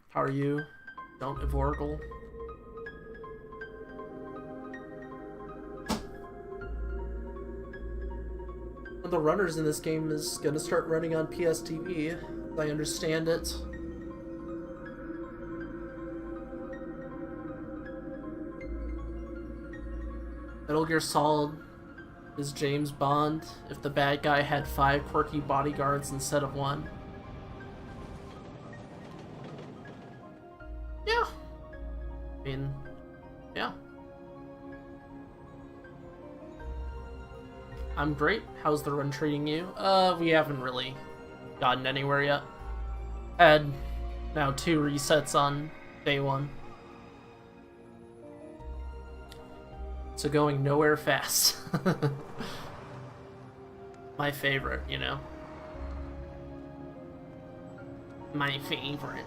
How are you? Don't Evorgle. One of the runners in this game is gonna start running on PSTV, as I understand it. Metal Gear Solid is James Bond if the bad guy had 5 quirky bodyguards instead of 1. Yeah. I mean, yeah. I'm great. How's the run treating you? We haven't really gotten anywhere yet. Had now 2 resets on day 1. So going nowhere fast. My favorite, you know. My favorite.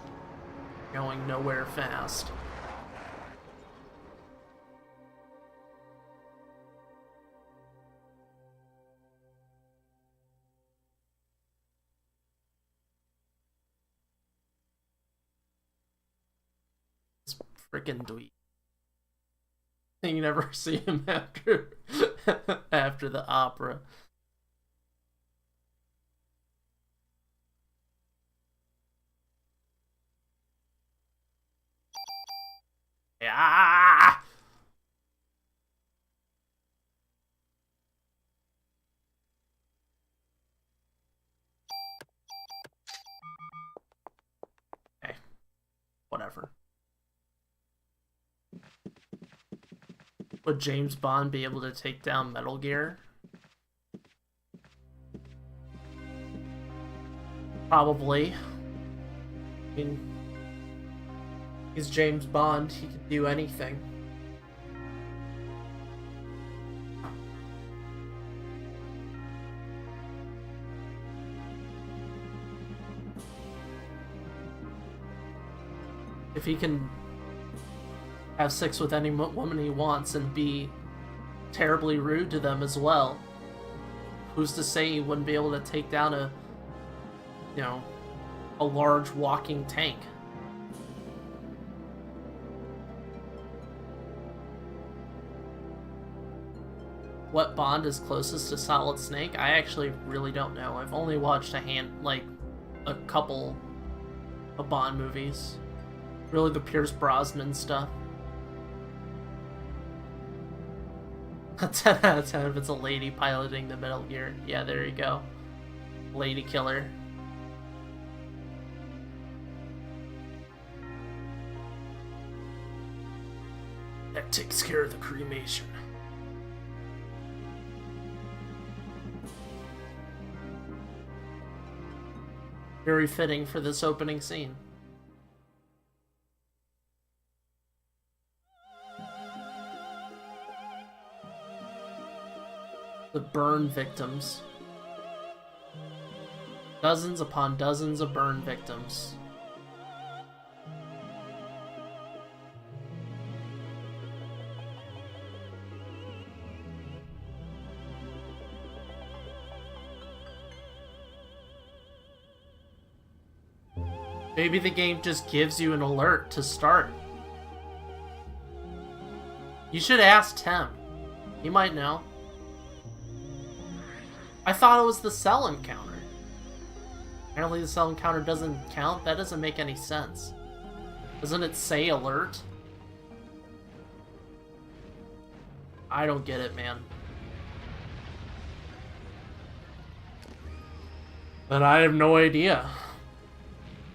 Going nowhere fast. This freaking dweeb. You never see him after after the opera. Yeah. Okay. Whatever. Would James Bond be able to take down Metal Gear? Probably. I mean, he's James Bond. He can do anything. If he can have sex with any woman he wants and be terribly rude to them as well, who's to say he wouldn't be able to take down a, you know, a large walking tank? What Bond is closest to Solid Snake? I actually really don't know. I've only watched a couple of Bond movies. Really the Pierce Brosnan stuff. 10 out of 10 if it's a lady piloting the Metal Gear. Yeah, there you go. Lady killer. That takes care of the cremation. Very fitting for this opening scene. The burn victims. Dozens upon dozens of burn victims. Maybe the game just gives you an alert to start. You should ask Tim. He might know. I thought it was the cell encounter. Apparently the cell encounter doesn't count? That doesn't make any sense. Doesn't it say alert? I don't get it, man. But I have no idea.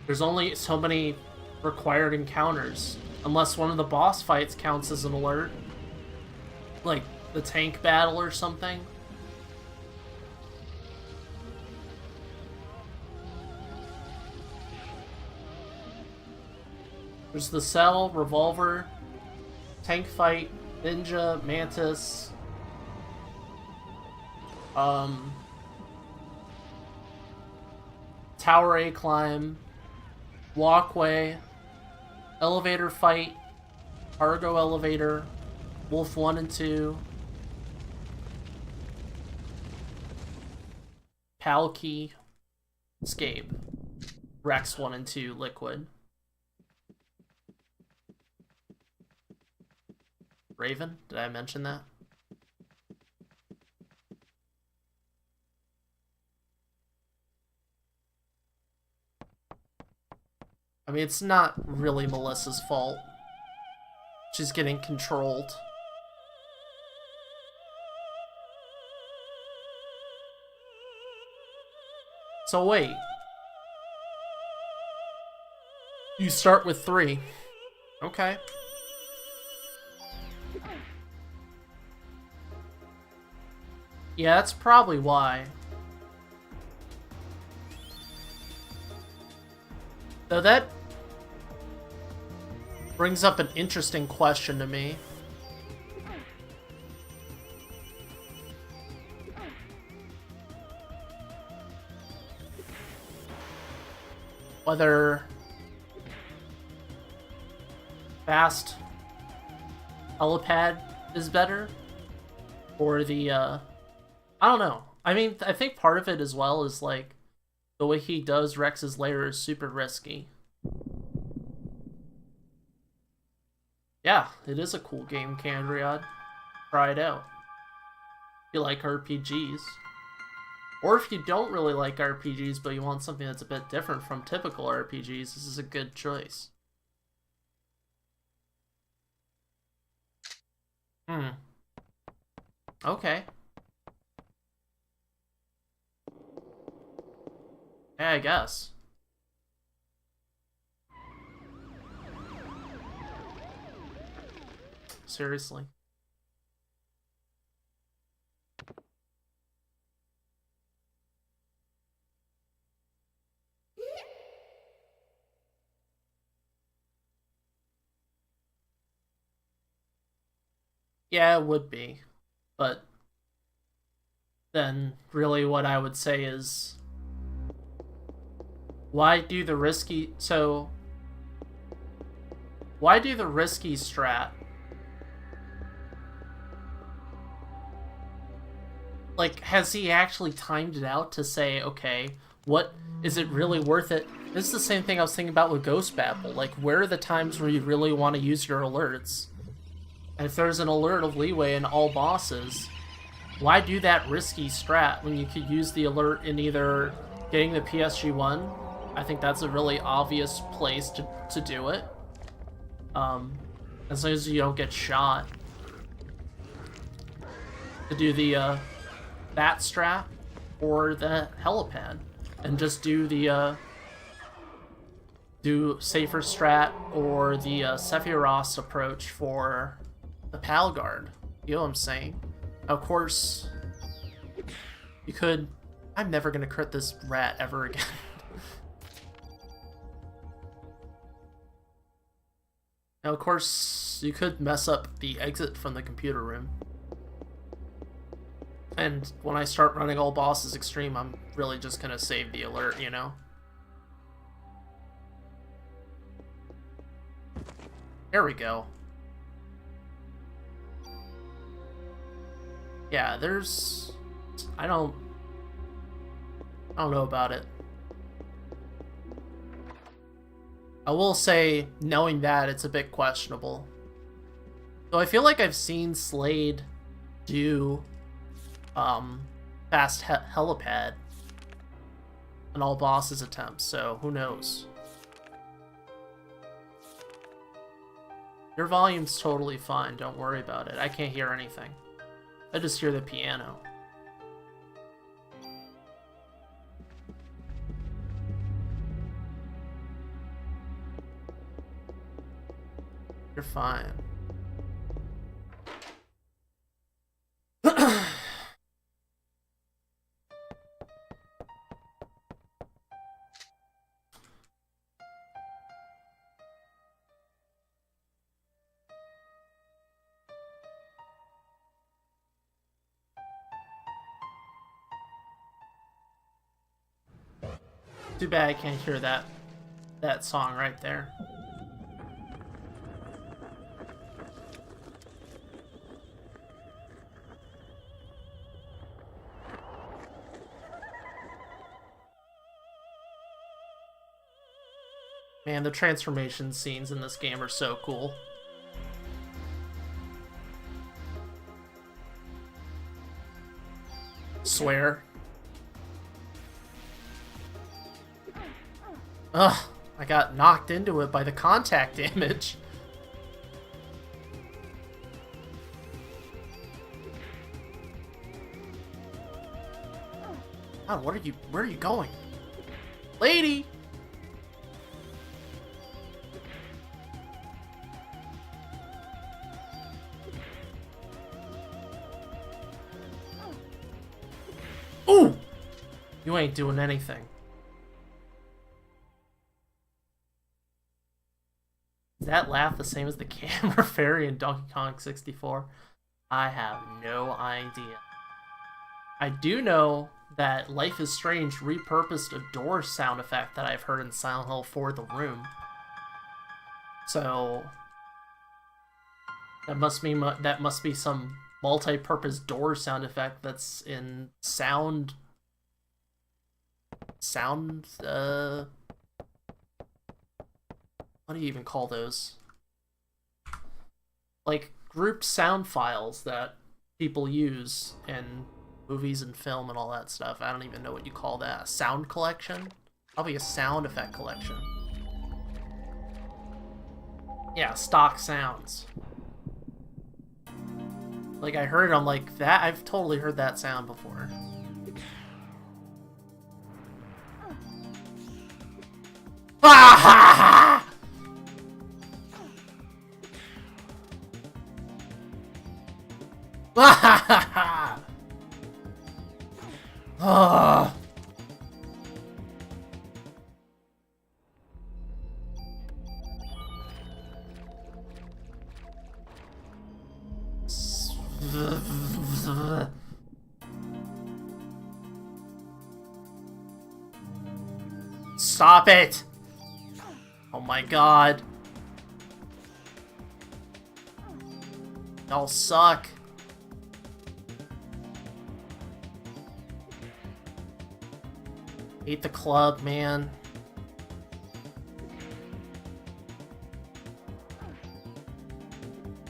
There's only so many required encounters. Unless one of the boss fights counts as an alert. Like the tank battle or something. There's the cell, revolver, tank fight, ninja, mantis, tower A climb, walkway, elevator fight, cargo elevator, Wolf 1 and 2, Pal Key, escape, Rex 1 and 2, liquid. Raven? Did I mention that? I mean, it's not really Melissa's fault. She's getting controlled. So wait. You start with 3. Okay. Yeah, that's probably why. Though that brings up an interesting question to me. Whether fast helipad is better, or the, I don't know. I mean, I think part of it as well is, like, the way he does Rex's lair is super risky. Yeah, it is a cool game, Candriad. Try it out. If you like RPGs. Or if you don't really like RPGs, but you want something that's a bit different from typical RPGs, this is a good choice. Okay. Yeah, I guess. Seriously. Yeah, it would be. But then really what I would say is, why do the risky strat? Like, has he actually timed it out to say, okay, what is it really worth it? This is the same thing I was thinking about with Ghost Babel. Like, where are the times where you really want to use your alerts? And if there's an alert of leeway in all bosses, why do that risky strat when you could use the alert in either getting the PSG-1? I think that's a really obvious place to do it. As long as you don't get shot. To do the, that strat, or the helipad. And just do the, do safer strat, or the, Sephiroth approach for the Pal Guard. You know what I'm saying? Of course, you could... I'm never gonna crit this rat ever again. Now, of course, you could mess up the exit from the computer room. And when I start running all bosses extreme, I'm really just gonna save the alert, you know? There we go. Yeah, there's... I don't know about it. I will say, knowing that, it's a bit questionable. So I feel like I've seen Slade do fast helipad on all bosses attempts, so who knows? Your volume's totally fine, don't worry about it. I can't hear anything. I just hear the piano. You're fine. Too bad I can't hear that song right there. Man, the transformation scenes in this game are so cool. Swear. Ugh, I got knocked into it by the contact damage. God, where are you going? Lady! Ooh! You ain't doing anything. Is that laugh the same as the camera fairy in Donkey Kong 64? I have no idea. I do know that Life is Strange repurposed a door sound effect that I've heard in Silent Hill for The Room. So that must be some multi-purpose door sound effect that's in sound what do you even call those? Like grouped sound files that people use in movies and film and all that stuff. I don't even know what you call that. A sound collection? Probably a sound effect collection. Yeah, stock sounds. Like, I heard it, I'm like, that, I've totally heard that sound before. Ah ha ha! Ah ha ha ha! Ugh. Stop it! Oh my god. Y'all suck. Hate the club, man.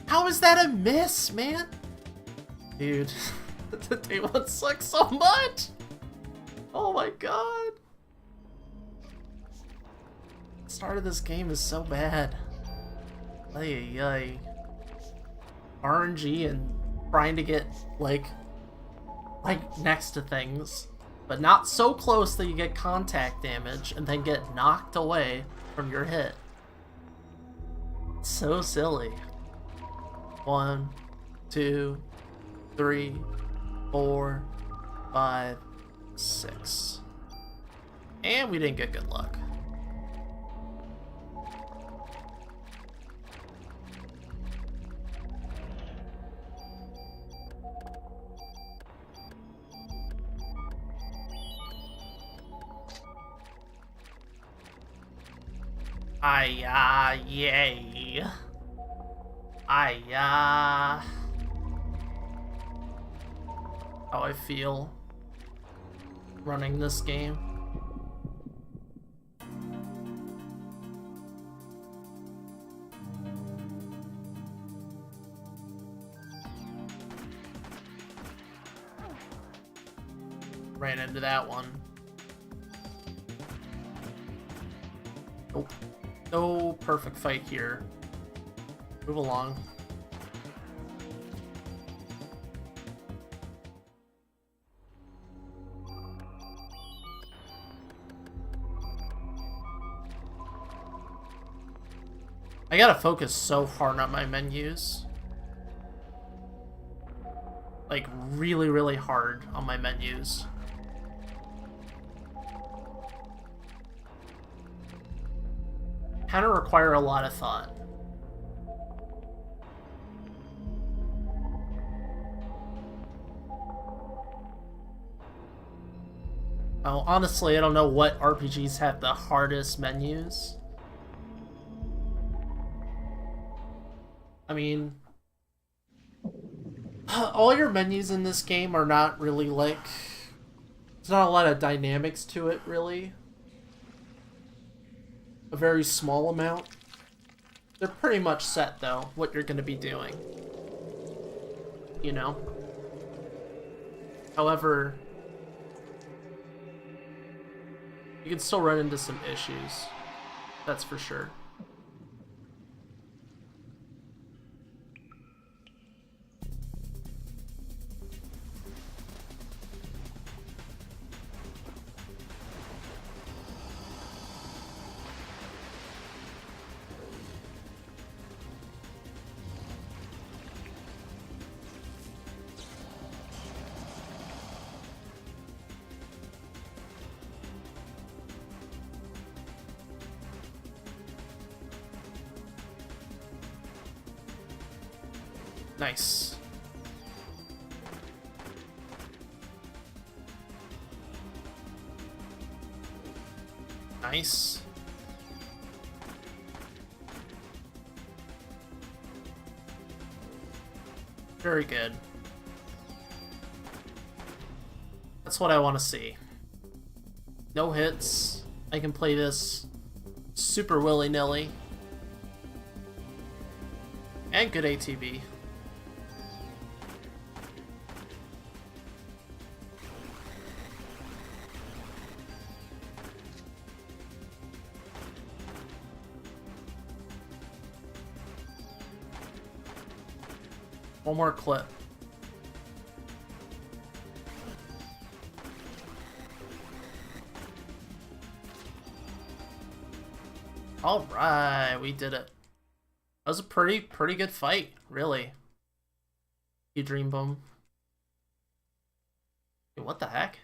How is that a miss, man? Dude, the day one sucks so much! Oh my god. The start of this game is so bad. Ay, ay, ay. RNG and trying to get, like, right next to things. But not so close that you get contact damage and then get knocked away from your hit. So silly. 1, 2, 3, 4, 5, 6. And we didn't get good luck. Yay. How I feel running this game. Ran into that one. Nope. No perfect fight here. Move along. I gotta focus so hard on my menus. Like, really, really hard on my menus. Kind of require a lot of thought. Oh, honestly, I don't know what RPGs have the hardest menus. I mean, all your menus in this game are not really like... There's not a lot of dynamics to it, really. A very small amount. They're pretty much set, though, what you're going to be doing. You know? However, You can still run into some issues. That's for sure. Nice. Nice. Very good. That's what I want to see. No hits. I can play this super willy-nilly. And good ATB. One more clip. All right, we did it. That was a pretty good fight, really. You dream boom. Hey, what the heck?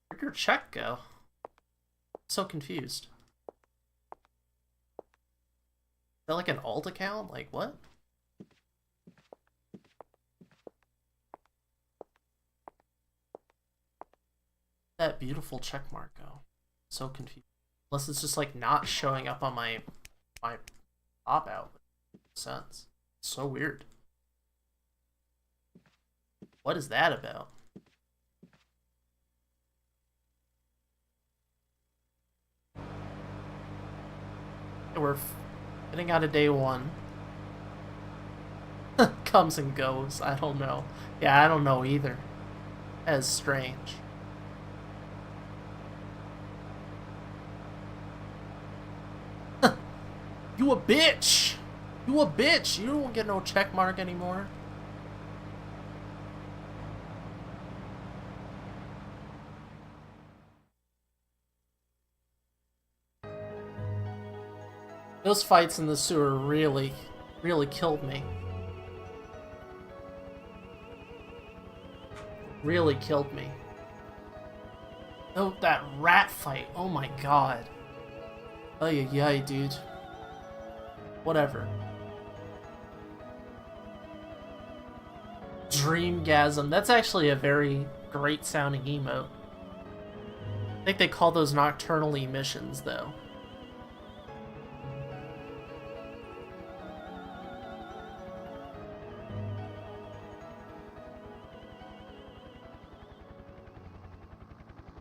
Where'd your check go? I'm so confused. Is that like an alt account? Like what? That beautiful check mark go. So confused. Unless it's just like not showing up on my pop out. Sense. So weird. What is that about? We're getting out of day one. Comes and goes. I don't know. Yeah, I don't know either. That is strange. You a bitch! You a bitch! You don't get no check mark anymore. Those fights in the sewer really killed me. Really killed me. Oh, that rat fight. Oh my god. Oh yeah, dude. Whatever. Dreamgasm. That's actually a very great sounding emote. I think they call those nocturnal emissions, though.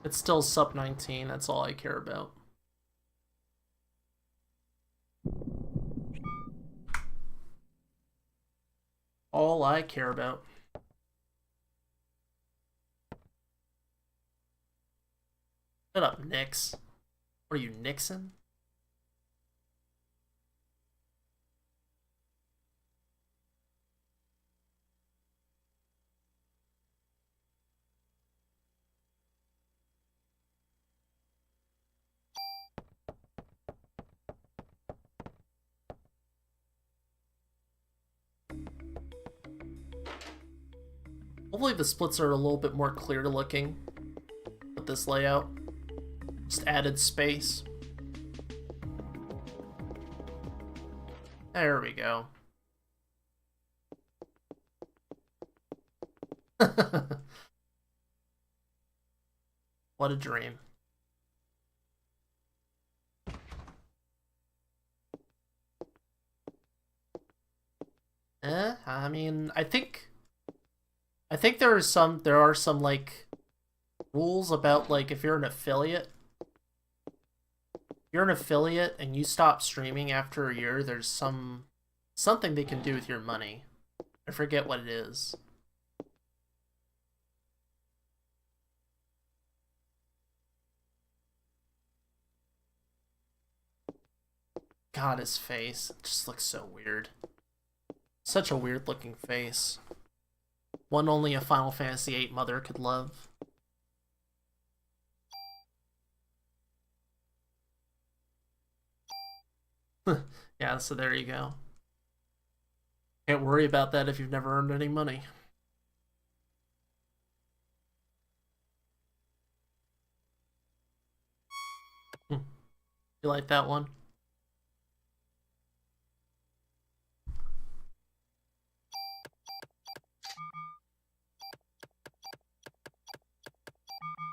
It's still sub 19, that's all I care about. All I care about. Shut up, Nix. What are you, Nixon? Hopefully the splits are a little bit more clear looking with this layout. Just added space. There we go. What a dream. I mean, I think there are some like rules about like if you're an affiliate. If you're an affiliate and you stop streaming after a year, there's something they can do with your money. I forget what it is. God, his face just looks so weird. Such a weird looking face. One only a Final Fantasy VIII mother could love. Yeah, so there you go. Can't worry about that if you've never earned any money. You like that one?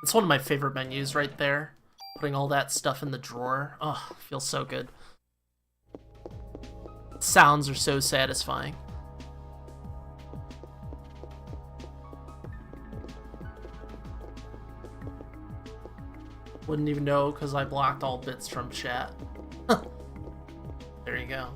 It's one of my favorite menus right there. Putting all that stuff in the drawer. Oh, feels so good. Sounds are so satisfying. Wouldn't even know because I blocked all bits from chat. There you go.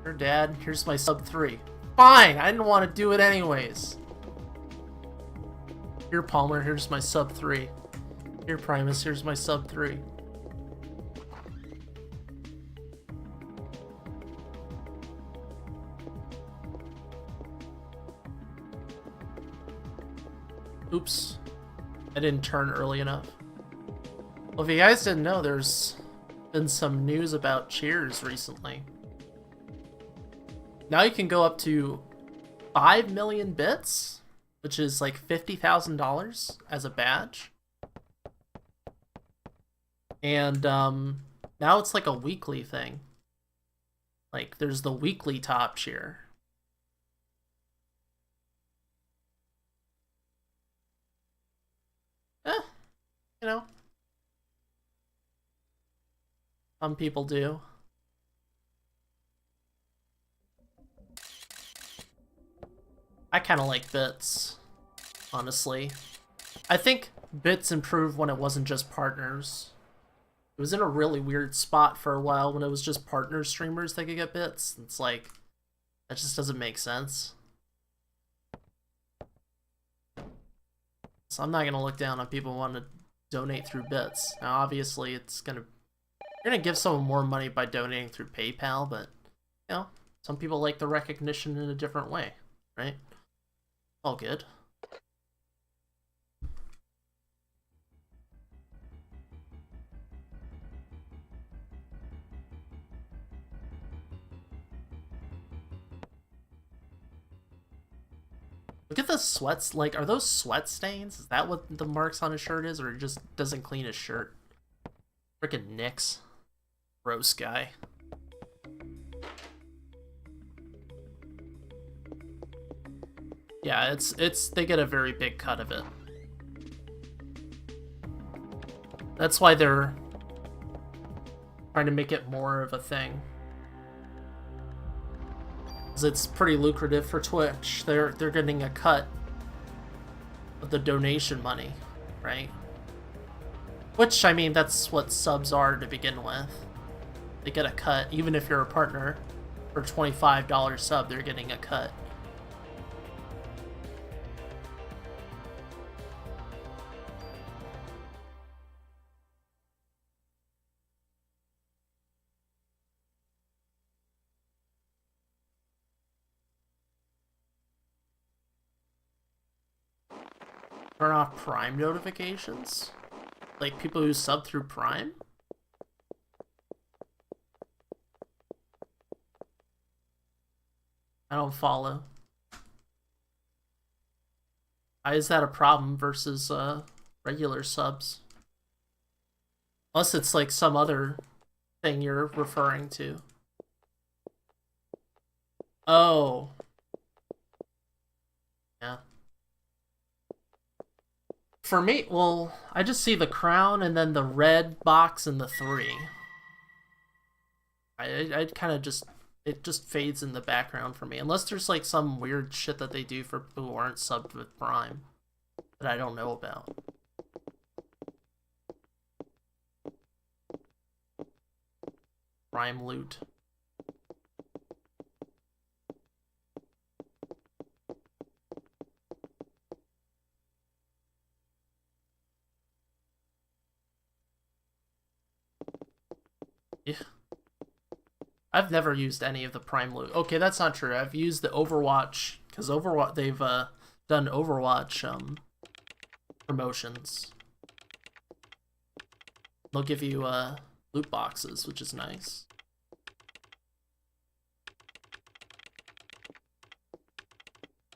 Here, Dad, here's my sub 3. Fine, I didn't want to do it anyways. Here, Palmer, here's my sub 3. Here, Primus, here's my sub 3. Oops. I didn't turn early enough. Well, if you guys didn't know, there's been some news about cheers recently. Now you can go up to 5 million bits, which is like $50,000 as a badge. And now it's like a weekly thing. Like, there's the weekly top cheer. You know, some people do. I kind of like bits, honestly. I think bits improved when it wasn't just partners. It was in a really weird spot for a while when it was just partner streamers that could get bits. It's like, that just doesn't make sense. So I'm not gonna look down on people who want to donate through bits. Now, obviously, you're gonna give someone more money by donating through PayPal, but you know, some people like the recognition in a different way, right? All good. Look at the sweats. Like, are those sweat stains? Is that what the marks on his shirt is, or he just doesn't clean his shirt? Frickin' Nicks. Gross guy. Yeah, they get a very big cut of it. That's why they're trying to make it more of a thing. 'Cause it's pretty lucrative for Twitch. They're getting a cut of the donation money, right? Which, I mean, that's what subs are to begin with. They get a cut, even if you're a partner. For $25 sub, they're getting a cut. Turn off Prime notifications? Like people who sub through Prime? I don't follow. Why is that a problem versus regular subs? Unless it's like some other thing you're referring to. Oh. Yeah. For me, well, I just see the crown and then the red box and the 3. I kind of just, it just fades in the background for me. Unless there's like some weird shit that they do for people who aren't subbed with Prime that I don't know about. Prime loot. Yeah. I've never used any of the Prime loot. Okay, that's not true. I've used the Overwatch, because Overwatch, they've done Overwatch promotions. They'll give you loot boxes, which is nice.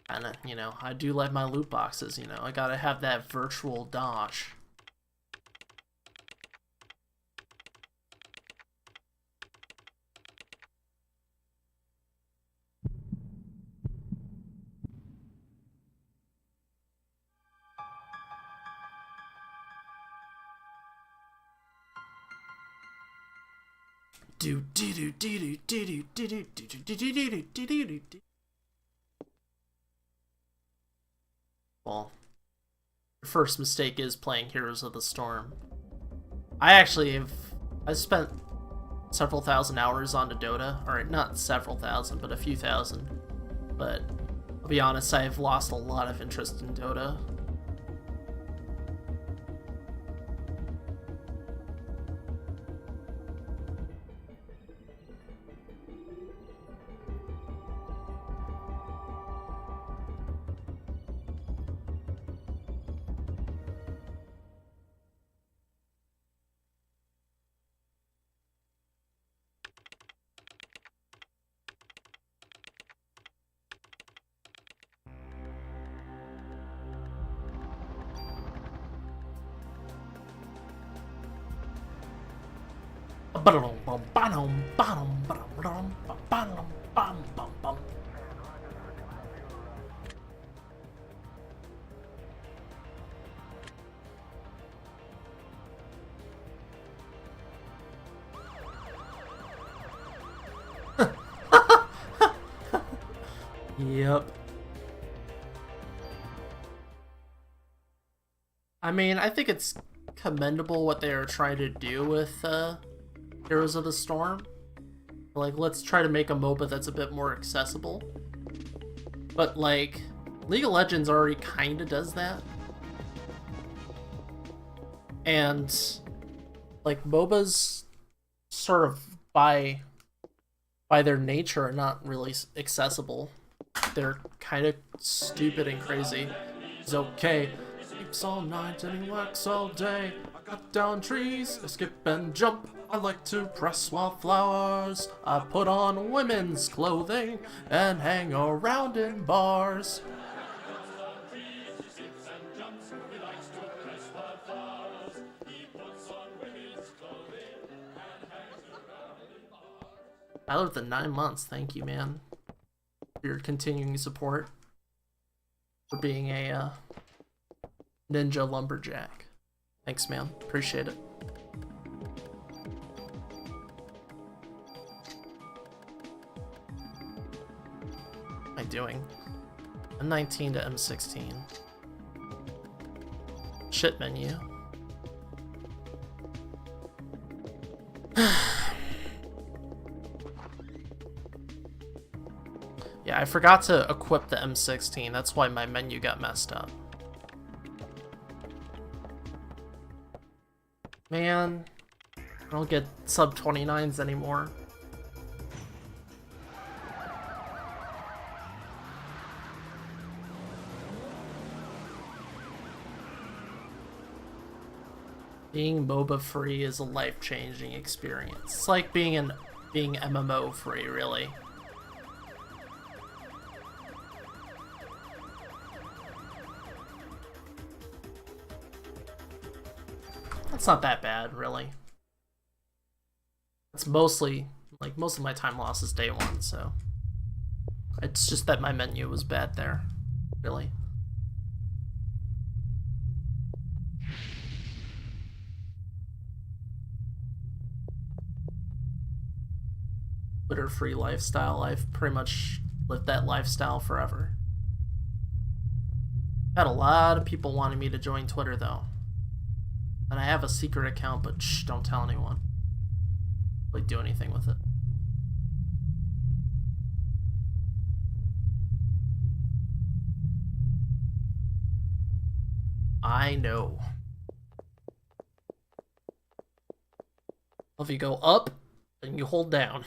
And, you know, I do like my loot boxes, you know. I gotta have that virtual dosh. Do do do do do do do do do do do do do do do. Well, your first mistake is playing Heroes of the Storm. I spent several thousand hours onto Dota. Alright, not several thousand, but a few thousand. But I'll be honest, I've lost a lot of interest in Dota. Yep. I mean, I think it's commendable what they are trying to do with Heroes of the Storm. Like, let's try to make a MOBA that's a bit more accessible. But, like, League of Legends already kind of does that. And, like, MOBAs sort of, by their nature, are not really accessible. They're kind of stupid and crazy. It's okay. Sleeps all night and he works all day. I cut down trees, I skip and jump. I like to press wildflowers. I put on women's clothing and hang around in bars. I lived the 9 months. Thank you, man, for your continuing support, for being a ninja lumberjack. Thanks, man. Appreciate it. What am I doing? M19 to M16. Shit menu. Yeah, I forgot to equip the M16. That's why my menu got messed up. Man, I don't get sub 29s anymore. Being MOBA free is a life-changing experience. It's like being MMO free, really. It's not that bad, really. It's mostly, like, most of my time loss is day one, so. It's just that my menu was bad there, really. Twitter-free lifestyle. I've pretty much lived that lifestyle forever. Had a lot of people wanting me to join Twitter, though. And I have a secret account, but shh, don't tell anyone. Like, do anything with it. I know. If you go up, and you hold down.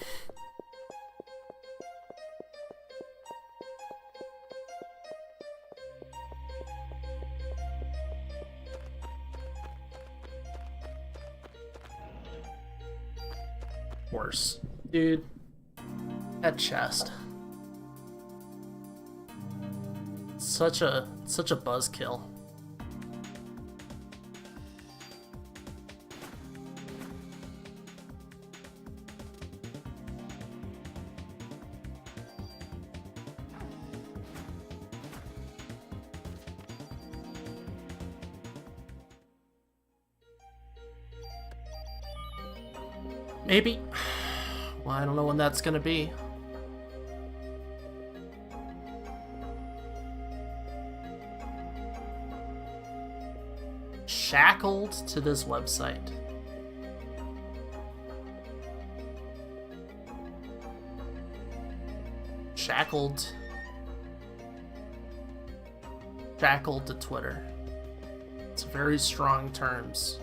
Worse. Dude, that chest. Such a buzzkill. Maybe. Well, I don't know when that's gonna be. Shackled to this website. Shackled to Twitter. It's very strong terms.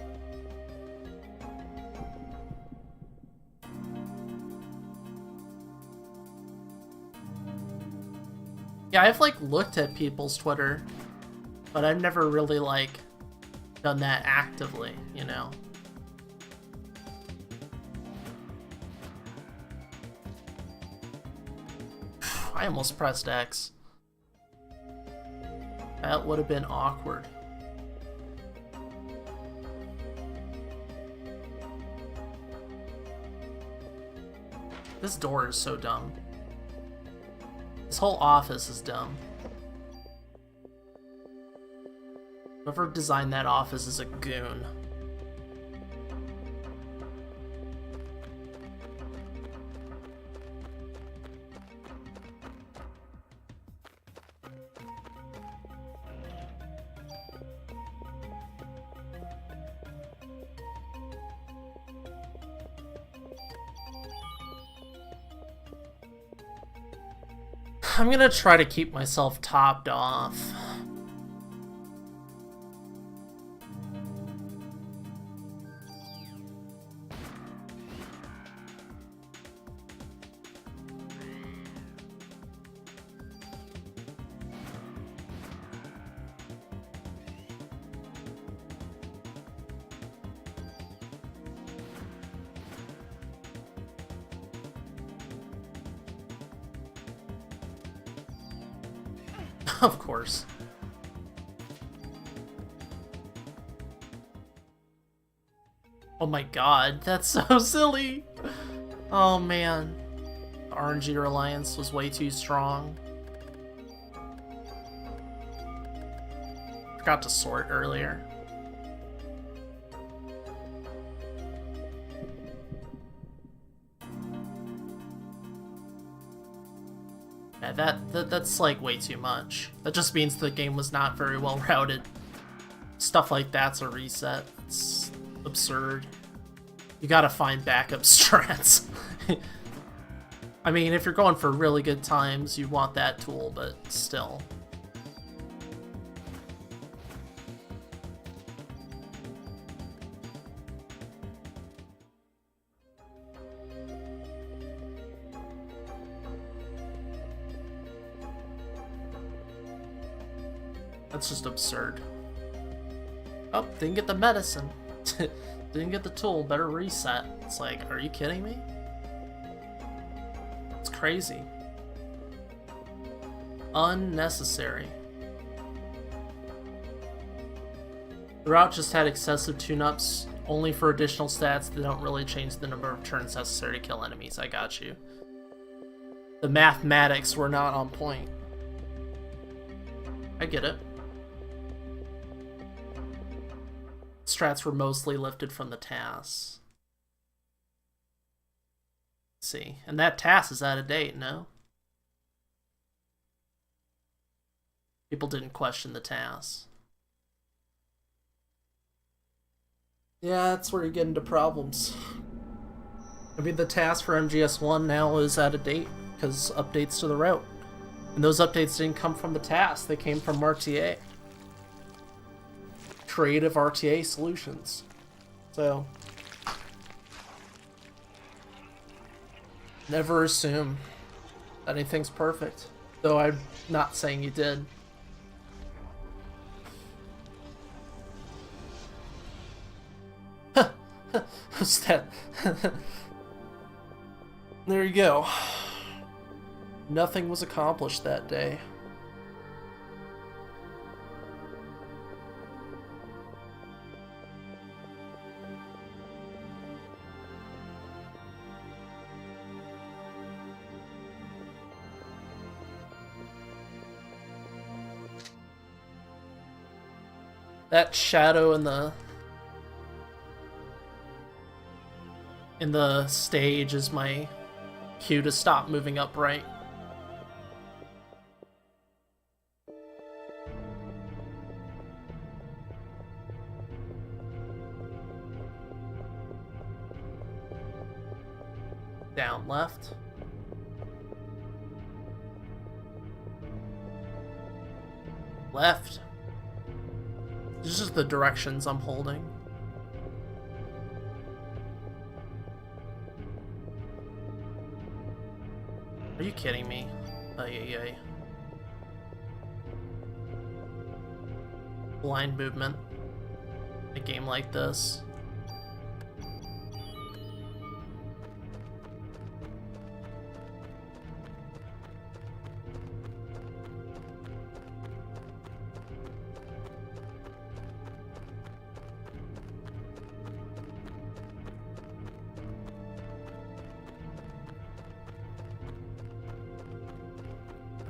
Yeah, I've like looked at people's Twitter, but I've never really like done that actively, you know. I almost pressed X. That would have been awkward. This door is so dumb. This whole office is dumb. Whoever designed that office is a goon. I'm gonna try to keep myself topped off. Of course. Oh my god, that's so silly. Oh man. The RNG reliance was way too strong. Forgot to sort earlier. Yeah, that's like way too much. That just means the game was not very well routed. Stuff like that's a reset. It's absurd. You gotta find backup strats. I mean, if you're going for really good times, you want that tool, but still. That's just absurd. Oh, didn't get the medicine. Didn't get the tool, better reset. It's like, are you kidding me? It's crazy. Unnecessary. The route just had excessive tune-ups, only for additional stats that don't really change the number of turns necessary to kill enemies. I got you. The mathematics were not on point. I get it. Strats were mostly lifted from the TAS. Let's see, and that TAS is out of date, no? People didn't question the TAS. Yeah, that's where you get into problems. I mean, the TAS for MGS1 now is out of date because updates to the route. And those updates didn't come from the TAS, they came from RTA. Creative RTA solutions. So Never assume that anything's perfect. Though I'm not saying you did. Who's that? There you go. Nothing was accomplished that day. That shadow in the stage is my cue to stop moving upright. Down left. Left. This is just the directions I'm holding. Are you kidding me? Ay, ay, ay. Blind movement. A game like this.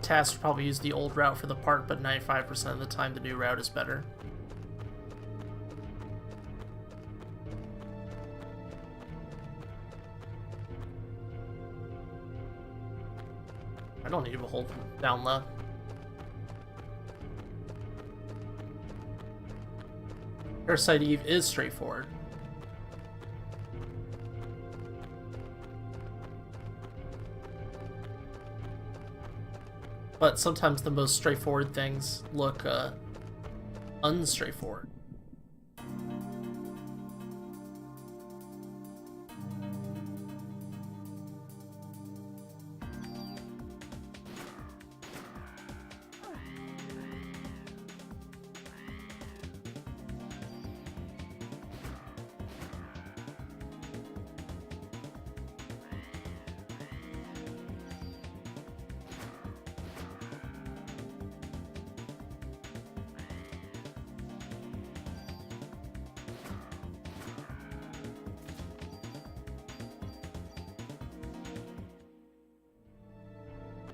Task would probably use the old route for the park, but 95% of the time the new route is better. I don't need to hold down left. Parasite Eve is straightforward. But sometimes the most straightforward things look unstraightforward.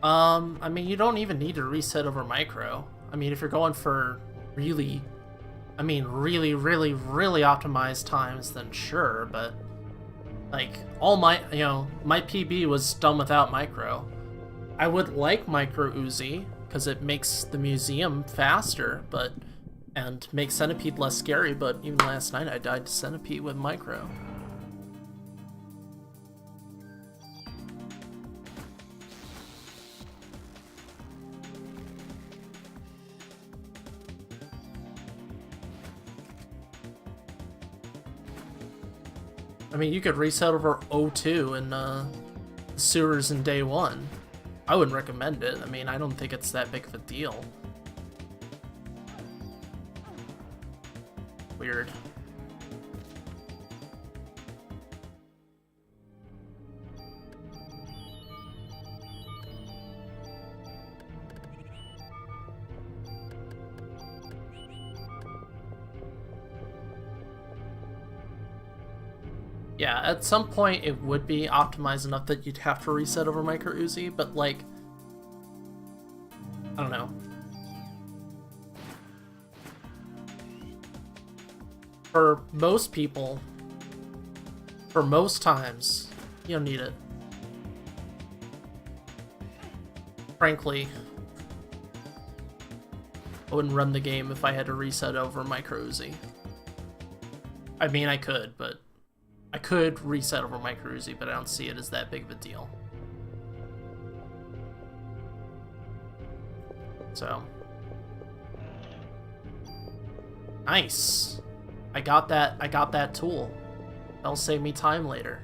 I mean, you don't even need to reset over micro. I mean, if you're going for really optimized times, then sure, but like all my PB was done without micro. I would like micro Uzi because it makes the museum faster, and makes Centipede less scary, but even last night I died to Centipede with micro. I mean, you could reset over O2 in sewers in day one. I wouldn't recommend it. I mean, I don't think it's that big of a deal. Weird. Yeah, at some point it would be optimized enough that you'd have to reset over Micro Uzi, but like, I don't know. For most people, for most times, you don't need it. Frankly, I wouldn't run the game if I had to reset over Micro Uzi. I mean, I could, but I could reset over Micro Uzi, but I don't see it as that big of a deal. So, nice. I got that tool. That'll save me time later.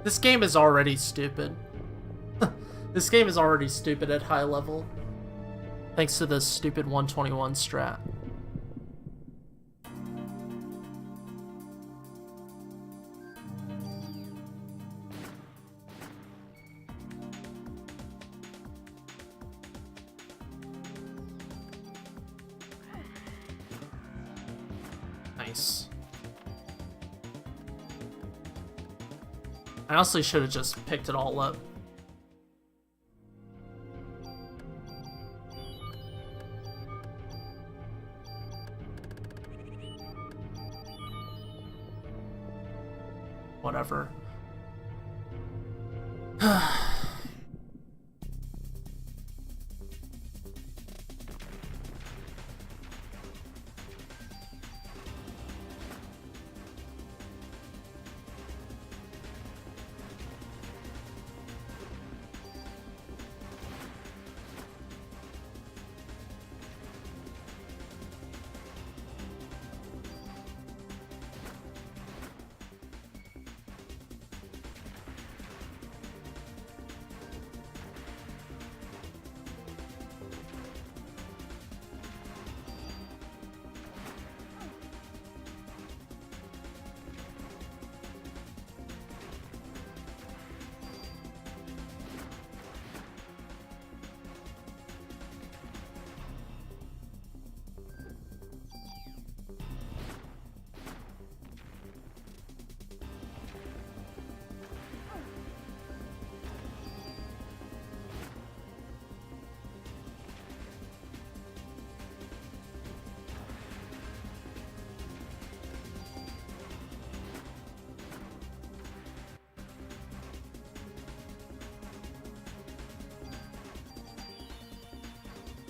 This game is already stupid. This game is already stupid at high level. Thanks to this stupid 121 strat. Nice. I honestly should have just picked it all up. Whatever.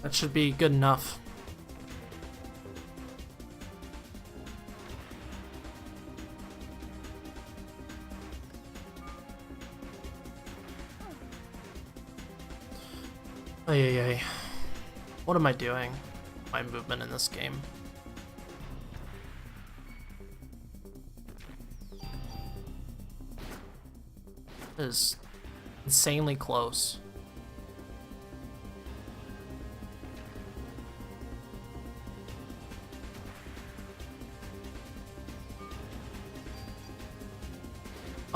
That should be good enough. Ay. What am I doing? My movement in this game. It is insanely close.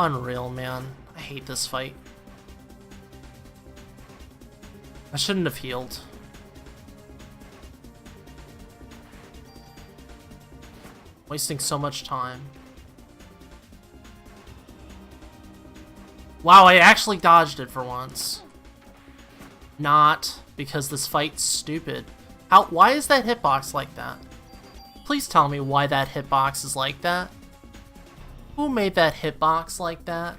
Unreal, man. I hate this fight. I shouldn't have healed. Wasting so much time. Wow, I actually dodged it for once. Not because this fight's stupid. Why is that hitbox like that? Please tell me why that hitbox is like that. Who made that hitbox like that?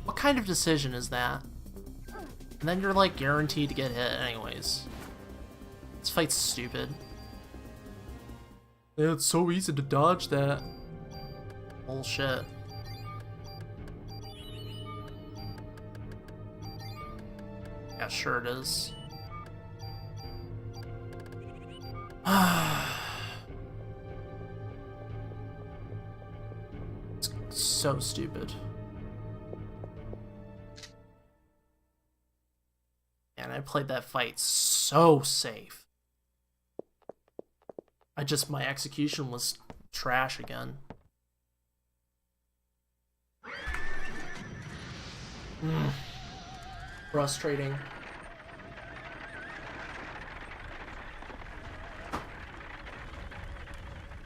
What kind of decision is that? And then you're like guaranteed to get hit anyways. This fight's stupid. Yeah, it's so easy to dodge that. Bullshit. Yeah, sure it is. It's so stupid. And I played that fight so safe. My execution was trash again. Frustrating.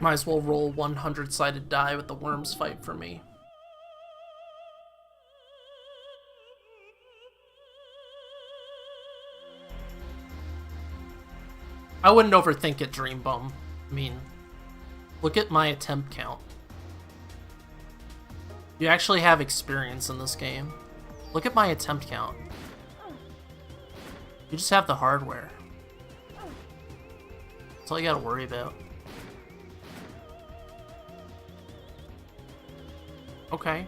Might as well roll 100-sided die with the worms fight for me. I wouldn't overthink it, Dreambum. I mean, look at my attempt count. You actually have experience in this game. Look at my attempt count. You just have the hardware. That's all you gotta worry about. Okay.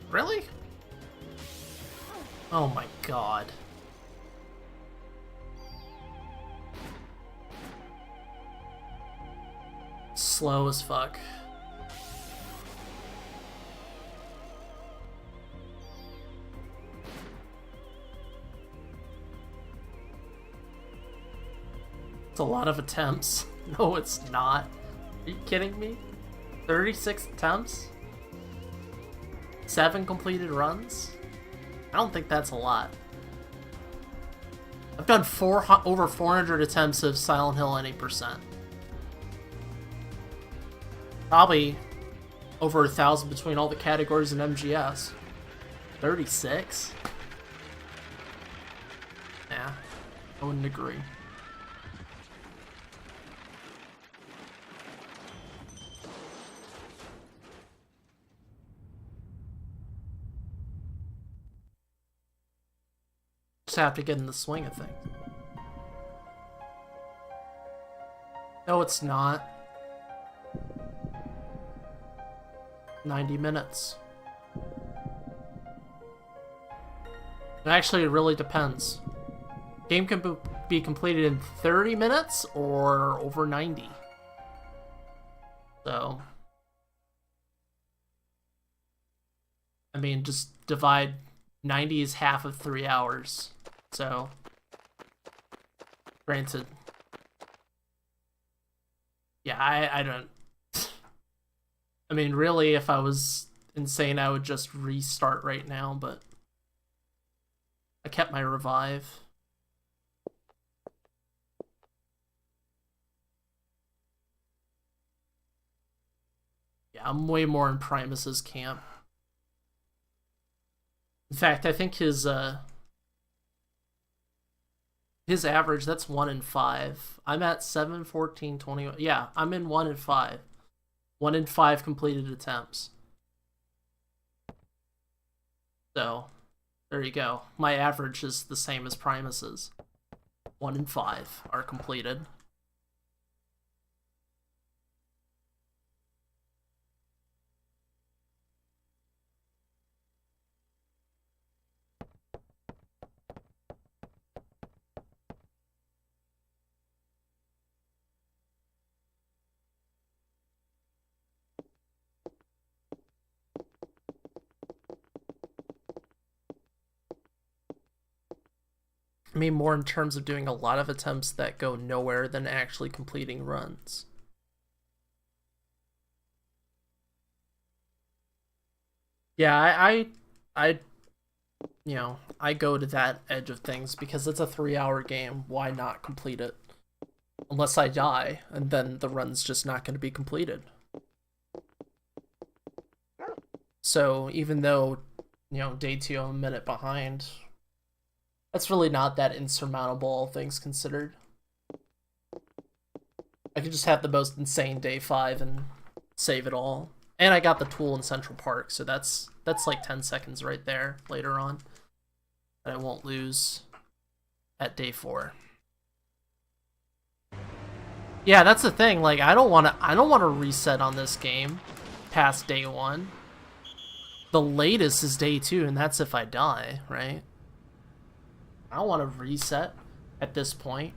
Really? Oh my god. slow as fuck. It's a lot of attempts. No, it's not. Are you kidding me? 36 attempts? 7 completed runs? I don't think that's a lot. I've done over 400 attempts of Silent Hill 80%. Probably over 1,000 between all the categories in MGS. 36? Yeah, I wouldn't agree. Just have to get in the swing of things. No, it's not. 90 minutes. Actually, it really depends. Game can be completed in 30 minutes or over 90. So, I mean, just divide 90 is half of 3 hours. So, granted. Yeah, I don't... I mean, really, if I was insane, I would just restart right now, but I kept my revive. Yeah, I'm way more in Primus's camp. In fact, I think his average, that's 1 in 5. I'm at 7, 14, 21. Yeah, I'm in 1 in 5. 1 in 5 completed attempts. So, there you go. My average is the same as Primus's. 1 in 5 are completed. I mean, more in terms of doing a lot of attempts that go nowhere than actually completing runs. Yeah, I you know, I go to that edge of things because it's a 3-hour game. Why not complete it? Unless I die, and then the run's just not going to be completed. So even though, you know, day 2 I'm a minute behind, that's really not that insurmountable, all things considered. I could just have the most insane day 5 and save it all. And I got the tool in Central Park, so that's like 10 seconds right there later on that I won't lose at day 4. Yeah, that's the thing. Like, I don't want to reset on this game past day 1. The latest is day 2, and that's if I die, right? I don't want to reset at this point.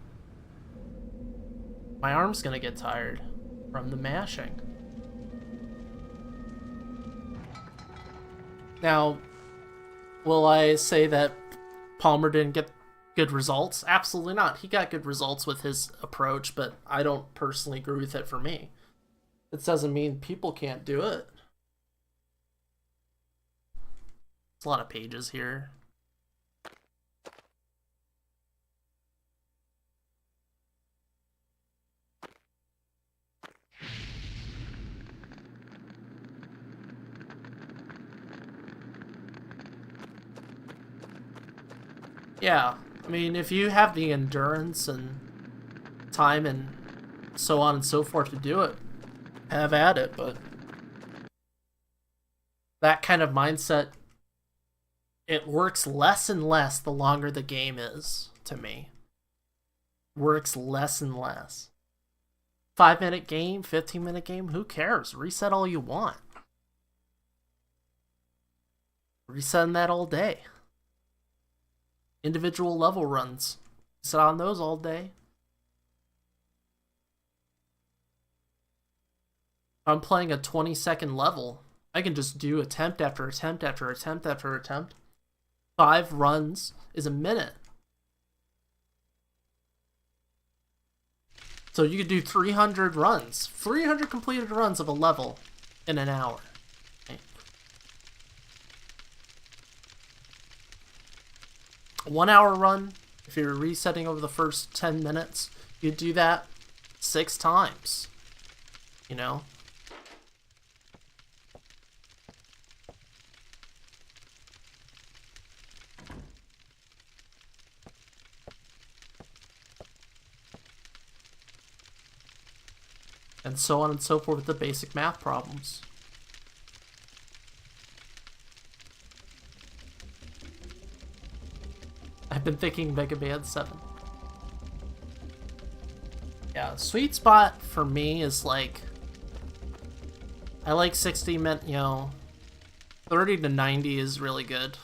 My arm's gonna get tired from the mashing. Now, will I say that Palmer didn't get good results? Absolutely not. He got good results with his approach, but I don't personally agree with it for me. It doesn't mean people can't do it. It's a lot of pages here. Yeah, I mean, if you have the endurance and time and so on and so forth to do it, have at it, but that kind of mindset, it works less and less the longer the game is, to me. Works less and less. 5-minute game, 15-minute game, who cares? Reset all you want. Resetting that all day. Individual level runs. Sit on those all day. I'm playing a 20-second level, I can just do attempt after attempt after attempt after attempt. 5 runs is a minute. So you could do 300 runs, 300 completed runs of a level in an hour. Right? 1 hour run, if you're resetting over the first 10 minutes, you do that 6 times, you know? And so on and so forth with the basic math problems. I've been thinking Mega Man 7. Yeah, sweet spot for me is like, I like 60 minutes, you know, 30 to 90 is really good.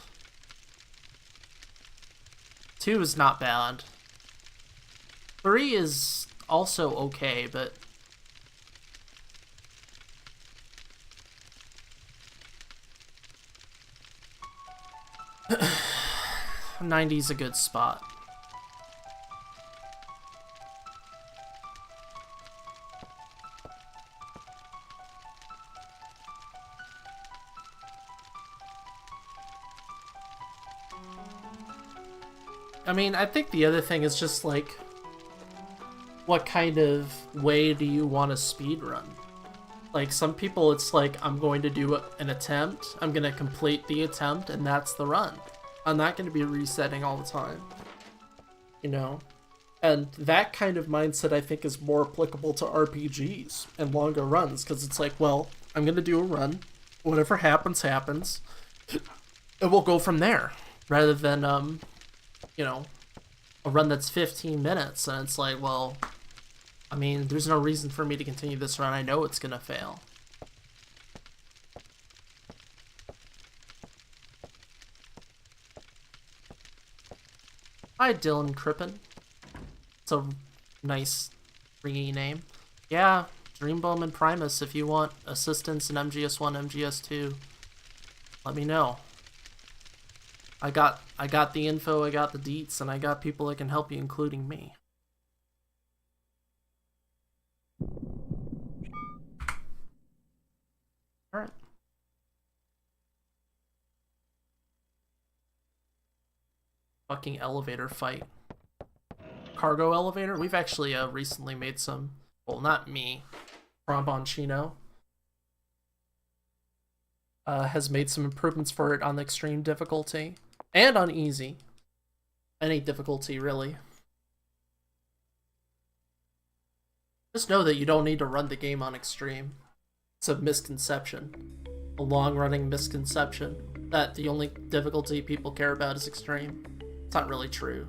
2 is not bad. 3 is also okay, but 90 is a good spot. I mean, I think the other thing is just like, what kind of way do you want to speedrun? Like, some people it's like, I'm going to do an attempt, I'm going to complete the attempt, and that's the run. I'm not going to be resetting all the time. You know? And that kind of mindset, I think, is more applicable to RPGs and longer runs, because it's like, well, I'm going to do a run, whatever happens, happens, and we'll go from there. Rather than, you know, a run that's 15 minutes, and it's like, well, I mean, there's no reason for me to continue this run. I know it's gonna fail. Hi, Dylan Crippen. It's a nice, ringy name. Yeah, Dreamboom and Primus, if you want assistance in MGS1, MGS2, let me know. I got the info, I got the deets, and I got people that can help you, including me. Alright. Fucking elevator fight. Cargo elevator? We've actually recently made some, well, not me, Romboncino has made some improvements for it on the extreme difficulty. And on easy. Any difficulty, really. Just know that you don't need to run the game on extreme. It's a misconception. A long-running misconception that the only difficulty people care about is extreme. It's not really true.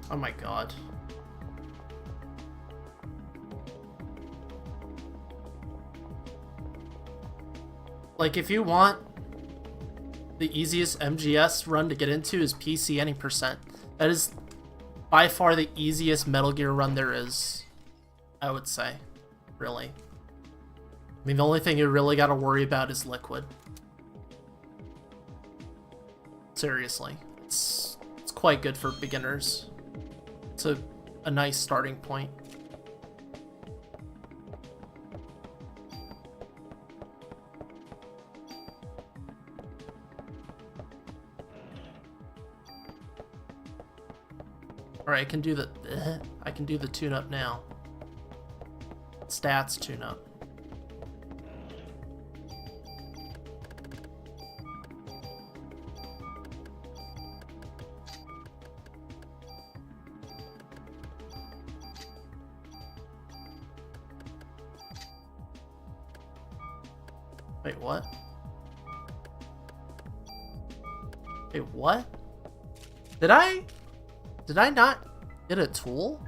Oh my god. Like, if you want the easiest MGS run to get into is PC any percent. That is by far the easiest Metal Gear run there is, I would say. Really. I mean, the only thing you really gotta worry about is Liquid. Seriously. It's quite good for beginners. It's a nice starting point. Alright, I can do the tune-up now. Stats tune-up. Wait, what? Wait, what? Did I not get a tool?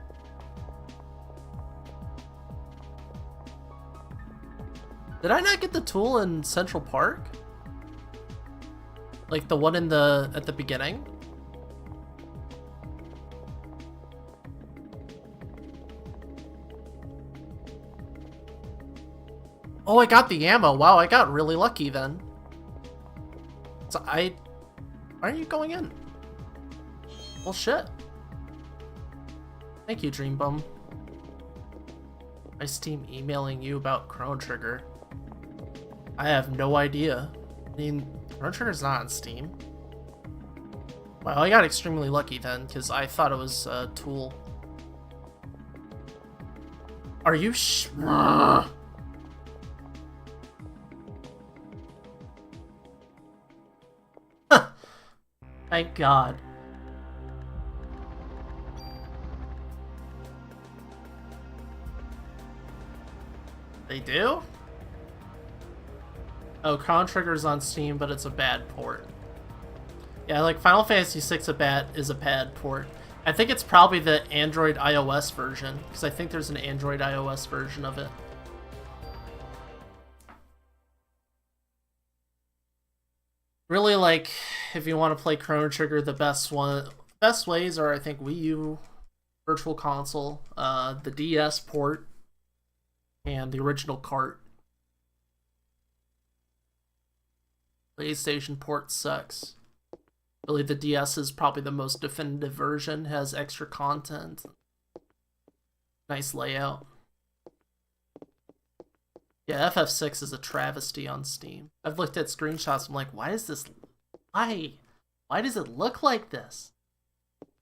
Did I not get the tool in Central Park? Like the one in at the beginning? Oh, I got the ammo. Wow, I got really lucky then. So why are you going in? Well, shit. Thank you, Dream Bum. My Steam emailing you about Chrono Trigger. I have no idea. I mean, Chrono Trigger's not on Steam. Well, I got extremely lucky then, because I thought it was a tool. Are you Thank God. They do? Oh, Chrono Trigger's on Steam, but it's a bad port. Yeah, like Final Fantasy VI is a bad port. I think it's probably the Android iOS version, because I think there's an Android iOS version of it. Really, like, if you want to play Chrono Trigger, the best ways are, I think, Wii U, Virtual Console, the DS port, and the original cart. PlayStation port sucks. Really, the DS is probably the most definitive version, has extra content, nice layout. Yeah, FF6 is a travesty on Steam. I've looked at screenshots, I'm like, why is this... Why does it look like this?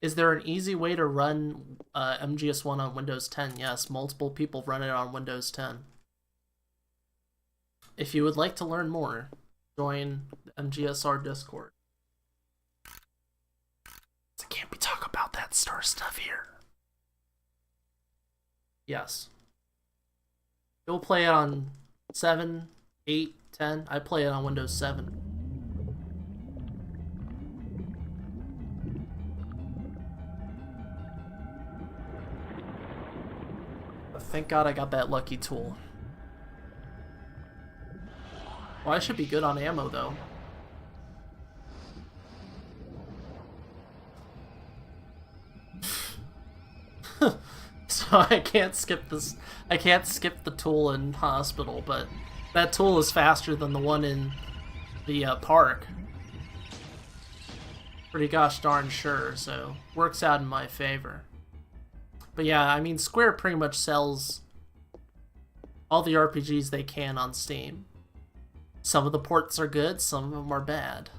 Is there an easy way to run MGS1 on Windows 10? Yes, multiple people run it on Windows 10. If you would like to learn more, join the MGSR Discord. I can't be talking about that star stuff here. Yes. You'll play it on 7, 8, 10. I play it on Windows 7. But thank God I got that lucky tool. Well, I should be good on ammo, though. So I can't skip this. I can't skip the tool in hospital, but that tool is faster than the one in the park. Pretty gosh darn sure, so works out in my favor. But yeah, I mean, Square pretty much sells all the RPGs they can on Steam. Some of the ports are good, some of them are bad.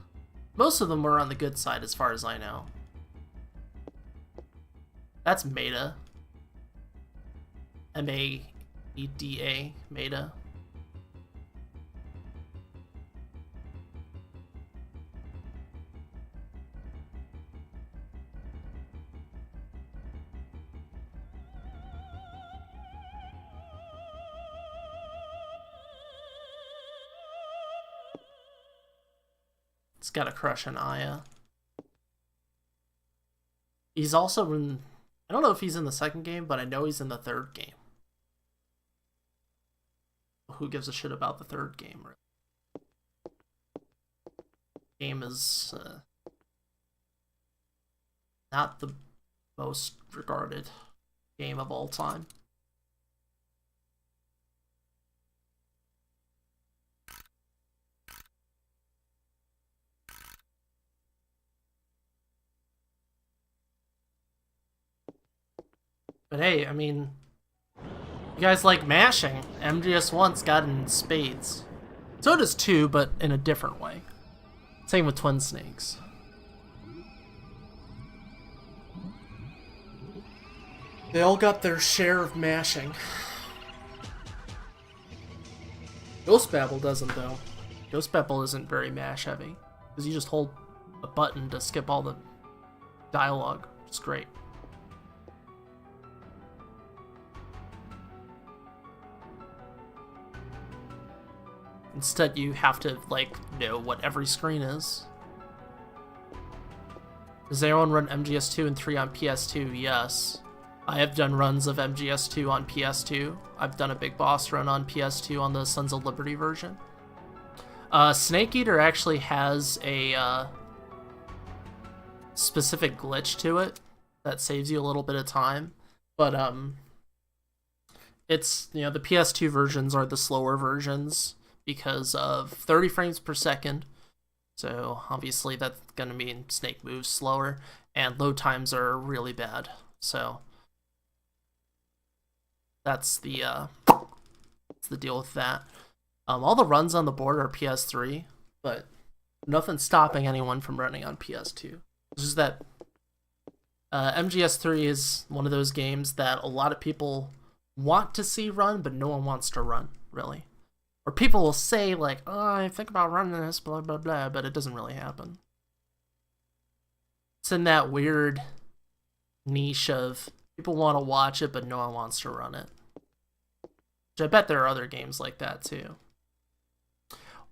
Most of them are on the good side as far as I know. That's Meta. M-A-E-D-A, Meta. It's got a crush on Aya. He's also in... I don't know if he's in the second game, but I know he's in the third game. Who gives a shit about the third game, really? Game is not the most regarded game of all time. But hey, I mean, you guys like mashing. MGS1's got in spades. So does 2, but in a different way. Same with Twin Snakes. They all got their share of mashing. Ghost Babel doesn't, though. Ghost Babel isn't very mash heavy, because you just hold a button to skip all the dialogue. It's great. Instead, you have to, like, know what every screen is. Does anyone run MGS2 and 3 on PS2? Yes. I have done runs of MGS2 on PS2. I've done a big boss run on PS2 on the Sons of Liberty version. Snake Eater actually has a specific glitch to it that saves you a little bit of time, but it's, you know, the PS2 versions are the slower versions because of 30 frames per second. So obviously that's gonna mean Snake moves slower, and load times are really bad. So that's the deal with that. All the runs on the board are PS3, but nothing's stopping anyone from running on PS2. It's just that MGS3 is one of those games that a lot of people want to see run, but no one wants to run, really. Or people will say, like, oh, I think about running this, blah, blah, blah, but it doesn't really happen. It's in that weird niche of people want to watch it, but no one wants to run it. Which I bet there are other games like that, too.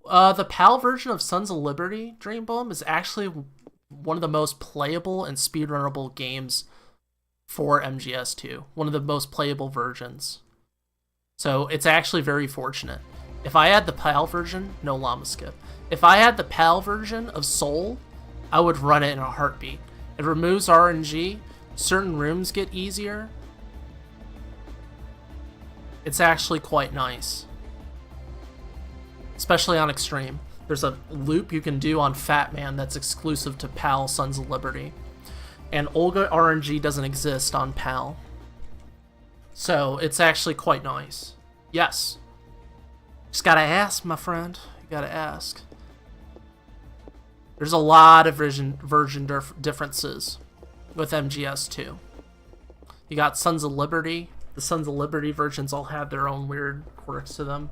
The PAL version of Sons of Liberty, Dreamboom, is actually one of the most playable and speedrunnable games for MGS2. One of the most playable versions. So it's actually very fortunate. If I had the PAL version, no llama skip. If I had the PAL version of Soul, I would run it in a heartbeat. It removes RNG. Certain rooms get easier. It's actually quite nice. Especially on Extreme. There's a loop you can do on Fat Man that's exclusive to PAL Sons of Liberty. And Olga RNG doesn't exist on PAL. So it's actually quite nice. Yes. Just gotta ask, my friend. You gotta ask. There's a lot of version differences with MGS2. You got Sons of Liberty. The Sons of Liberty versions all have their own weird quirks to them.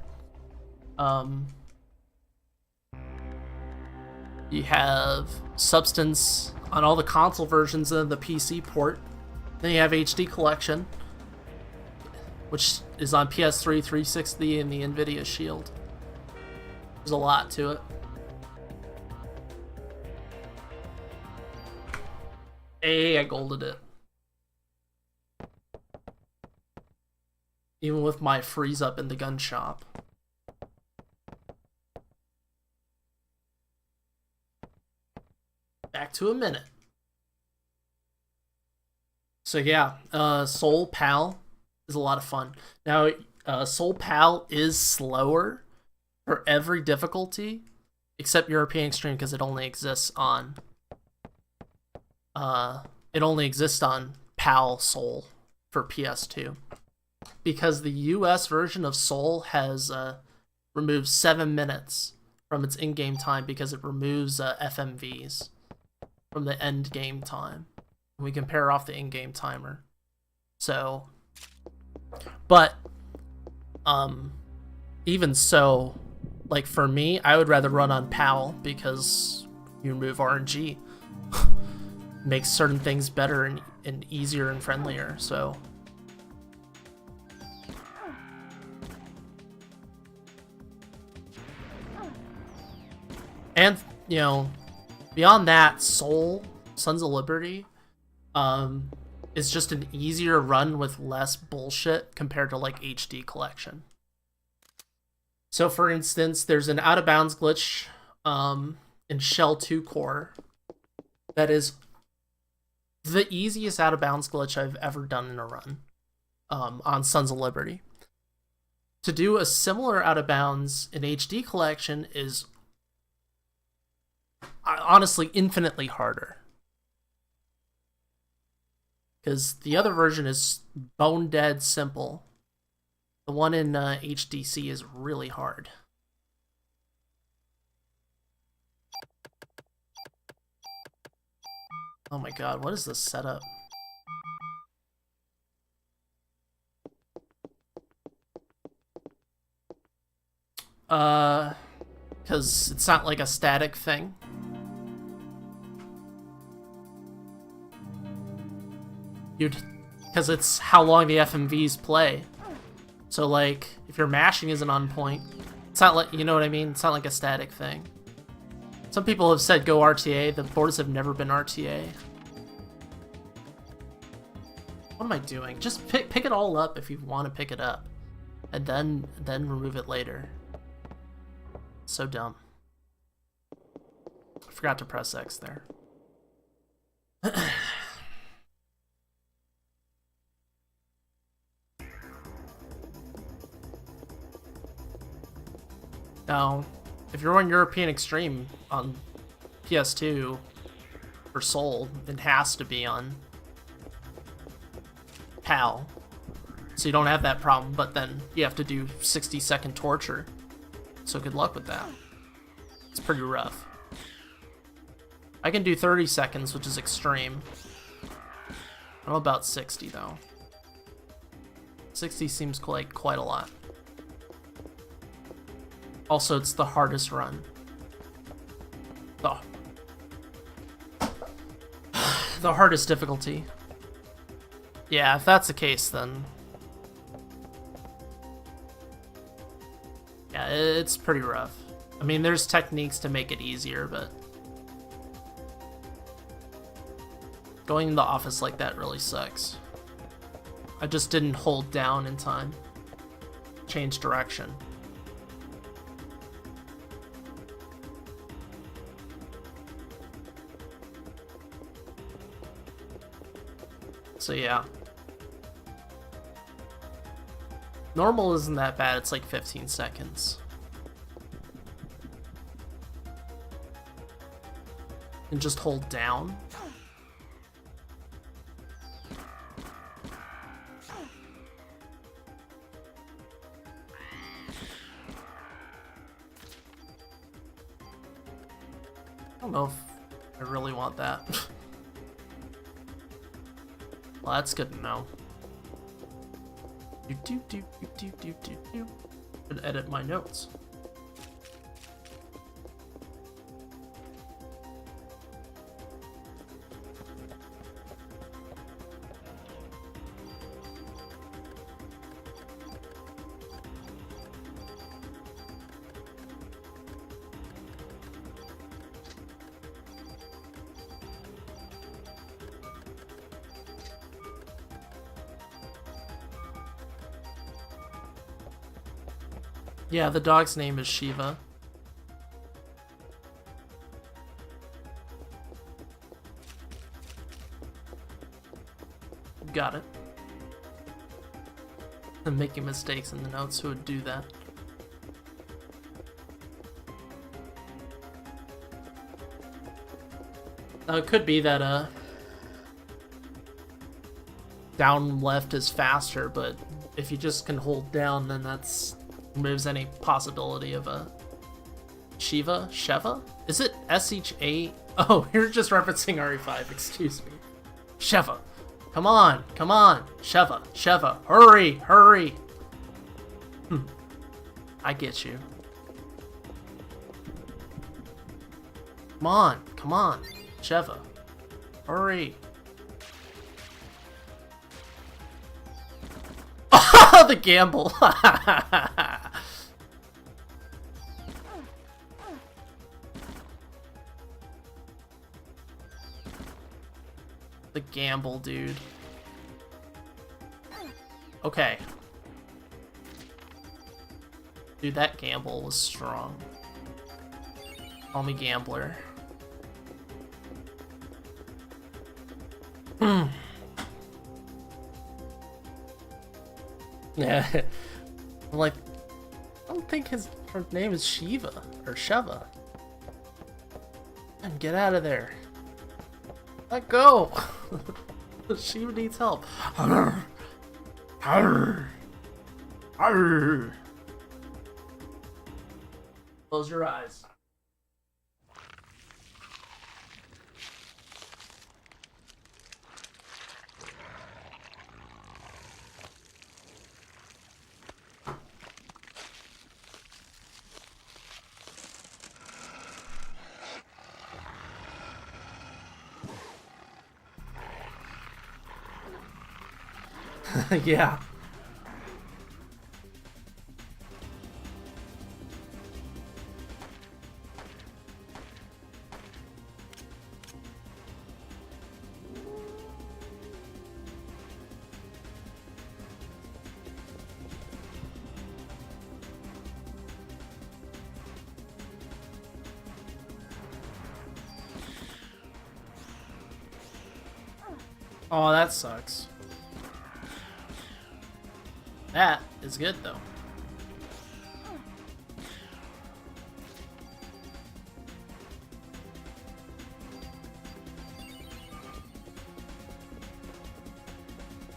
You have Substance on all the console versions and the PC port. Then you have HD Collection, which is on PS3, 360, and the Nvidia Shield. There's a lot to it. Hey, I golded it. Even with my freeze up in the gun shop. Back to a minute. So yeah, Soul PAL is a lot of fun. Now, Soul PAL is slower for every difficulty, except European Extreme, because it only exists on PAL Soul for PS2. Because the US version of Soul has removed 7 minutes from its in-game time because it removes FMVs from the end game time. We compare off the in-game timer. So, but even so, like for me, I would rather run on PAL because you remove RNG. Makes certain things better and easier and friendlier, so. And, you know, beyond that, Soul, Sons of Liberty, is just an easier run with less bullshit compared to, like, HD Collection. So, for instance, there's an out-of-bounds glitch in Shell 2 Core that is the easiest out-of-bounds glitch I've ever done in a run on Sons of Liberty. To do a similar out-of-bounds in HD Collection is honestly infinitely harder. Because the other version is bone dead simple. The one in HDC is really hard. Oh my god, what is this setup? Because it's not like a static thing. Because it's how long the FMVs play. So, like, if your mashing isn't on point, it's not like, you know what I mean? It's not like a static thing. Some people have said go RTA. The boards have never been RTA. What am I doing? Just pick it all up if you want to pick it up. And then remove it later. So dumb. I forgot to press X there. Now, if you're on European Extreme on PS2 or Soul, it has to be on PAL. So you don't have that problem, but then you have to do 60-second torture. So good luck with that. It's pretty rough. I can do 30 seconds, which is extreme. I don't know about 60 though. 60 seems like quite a lot. Also, it's the hardest run. The hardest difficulty. Yeah, if that's the case, then... yeah, it's pretty rough. I mean, there's techniques to make it easier, but... going in the office like that really sucks. I just didn't hold down in time. Change direction. So yeah. Normal isn't that bad, it's like 15 seconds. And just hold down. I don't know if I really want that. Well, that's good to know. Should edit my notes. Yeah, the dog's name is Shiva. Got it. I'm making mistakes in the notes, who would do that? It could be that down left is faster, but if you just can hold down, then that's removes any possibility of a Sheva? Is it S-H-A? Oh, you're just referencing RE5, excuse me. Sheva. Come on, Sheva. Hurry. I get you. Come on, Sheva. Hurry. The gamble. The gamble, dude. Okay. Dude, that gamble was strong. Call me gambler. Yeah. I'm like, I don't think her name is Shiva or Sheva. And get out of there. Let go. Shiva needs help. Close your eyes. Yeah. Oh, that sucks. That is good, though.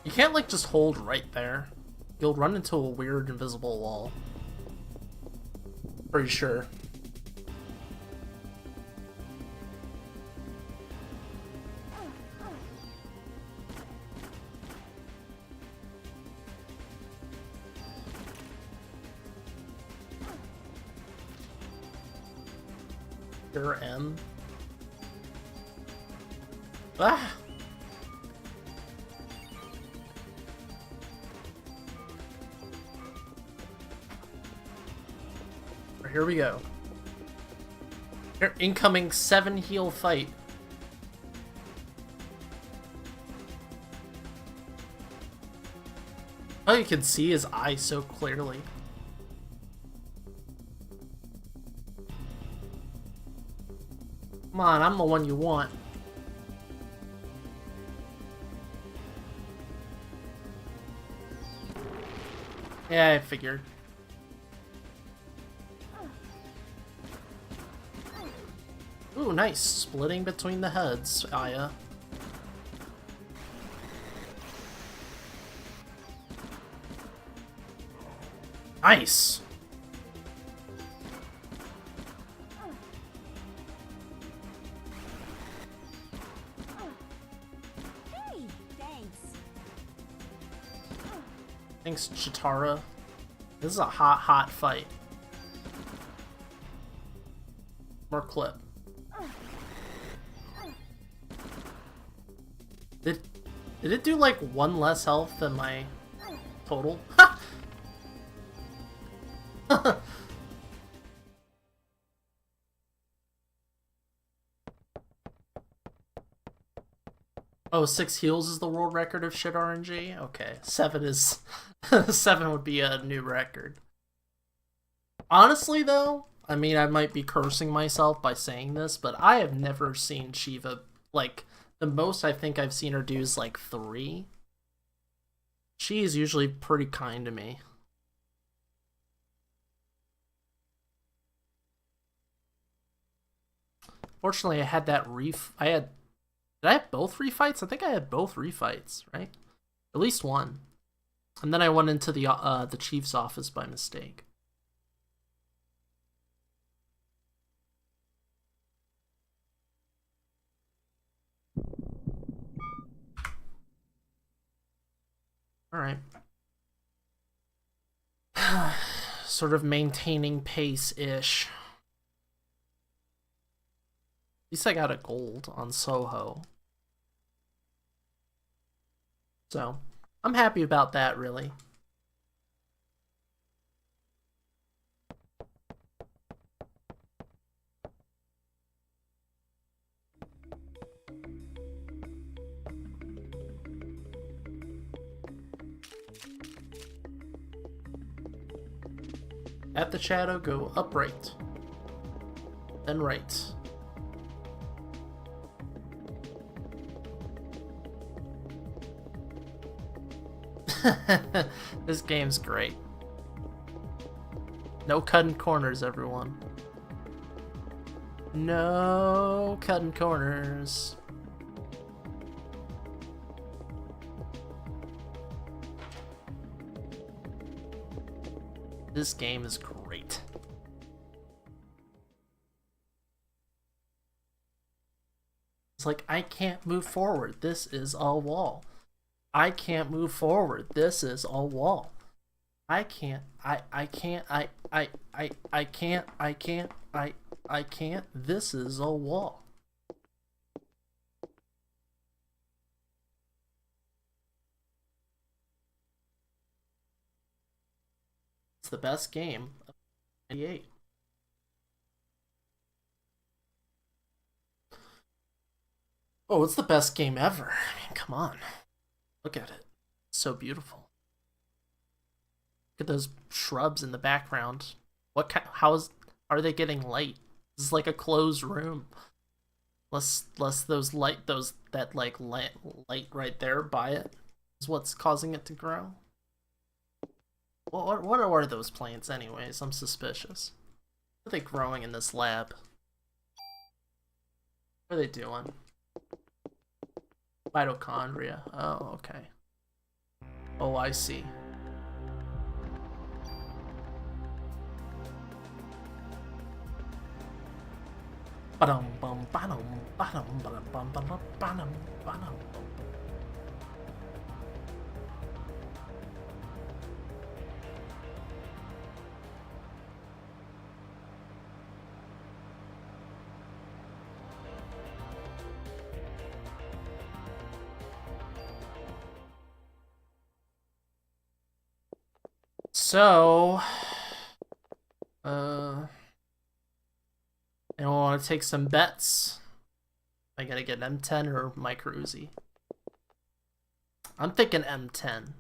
You can't, like, just hold right there. You'll run into a weird invisible wall. Pretty sure. Sure, M. Ah! Here we go. Here, incoming 7 heal fight. Oh, you can see his eye so clearly. Come on, I'm the one you want. Yeah, I figured. Ooh, nice. Splitting between the heads, Aya. Nice! Hey, thanks. Thanks, Chitara. This is a hot fight. More clip. Did it do like 1 less health than my total? Oh, 6 heals is the world record of shit RNG? Okay, 7 is... 7 would be a new record. Honestly, though, I mean, I might be cursing myself by saying this, but I have never seen Shiva, like, the most I think I've seen her do is like 3. She is usually pretty kind to me. Fortunately, I had that did I have both refights? I think I had both refights, right? At least one. And then I went into the chief's office by mistake. Alright. Sort of maintaining pace-ish. At least I got a gold on Soho. So, I'm happy about that, really. At the shadow, go upright. Then right. This game's great. No cutting corners, everyone. No cutting corners. This game is great. It's like, I can't move forward. This is all wall. I can't move forward. This is all wall. I can't. I can't. I can't. This is a wall. It's the best game of 98. Oh, it's the best game ever. I mean, come on. Look at it. It's so beautiful. Look at those shrubs in the background. Are they getting light? This is like a closed room. Less that like light right there by it is what's causing it to grow. What are those plants anyways? I'm suspicious. What are they growing in this lab? What are they doing? Mitochondria. Oh, okay. Oh, I see. Ba-dum bum ba-dum ba-dum ba-dum bum ba-dum ba-dum ba-dum. So, I want to take some bets. I gotta get M10 or Micro Uzi. I'm thinking M10.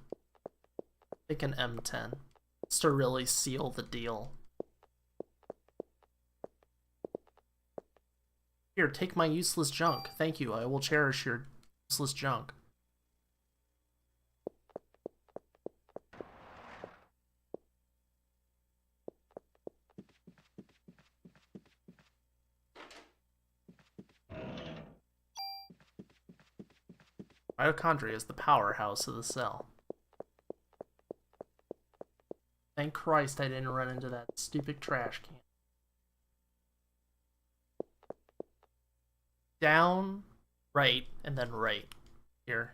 Thinking M10. Just to really seal the deal. Here, take my useless junk. Thank you. I will cherish your useless junk. Mitochondria is the powerhouse of the cell. Thank Christ I didn't run into that stupid trash can. Down, right, and then right. Here.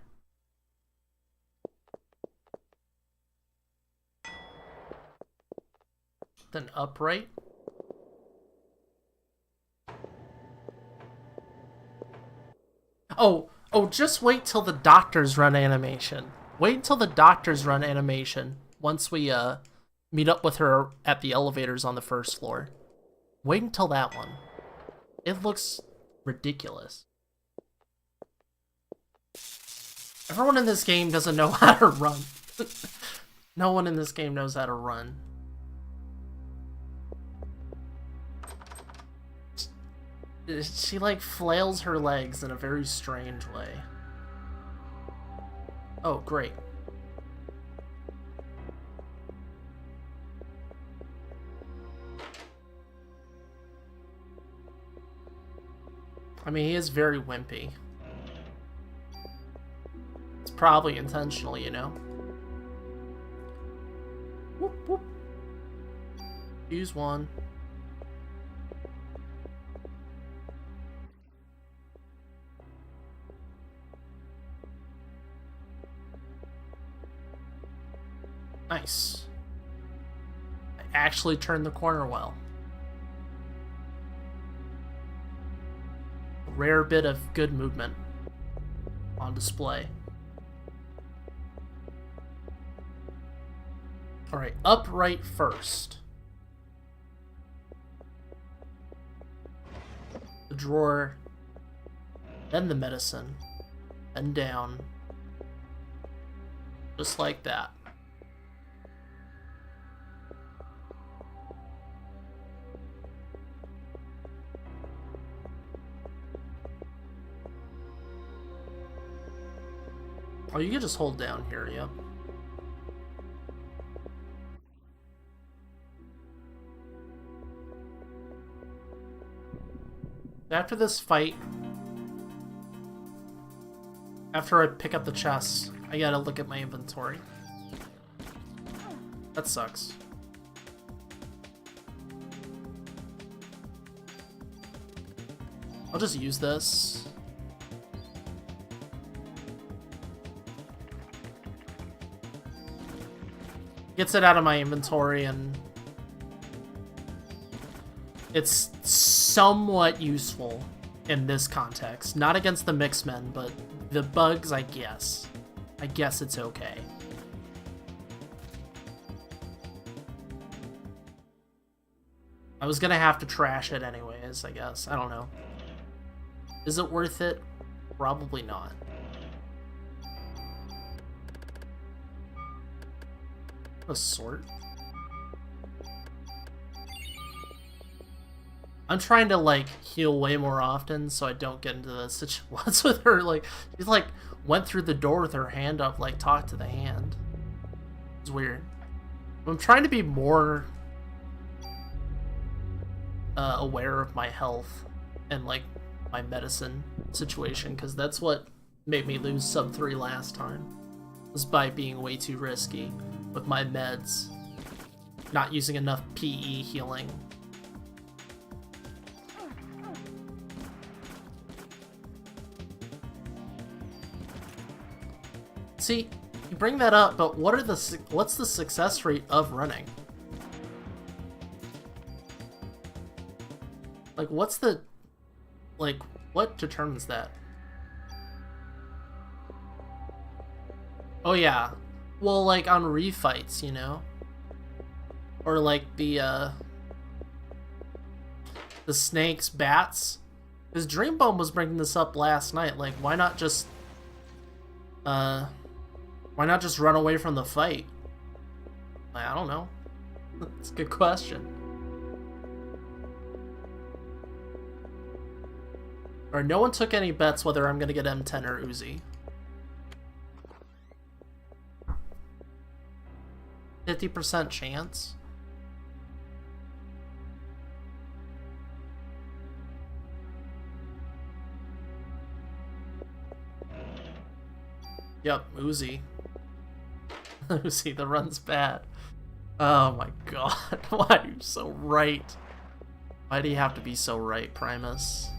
Then upright. Oh, just wait till the doctors run animation. Wait until the doctors run animation once we meet up with her at the elevators on the first floor. Wait until that one. It looks ridiculous. Everyone in this game doesn't know how to run. No one in this game knows how to run. She like flails her legs in a very strange way. Oh, great. I mean, he is very wimpy. It's probably intentional, you know? Whoop, whoop. Use one. Nice. I actually turned the corner well. A rare bit of good movement on display. Alright, upright first. The drawer, then the medicine, then down. Just like that. Oh, you can just hold down here, yep. After this fight, after I pick up the chest, I gotta look at my inventory. That sucks. I'll just use this. Gets it out of my inventory, and it's somewhat useful in this context. Not against the Mix-Men, but the bugs, I guess. I guess it's okay. I was gonna have to trash it anyways, I guess. I don't know. Is it worth it? Probably not. A sort. I'm trying to, like, heal way more often so I don't get into the situation with her. Like, she, like, went through the door with her hand up, like, talked to the hand. It's weird. I'm trying to be more aware of my health and, like, my medicine situation, because that's what made me lose sub 3 last time, was by being way too risky with my meds, not using enough PE healing. See, you bring that up, but what's the success rate of running? Like, what's the, like, what determines that? Oh yeah, well, like on refights, you know, or like the snakes, bats. Because Dreambone was bringing this up last night. Like, why not just run away from the fight? I don't know. That's a good question. Or no one took any bets whether I'm gonna get M10 or Uzi. 50% chance. Yep, Uzi. Uzi, the run's bad. Oh my god, why are you so right? Why do you have to be so right, Primus?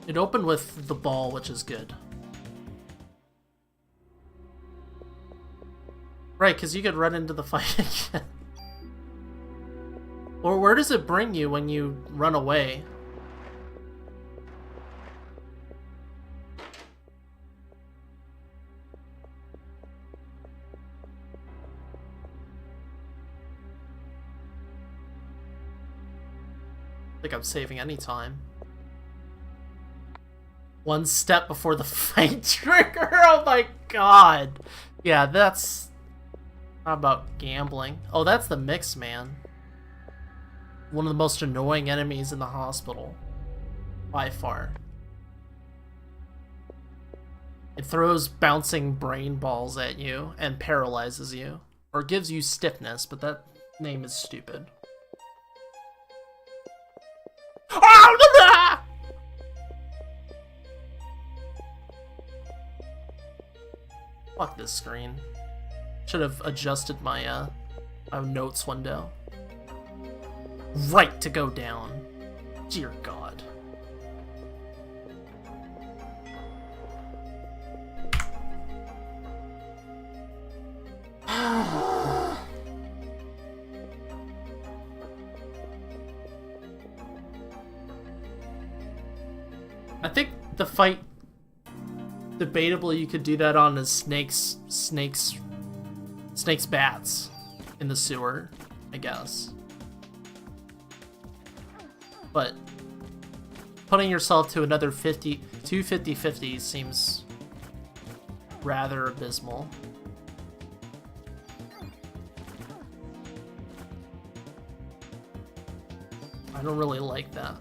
It opened with the ball, which is good. Right, because you could run into the fight again. Or where does it bring you when you run away? I think I'm saving any time. One step before the fight trigger. Oh my god. Yeah, that's not about gambling. Oh, that's the Mix Man. One of the most annoying enemies in the hospital. By far. It throws bouncing brain balls at you and paralyzes you. Or gives you stiffness, but that name is stupid. Fuck this screen. Should have adjusted my notes window. Right to go down. Dear God. I think the fight, debatably, you could do that on a snakes bats in the sewer, I guess. But putting yourself to another 50-50 seems rather abysmal. I don't really like that.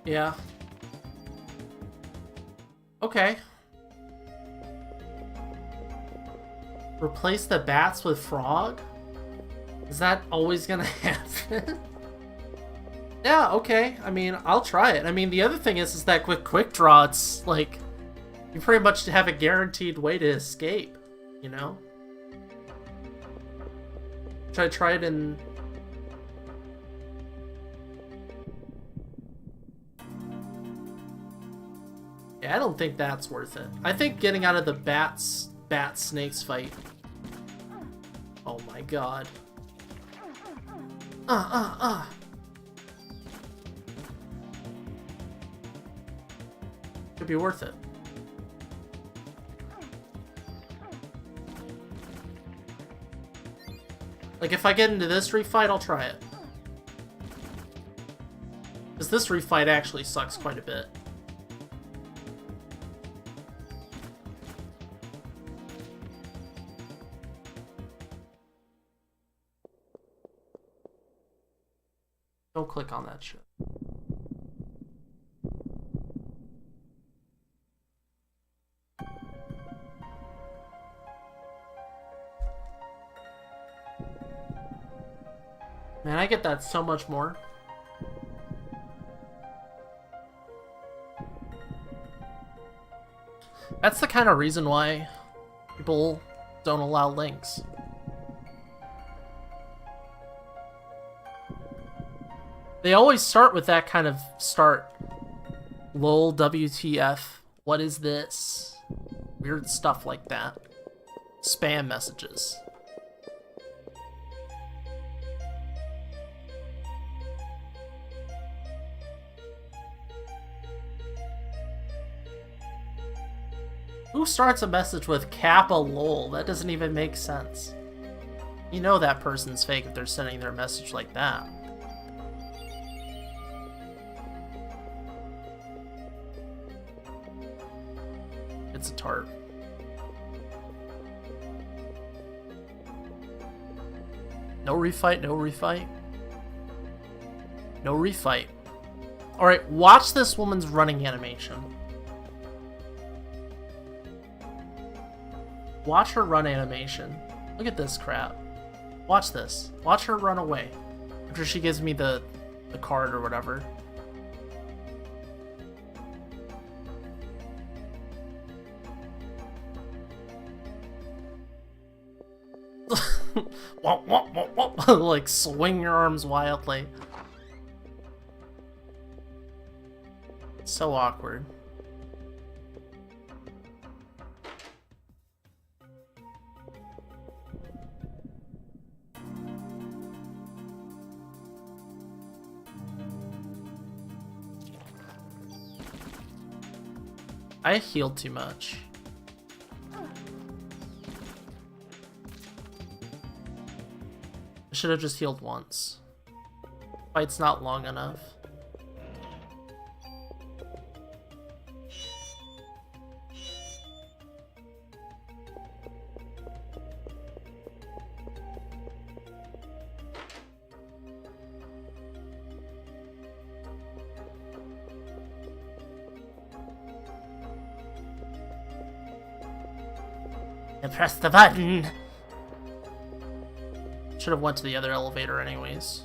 Yeah. Okay. Replace the bats with frog? Is that always gonna happen? Yeah, okay. I mean, I'll try it. I mean, the other thing is that with quick draw, it's like you pretty much have a guaranteed way to escape, you know? Should I try it in... Yeah, I don't think that's worth it. I think getting out of the bat-snakes fight. Oh my god. Could be worth it. Like, if I get into this refight, I'll try it. Because this refight actually sucks quite a bit. Don't click on that shit. Man, I get that so much more. That's the kind of reason why people don't allow links. They always start with that kind of start. Lol, WTF, what is this? Weird stuff like that. Spam messages. Who starts a message with Kappa lol? That doesn't even make sense. You know that person's fake if they're sending their message like that. It's a tart. No refight, no refight. No refight. Alright, watch this woman's running animation. Watch her run animation. Look at this crap. Watch this. Watch her run away. After she gives me the card or whatever. Like, swing your arms wildly. So awkward. I healed too much. I should have just healed once. Fight's not long enough. And press the button! Should have went to the other elevator anyways.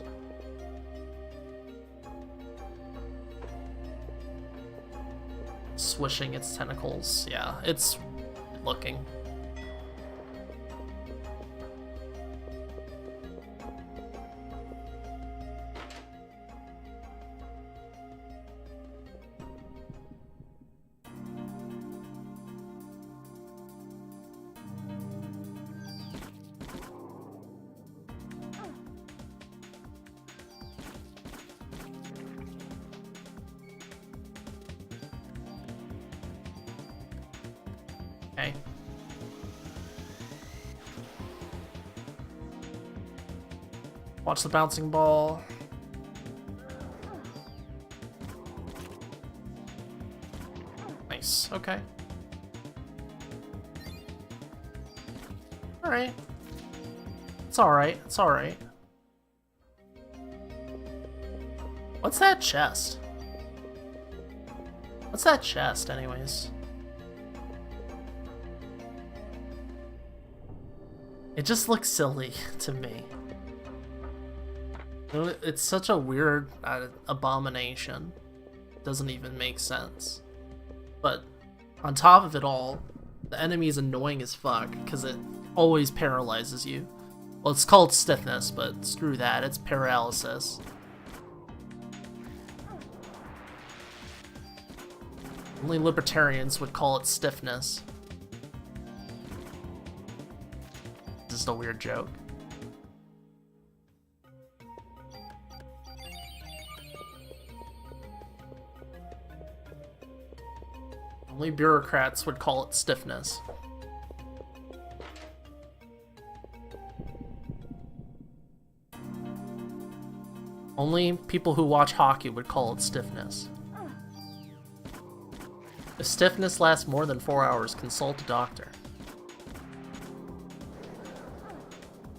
Swishing its tentacles. Yeah, it's looking. Okay. Watch the bouncing ball. Nice. Okay. Alright. It's alright. It's alright. What's that chest? What's that chest, anyways? It just looks silly to me. It's such a weird abomination. It doesn't even make sense. But on top of it all, the enemy is annoying as fuck because it always paralyzes you. Well, it's called stiffness, but screw that, it's paralysis. Only libertarians would call it stiffness. This is a weird joke. Only bureaucrats would call it stiffness. Only people who watch hockey would call it stiffness. If stiffness lasts more than 4 hours, consult a doctor.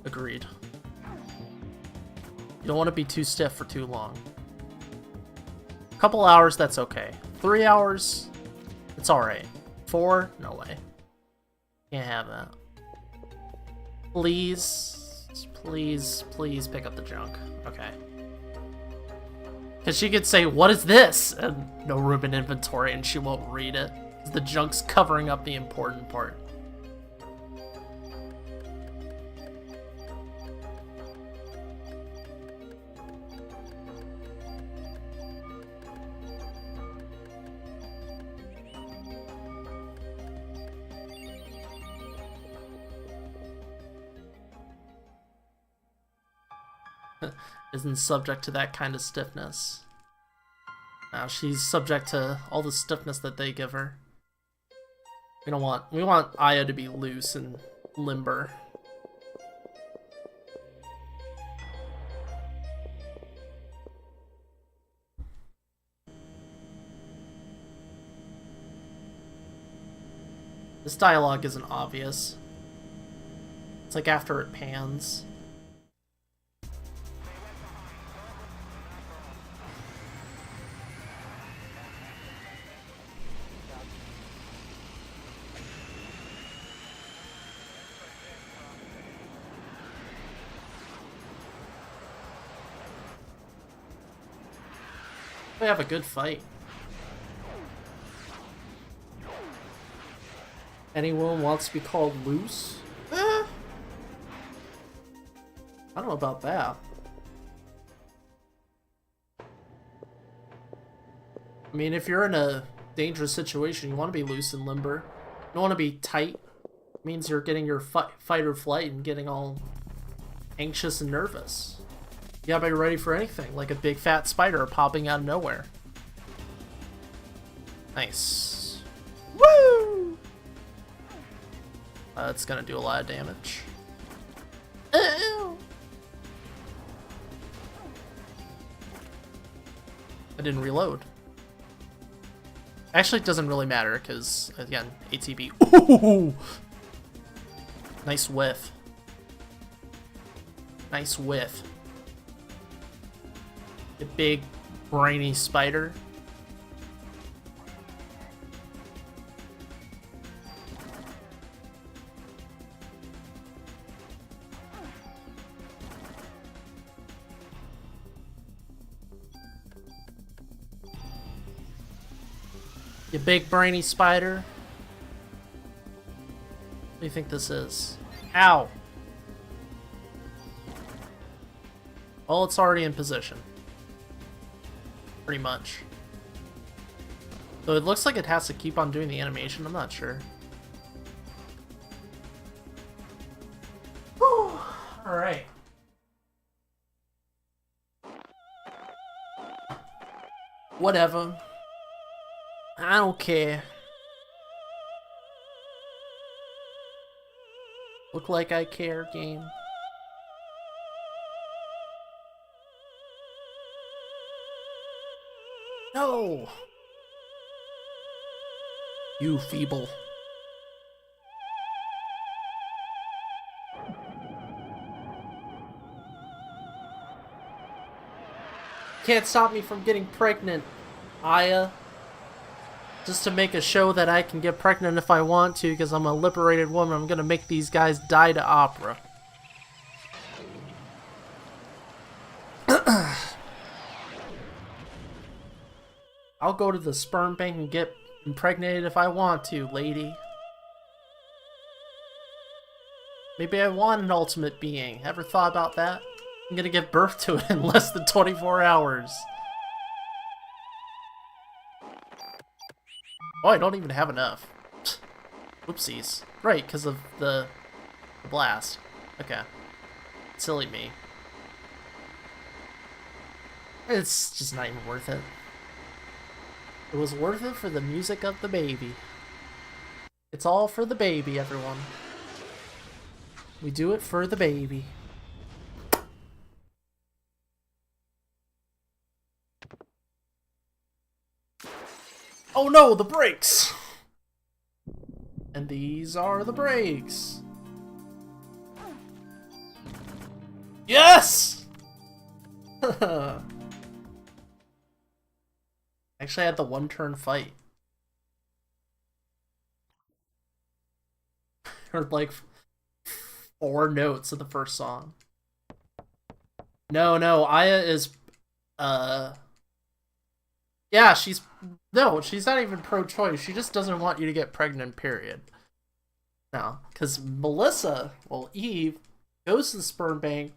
Agreed. You don't want to be too stiff for too long. A couple hours, that's okay. 3 hours, it's alright. 4, no way. Can't have that. Please, please, please pick up the junk. Okay. Because she could say, what is this? And no room in inventory, and she won't read it. The junk's covering up the important part. Isn't subject to that kind of stiffness. Now she's subject to all the stiffness that they give her. We want Aya to be loose and limber. This dialogue isn't obvious. It's like after it pans. We have a good fight. Anyone wants to be called loose? I don't know about that. I mean, if you're in a dangerous situation, you want to be loose and limber. You don't want to be tight. It means you're getting your fight or flight and getting all anxious and nervous. You gotta be ready for anything, like a big fat spider popping out of nowhere. Nice. Woo! It's gonna do a lot of damage. Ew. I didn't reload. Actually, it doesn't really matter, because, again, ATB. Ooh! Nice whiff. Nice whiff. A big, brainy spider. You big, brainy spider. What do you think this is? Ow! Oh, it's already in position. Pretty much. So it looks like it has to keep on doing the animation, I'm not sure. Whew. Alright. Whatever. I don't care. Look like I care, game. No! You feeble. Can't stop me from getting pregnant, Aya. Just to make a show that I can get pregnant if I want to, because I'm a liberated woman, I'm gonna make these guys die to opera. I'll go to the sperm bank and get impregnated if I want to, lady. Maybe I want an ultimate being. Ever thought about that? I'm gonna give birth to it in less than 24 hours. Oh, I don't even have enough. Whoopsies. Right, because of the blast. Okay. Silly me. It's just not even worth it. It was worth it for the music of the baby. It's all for the baby, everyone. We do it for the baby. Oh no, the brakes! And these are the brakes. Yes! Actually, I had the one-turn fight. Heard like 4 notes of the first song. No, Aya is, yeah, she's not even pro-choice. She just doesn't want you to get pregnant, period. No, because Melissa, well, Eve, goes to the sperm bank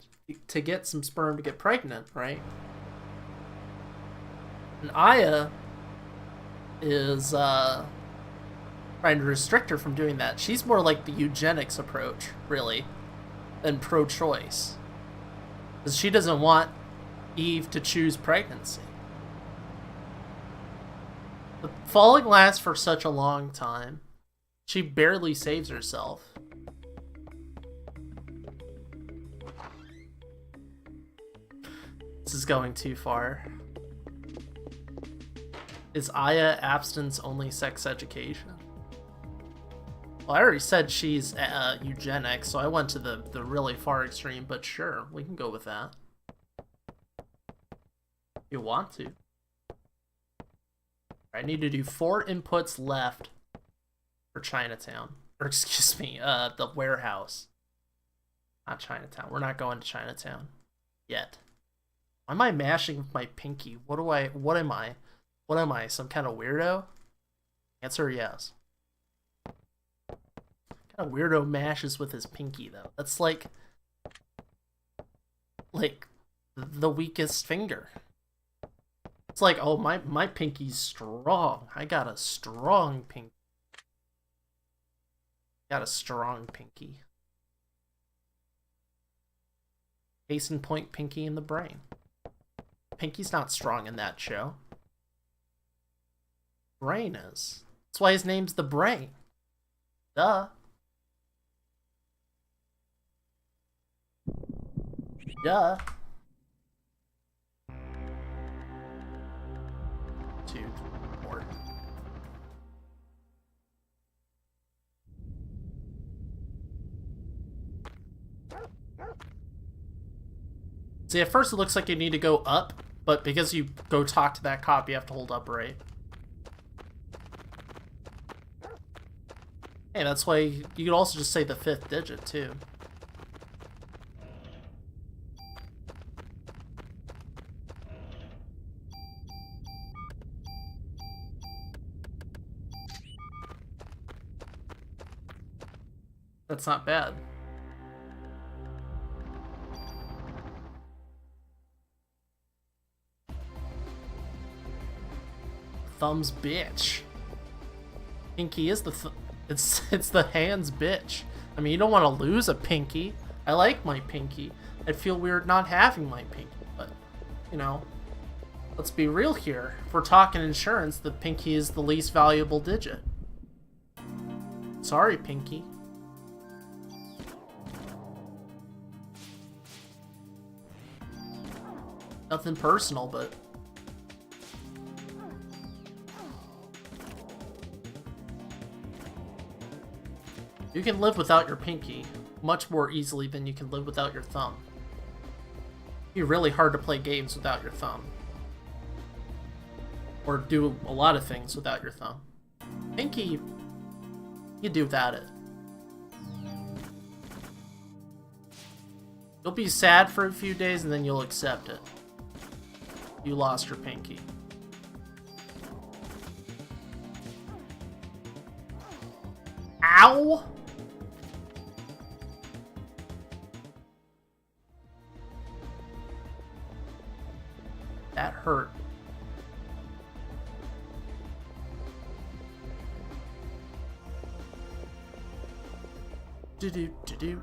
to get some sperm to get pregnant, right? And Aya is, trying to restrict her from doing that. She's more like the eugenics approach, really, than pro-choice. Because she doesn't want Eve to choose pregnancy. But falling lasts for such a long time. She barely saves herself. This is going too far. Is Aya abstinence only sex education? Well, I already said she's eugenics, so I went to the really far extreme, but sure, we can go with that. If you want to. I need to do 4 inputs left for Chinatown. Or excuse me, the warehouse. Not Chinatown. We're not going to Chinatown. Yet. Why am I mashing with my pinky? What am I? What am I? Some kind of weirdo? Answer yes. What kind of weirdo mashes with his pinky, though? That's like the weakest finger. It's like, oh, my pinky's strong. I got a strong pinky. Got a strong pinky. Case in point, pinky in the brain. Pinky's not strong in that show. Brain is. That's why his name's the Brain. Duh. Duh. 2, 4. See, at first it looks like you need to go up, but because you go talk to that cop, you have to hold up right. Hey, that's why you could also just say the 5th digit, too. That's not bad. Thumb's bitch. Pinky is it's the hand's bitch. I mean, you don't want to lose a pinky. I like my pinky. I'd feel weird not having my pinky, but, you know, let's be real here. If we're talking insurance, the pinky is the least valuable digit. Sorry, pinky. Nothing personal, but... You can live without your pinky much more easily than you can live without your thumb. It'd be really hard to play games without your thumb. Or do a lot of things without your thumb. Pinky, you do without it. You'll be sad for a few days and then you'll accept it. You lost your Pinky. Ow! That hurt. Do-do, do-do.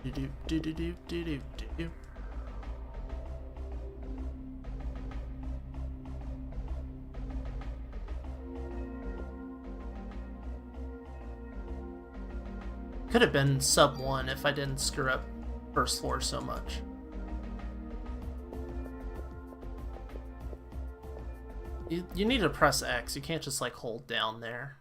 Do-do, do-do-do, do-do, do-do. Could have been sub 1 if I didn't screw up first floor so much. You need to press X. You can't just like hold down there.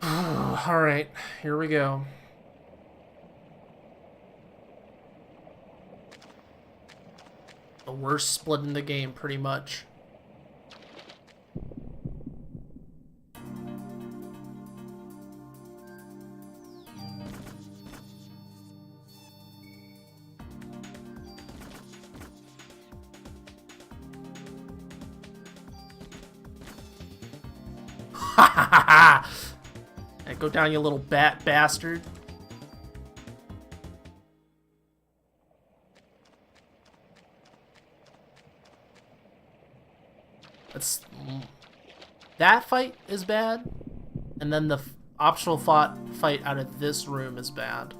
Alright, here we go. The worst split in the game, pretty much. Ha ha ha ha! Go down, you little bat bastard. That fight is bad, and then the optional fight out of this room is bad.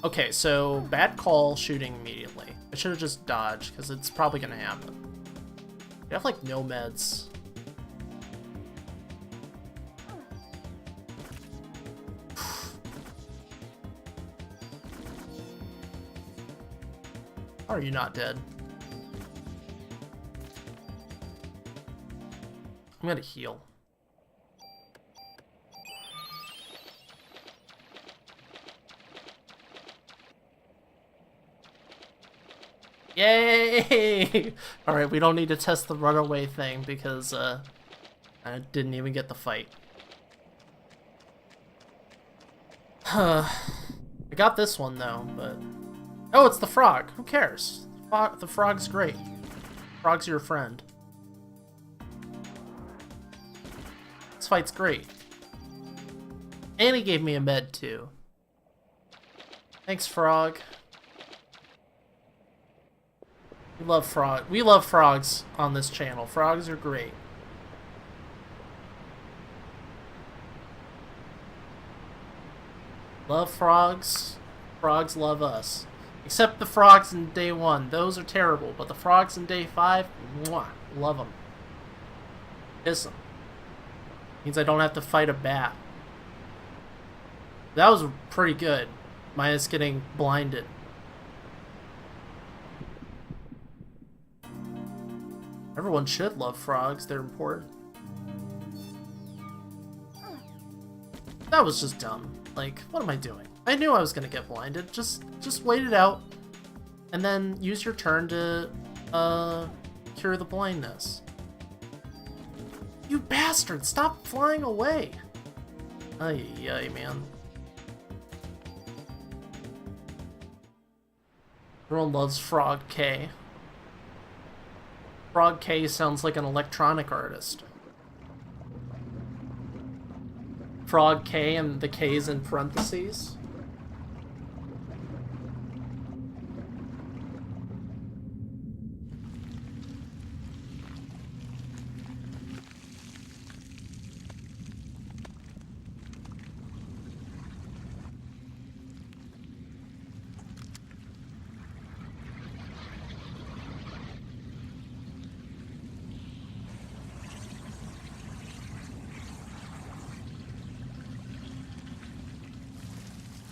Okay, so bad call shooting immediately. I should have just dodged, because it's probably going to happen. We have like no meds. How are you not dead? I'm gonna heal. Yay! Alright, we don't need to test the runaway thing because I didn't even get the fight. I got this one though, but... Oh, it's the frog. Who cares? The frog's great. Frog's your friend. This fight's great. And he gave me a med too. Thanks, frog. We love frog. We love frogs on this channel. Frogs are great. Love frogs. Frogs love us. Except the frogs in day 1. Those are terrible. But the frogs in day 5, mwah, love them. Kiss them. Means I don't have to fight a bat. That was pretty good. Minus getting blinded. Everyone should love frogs. They're important. That was just dumb. Like, what am I doing? I knew I was gonna get blinded. Just wait it out. And then use your turn to, cure the blindness. You bastard! Stop flying away! Ay, man. Everyone loves Frog K. Frog K sounds like an electronic artist. Frog K and the K's in parentheses.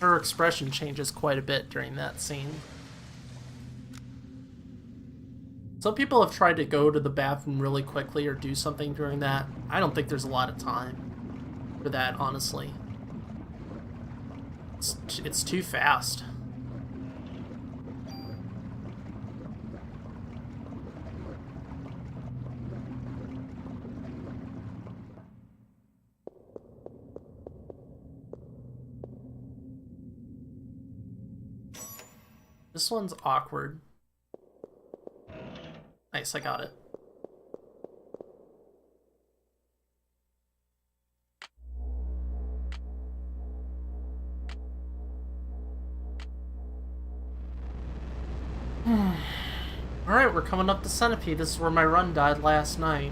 Her expression changes quite a bit during that scene. Some people have tried to go to the bathroom really quickly or do something during that. I don't think there's a lot of time for that, honestly. It's too fast. This one's awkward. Nice, I got it. Alright, we're coming up to Centipede. This is where my run died last night.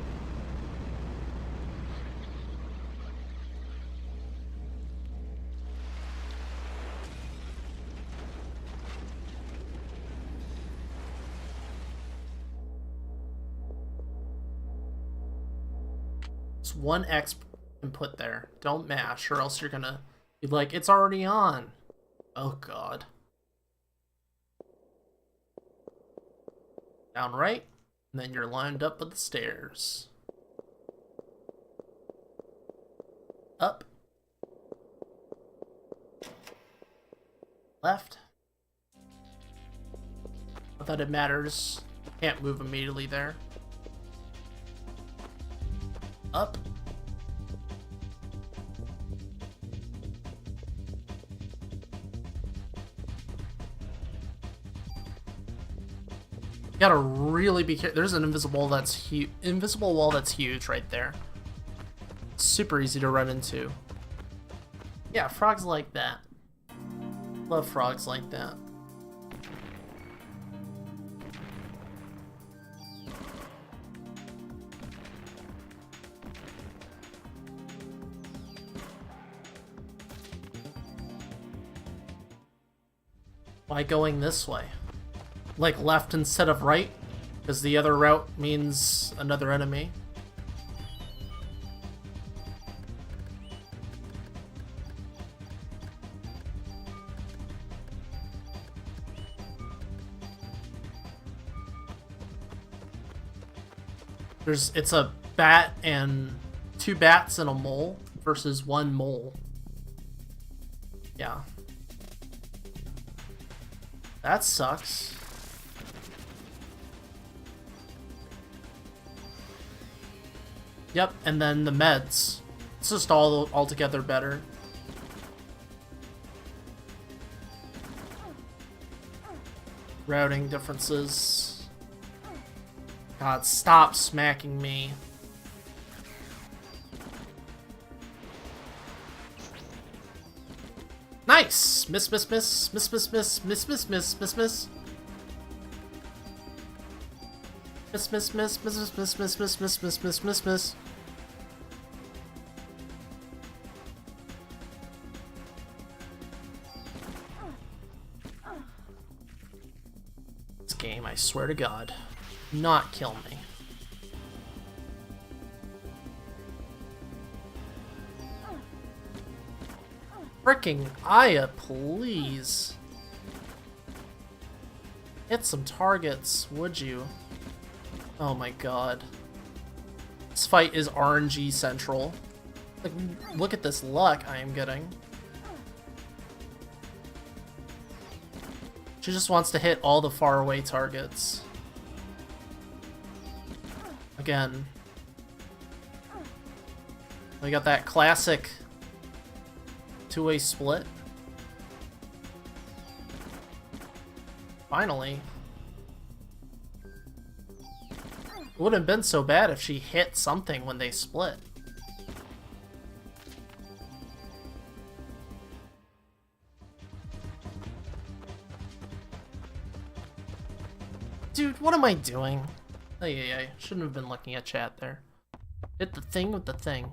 It's 1x input there. Don't mash, or else you're gonna be like, it's already on. Oh god. Down right, and then you're lined up with the stairs. Up. Left. Not that it matters. Can't move immediately there. Up. You gotta really be careful. There's an invisible wall that's huge right there. Super easy to run into. Yeah, frogs like that. Love frogs like that. Why going this way? Like left instead of right? Because the other route means another enemy. It's a bat and 2 bats and a mole versus 1 mole. Yeah. That sucks. Yep, and then the meds. It's just altogether better. Routing differences. God, stop smacking me. Nice! Miss, miss, miss, miss, miss, miss, miss, miss, miss, miss, miss. Miss, miss, miss, miss, miss, miss, miss, miss, miss, miss, miss, miss, miss. This game, I swear to God, not kill me. Fricking Aya, please. Hit some targets, would you? Oh my god. This fight is RNG central. Like, look at this luck I am getting. She just wants to hit all the faraway targets. Again. We got that classic 2-way split. Finally. It wouldn't have been so bad if she hit something when they split. Dude, what am I doing? Ay. Shouldn't have been looking at chat there. Hit the thing with the thing.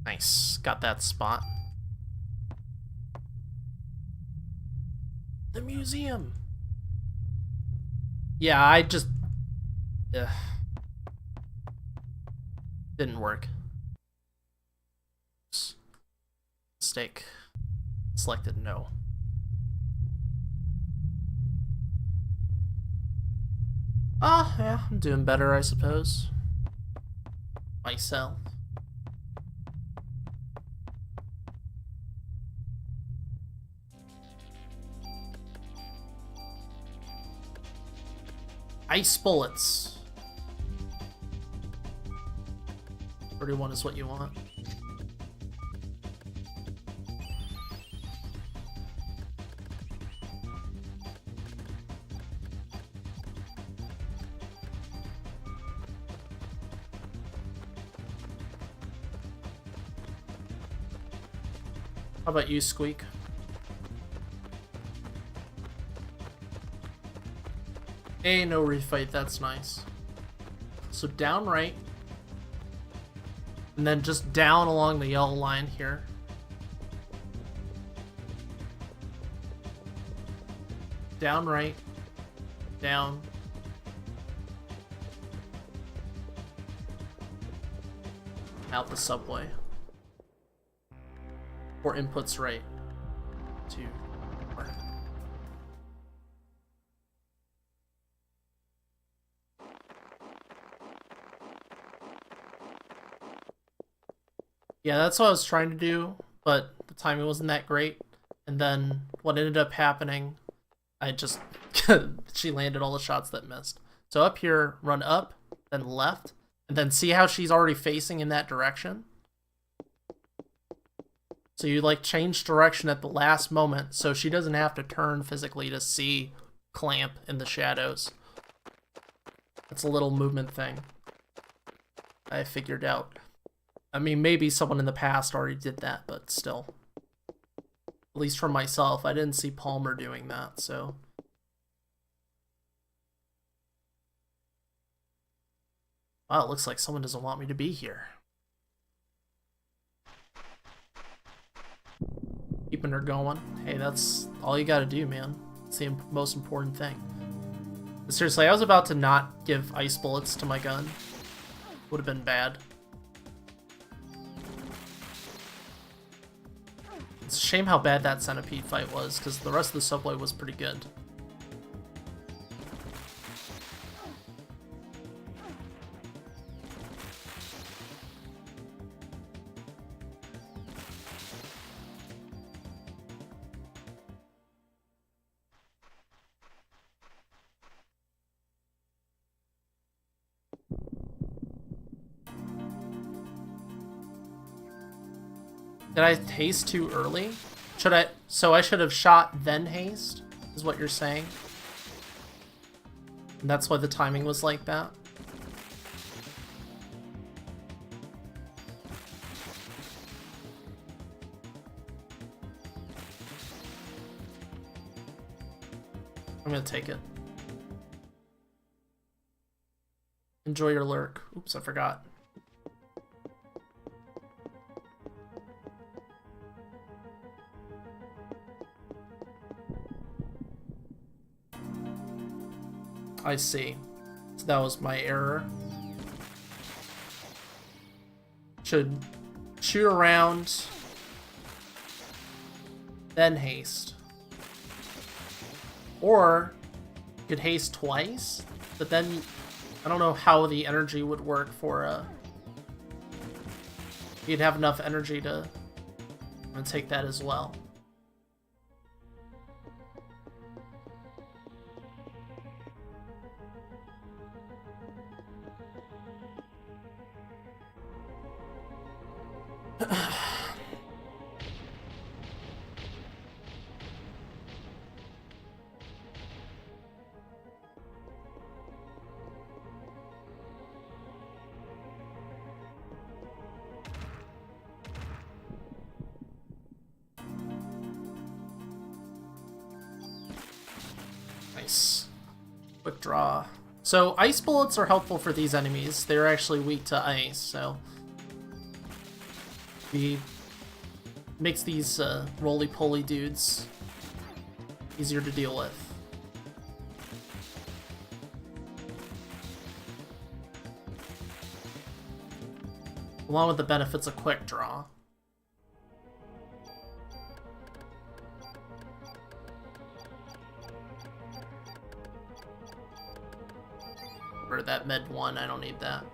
Nice. Got that spot. The museum. Yeah, I just... Ugh. Didn't work. Mistake. Selected no. Yeah, I'm doing better, I suppose. Myself. Ice bullets. 31 is what you want. How about you, Squeak? A, no refight, that's nice. So down right. And then just down along the yellow line here. Down right. Down. Out the subway. 4 inputs right. 2, 4. Yeah, that's what I was trying to do, but the timing wasn't that great. And then what ended up happening, I just... she landed all the shots that missed. So up here, run up, then left, and then see how she's already facing in that direction? So you like change direction at the last moment, so she doesn't have to turn physically to see Clamp in the shadows. That's a little movement thing I figured out. I mean, maybe someone in the past already did that, but still. At least for myself, I didn't see Palmer doing that, so... Wow, it looks like someone doesn't want me to be here. Keeping her going. Hey, that's all you gotta do, man. It's the most important thing. But seriously, I was about to not give ice bullets to my gun. Would have been bad. It's a shame how bad that centipede fight was, because the rest of the subway was pretty good. Did I haste too early? Should I? So I should have shot then haste, is what you're saying? And that's why the timing was like that? I'm gonna take it. Enjoy your lurk. Oops, I forgot. I see. So that was my error. Should shoot around, then haste. Or could haste twice, but then I don't know how the energy would work for you'd have enough energy to take that as well. Nice. Quick draw. So ice bullets are helpful for these enemies. They're actually weak to ice, so he makes these roly-poly dudes easier to deal with. Along with the benefits of quick draw. Or that med 1, I don't need that.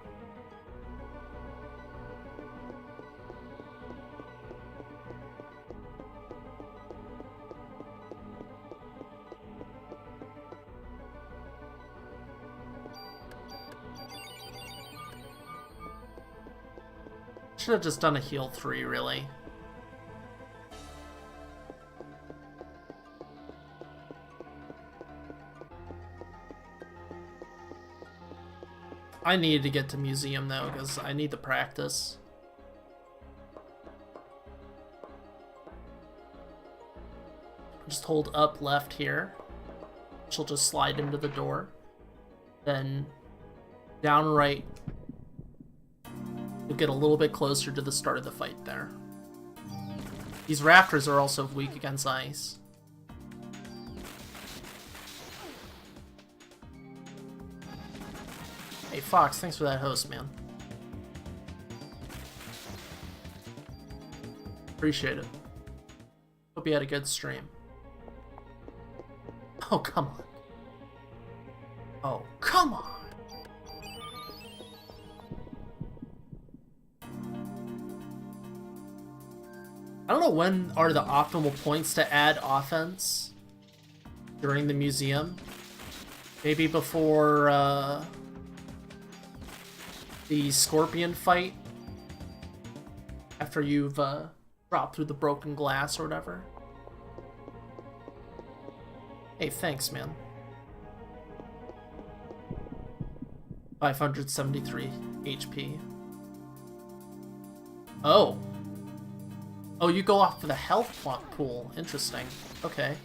Should have just done a heal 3, really. I needed to get to museum though, because I need the practice. just hold up left here. She'll just slide into the door. Then down right, you'll get a little bit closer to the start of the fight there. These rafters are also weak against ice. Hey Fox, thanks for that host, man. Appreciate it. Hope you had a good stream. Oh, come on. Oh, come on. I don't know when are the optimal points to add offense during the museum. Maybe before the scorpion fight, after you've dropped through the broken glass or whatever. Hey, thanks, man. 573 HP. Oh. Oh, you go off for the health pool. Interesting. Okay.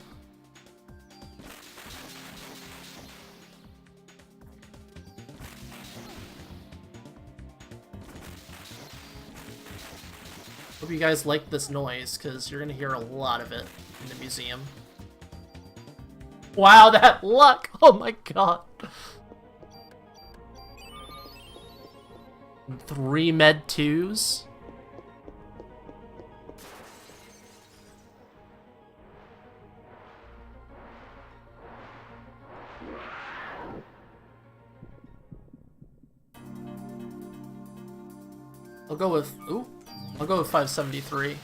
Hope you guys like this noise, because you're going to hear a lot of it in the museum. Wow, that luck! Oh my god. 3 med 2s? I'll go with... Ooh. I'll go with 573.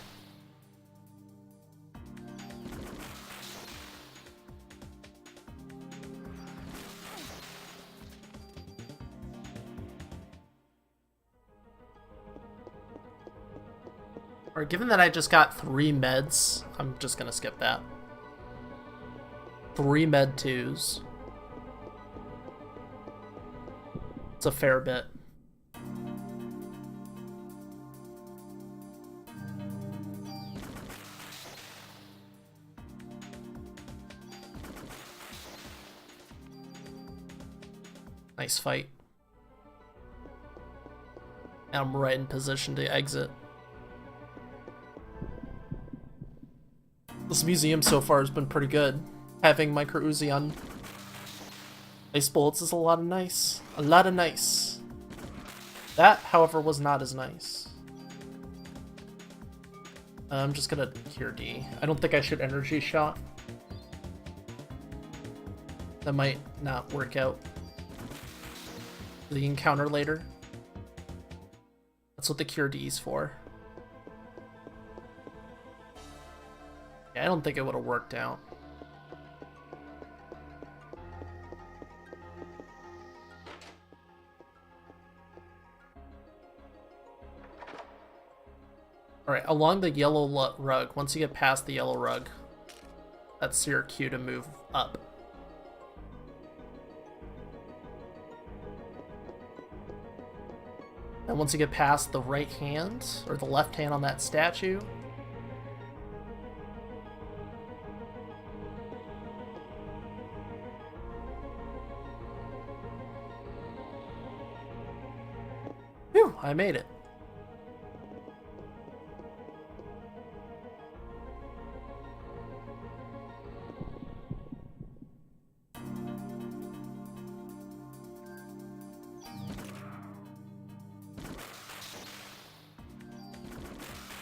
Alright, given that I just got 3 meds, I'm just gonna skip that. 3 med 2s. It's a fair bit. Nice fight. And I'm right in position to exit. This museum so far has been pretty good. Having Micro Uzi on ice bullets is a lot of nice. A lot of nice. That, however, was not as nice. I'm just gonna cure D. I don't think I should energy shot. That might not work out. The encounter later. That's what the cure D's for. Yeah, I don't think it would have worked out. Alright, along the yellow rug, once you get past the yellow rug, that's your cue to move up. And once you get past the right hand, or the left hand on that statue, whew, I made it.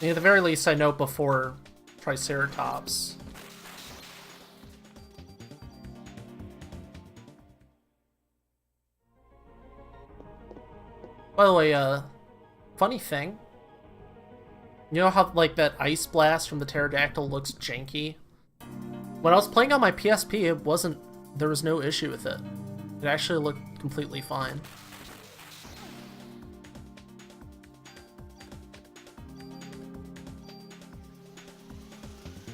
At the very least, I know before Triceratops. By the way, funny thing. You know how, like, that ice blast from the pterodactyl looks janky? When I was playing on my PSP, it wasn't... There was no issue with it. It actually looked completely fine.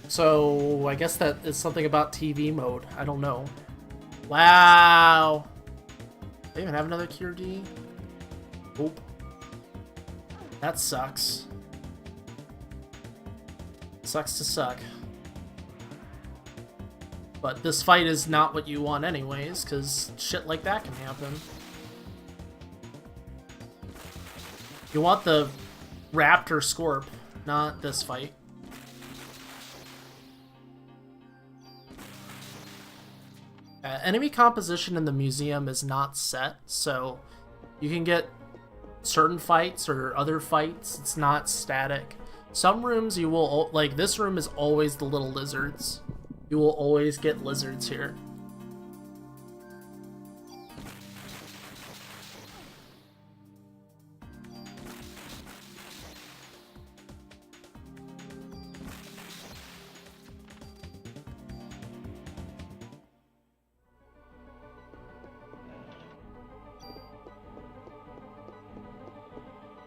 So, I guess that is something about TV mode. I don't know. Wow! They even have another Cure D? Oop. That sucks. Sucks to suck. But this fight is not what you want anyways, because shit like that can happen. You want the Raptor Scorp, not this fight. Enemy composition in the museum is not set, so you can get certain fights or other fights. It's not static. Some rooms you will, like this room is always the little lizards. You will always get lizards here.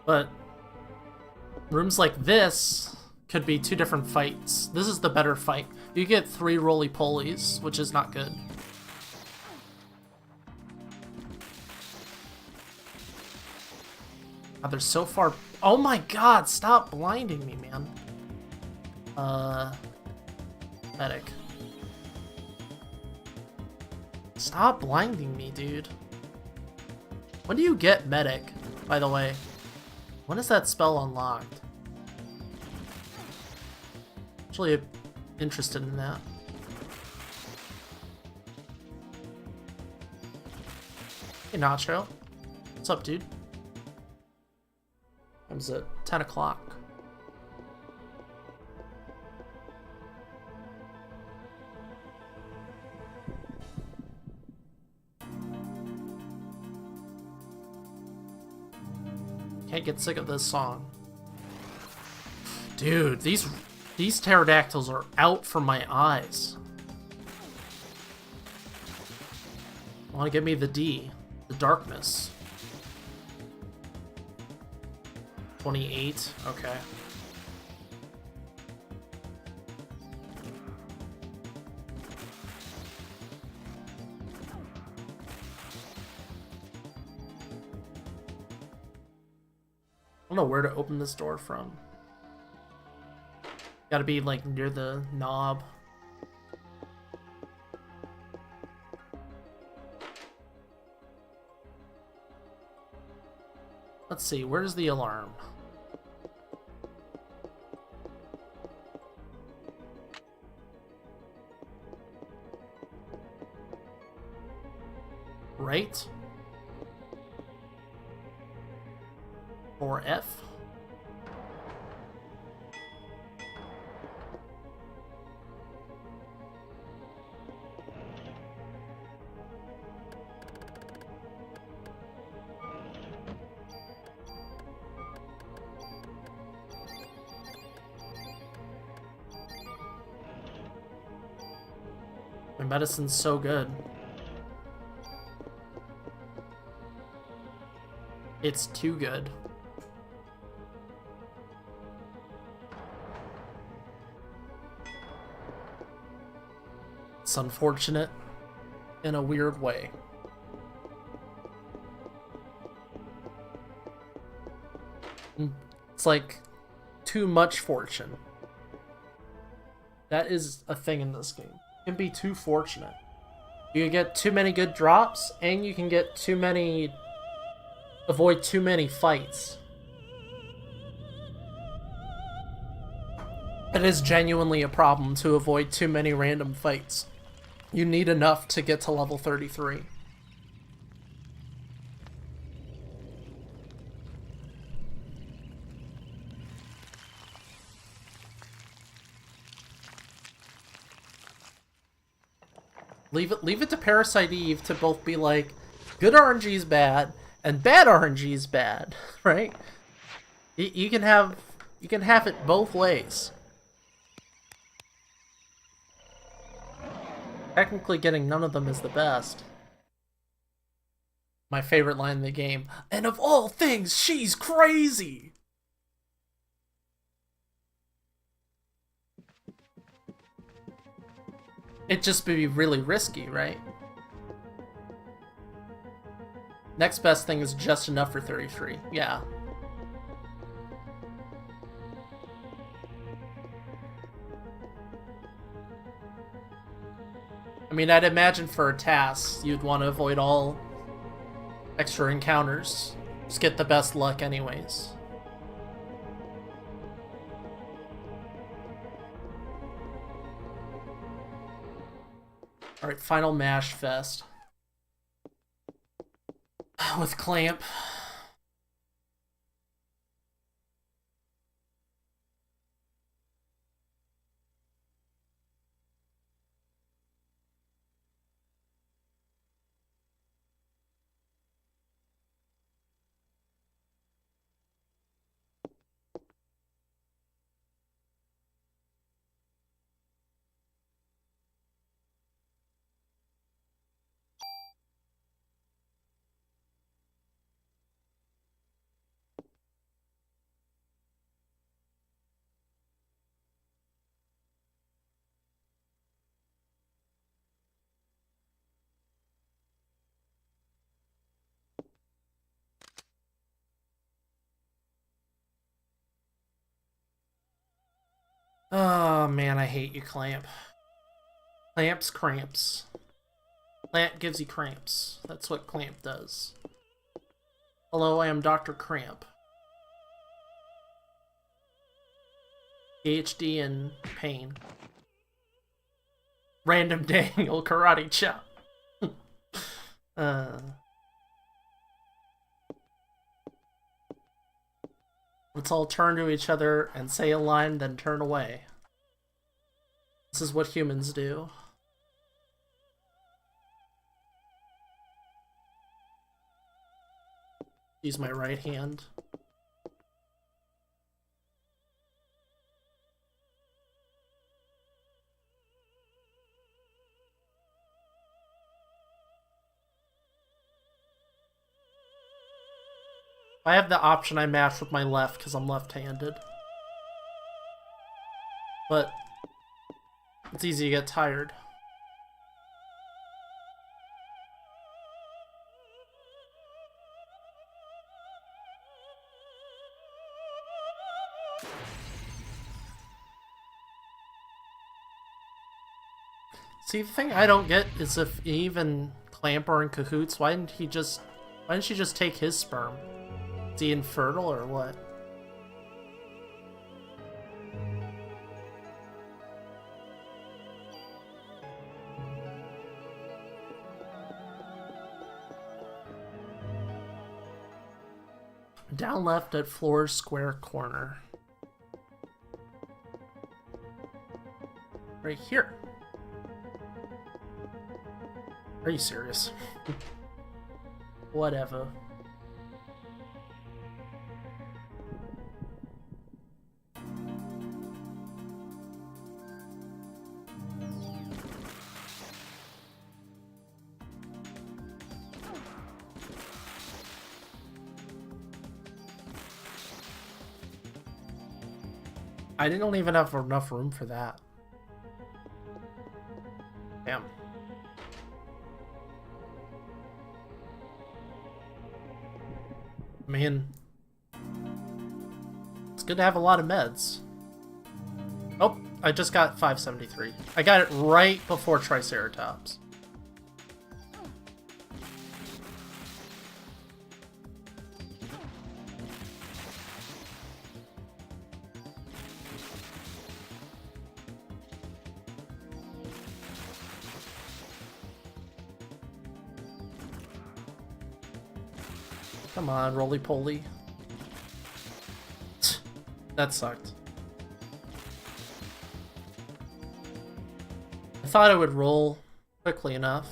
But rooms like this could be two different fights. This is the better fight. You get 3 roly-polies, which is not good. God, they're so far... Oh my god, stop blinding me, man. Medic. Stop blinding me, dude. When do you get medic, by the way? When is that spell unlocked? Actually interested in that. Hey Nacho. What's up, dude? Time's it? 10 o'clock. Can't get sick of this song. Dude, these pterodactyls are out from my eyes. Want to give me the D, the darkness. 28, okay. I don't know where to open this door from. Gotta be like near the knob. Let's see, where's the alarm? Right? Or F? My medicine's so good. It's too good. It's unfortunate in a weird way. It's like too much fortune. That is a thing in this game. It can be too fortunate. You can get too many good drops, and you can get too many... avoid too many fights. It is genuinely a problem to avoid too many random fights. You need enough to get to level 33. Leave it to Parasite Eve to both be like, good RNG is bad, and bad RNG is bad, right? You can have it both ways. Technically, getting none of them is the best. My favorite line in the game, and of all things, she's crazy! It'd just be really risky, right? Next best thing is just enough for 33. Yeah. I mean, I'd imagine for a task, you'd want to avoid all extra encounters. Just get the best luck anyways. Alright, final Mash Fest. With Clamp. Oh man, I hate you, Clamp. Clamp's cramps. Clamp gives you cramps. That's what Clamp does. Hello, I am Dr. Cramp. PhD in pain. Random Daniel karate chop. Let's all turn to each other and say a line, then turn away. This is what humans do. Use my right hand. If I have the option, I mash with my left because I'm left-handed. But it's easy to get tired. See, the thing I don't get is if Eve and Clamp are in cahoots, why didn't she just take his sperm? Is he infertile or what? Down left at floor square corner. Right here. Are you serious? Whatever. I didn't even have enough room for that. Damn. I mean, it's good to have a lot of meds. Oh, I just got 573. I got it right before Triceratops. Come on, roly-poly. That sucked. I thought it would roll quickly enough.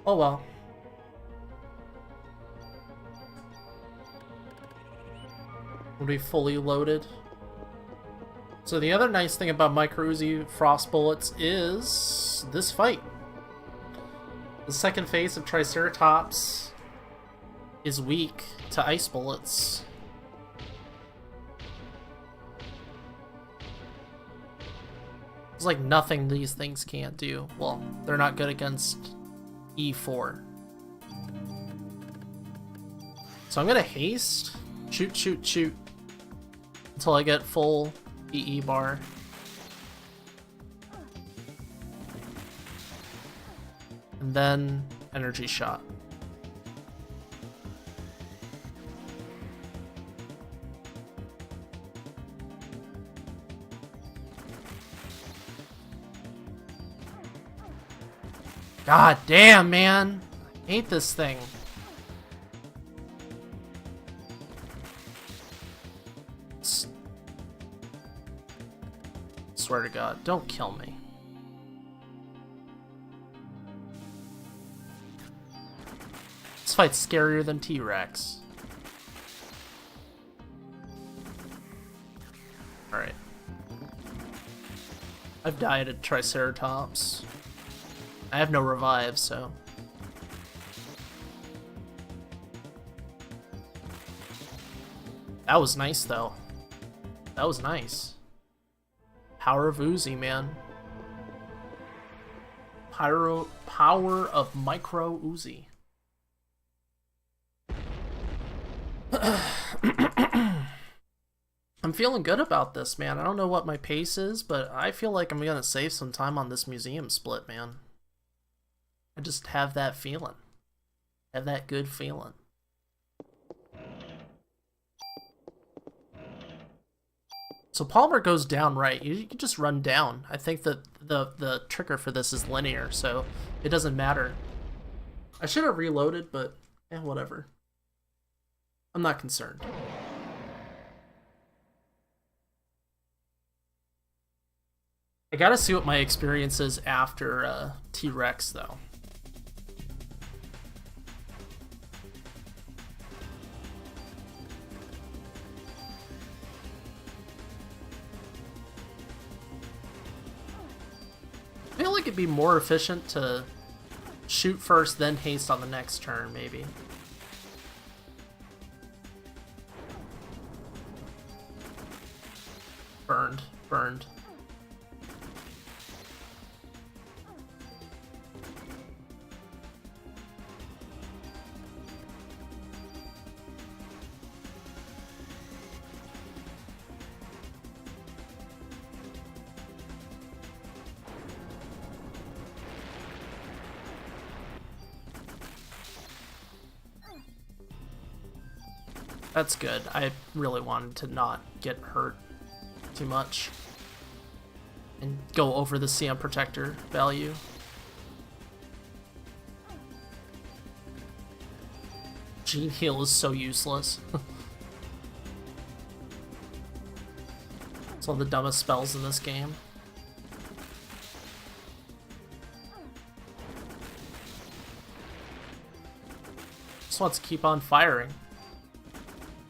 Oh well. Will be fully loaded. So the other nice thing about Micro Uzi Frost Bullets is this fight. The second phase of Triceratops is weak to ice bullets. There's like nothing these things can't do. Well, they're not good against E4. So I'm gonna haste, shoot, shoot, shoot, until I get full EE bar. And then energy shot. God damn, man. I hate this thing. Swear to God, don't kill me. This fight's scarier than T-Rex. Alright. I've died at Triceratops. I have no revive, so... That was nice, though. That was nice. Power of Uzi, man. Power of Micro Uzi. I'm feeling good about this, man. I don't know what my pace is, but I feel like I'm gonna save some time on this museum split, man. I just have that feeling. Have that good feeling. So Palmer goes down right. You can just run down. I think that the trigger for this is linear, so it doesn't matter. I should have reloaded, but whatever. I'm not concerned. I gotta see what my experience is after T-Rex, though. I feel like it'd be more efficient to shoot first, then haste on the next turn, maybe. Burned. Burned. That's good. I really wanted to not get hurt too much and go over the CM Protector value. Gene Heal is so useless. It's one of the dumbest spells in this game. Just wants to keep on firing.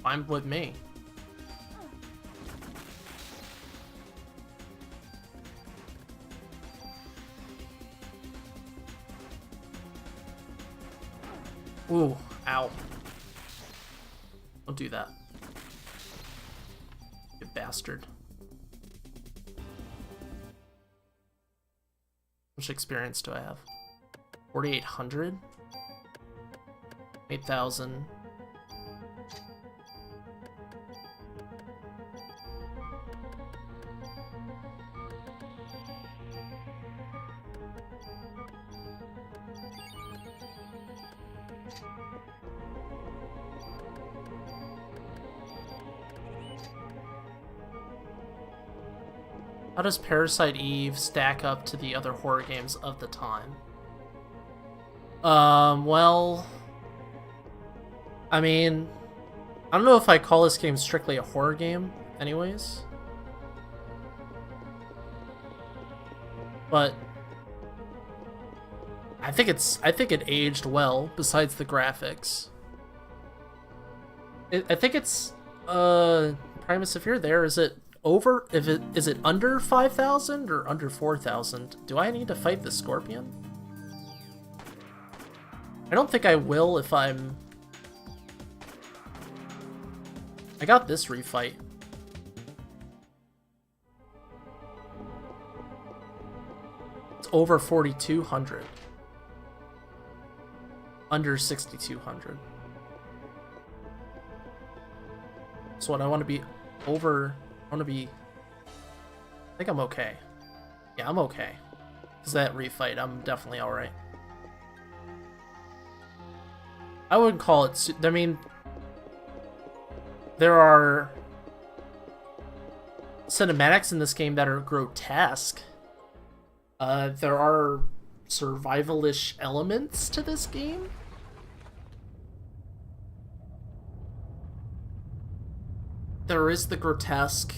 Fine with me. Ooh, ow. Don't do that. You bastard. How much experience do I have? 4,800? 8,000. How does Parasite Eve stack up to the other horror games of the time? Well... I mean... I don't know if I call this game strictly a horror game, anyways. But... I think it aged well, besides the graphics. I think it's... Primus, if you're there, is it over? Is it under 5,000 or under 4,000? Do I need to fight the Scorpion? I don't think I will if I'm... I got this refight. It's over 4,200. Under 6,200. So what, I want to be over... I want to be... I think I'm okay. Yeah, I'm okay. Because that refight, I'm definitely alright. I wouldn't call it... I mean... There are... cinematics in this game that are grotesque. There are survival-ish elements to this game. There is the grotesque.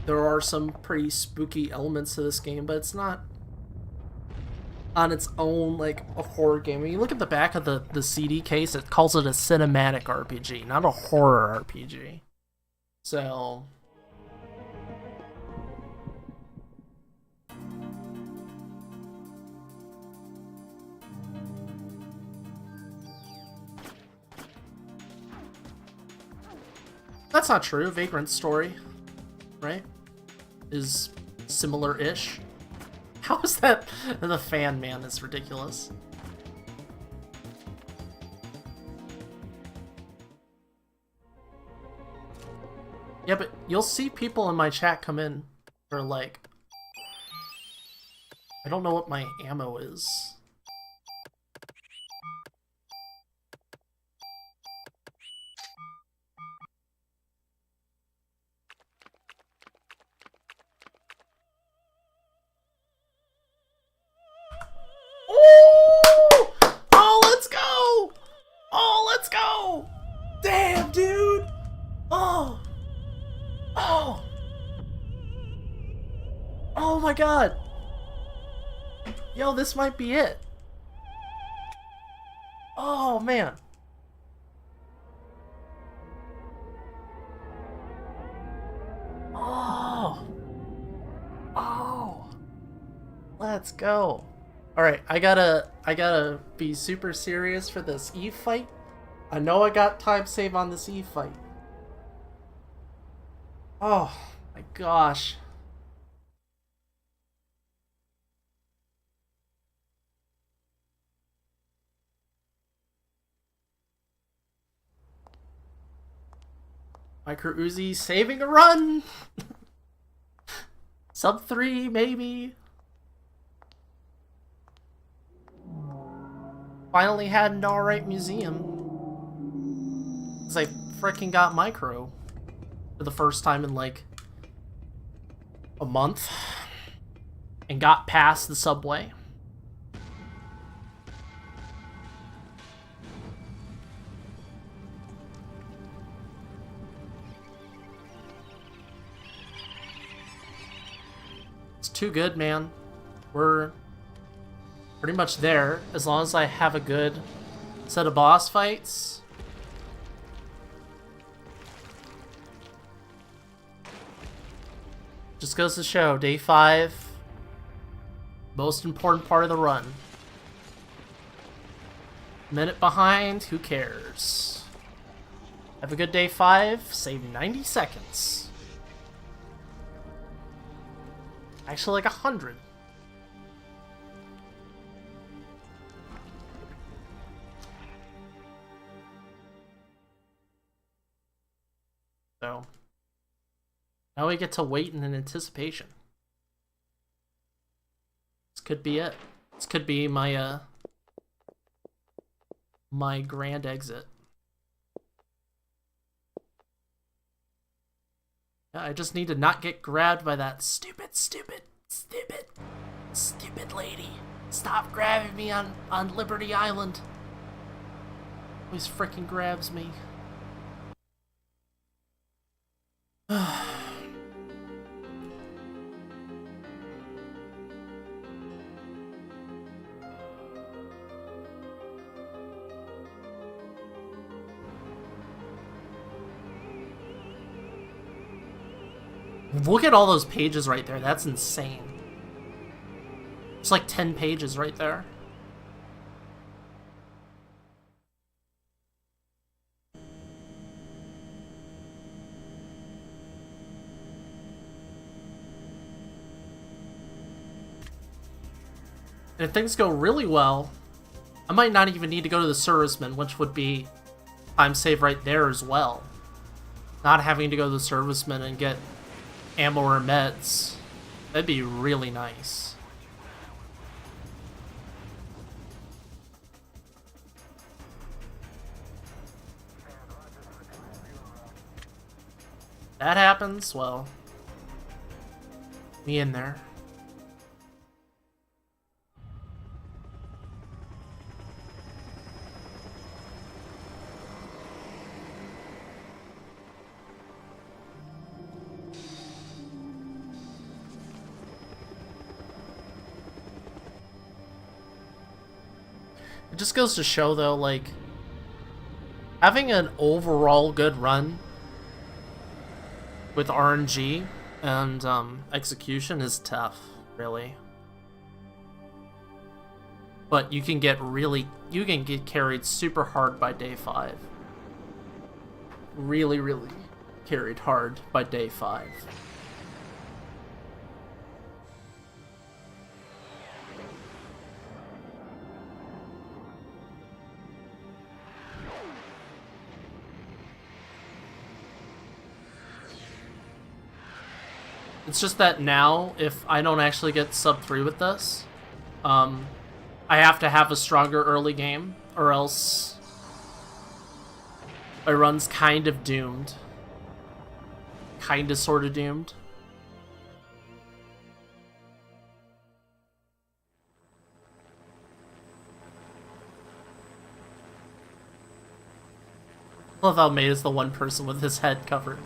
There are some pretty spooky elements to this game, but it's not on its own like a horror game. When you look at the back of the CD case, it calls it a cinematic RPG, not a horror RPG. So... That's not true. Vagrant's story, right, is similar-ish. How is that the fan, man? That's ridiculous. Yeah, but you'll see people in my chat come in who are like, I don't know what my ammo is. Damn, dude! Oh! Oh! Oh my god! Yo, this might be it. Oh, man. Oh! Oh! Let's go. Alright, I gotta be super serious for this Eve fight. I know I got time save on this Eve fight. Oh my gosh. Micro Uzi saving a run! Sub 3, maybe? Finally had an alright museum. Because I frickin' got Micro for the first time in like a month. And got past the subway. It's too good, man. We're pretty much there, as long as I have a good set of boss fights. Just goes to show, day 5, most important part of the run. Minute behind, who cares? Have a good day 5, save 90 seconds. Actually, like 100. So, now we get to wait in anticipation. This could be it. This could be my, my grand exit. Yeah, I just need to not get grabbed by that stupid lady. Stop grabbing me on Liberty Island. Always freaking grabs me. Look at all those pages right there. That's insane. It's like 10 pages right there. And if things go really well, I might not even need to go to the serviceman, which would be time save right there as well. Not having to go to the serviceman and get ammo or meds. That'd be really nice. That happens, well, me in there. It just goes to show, though, like, having an overall good run with RNG and execution is tough, really. But you can get carried super hard by day 5. Really, really carried hard by day 5. It's just that now, if I don't actually get sub 3 with this, I have to have a stronger early game, or else my run's kind of doomed. Kinda sorta doomed. I love how May is the one person with his head covered.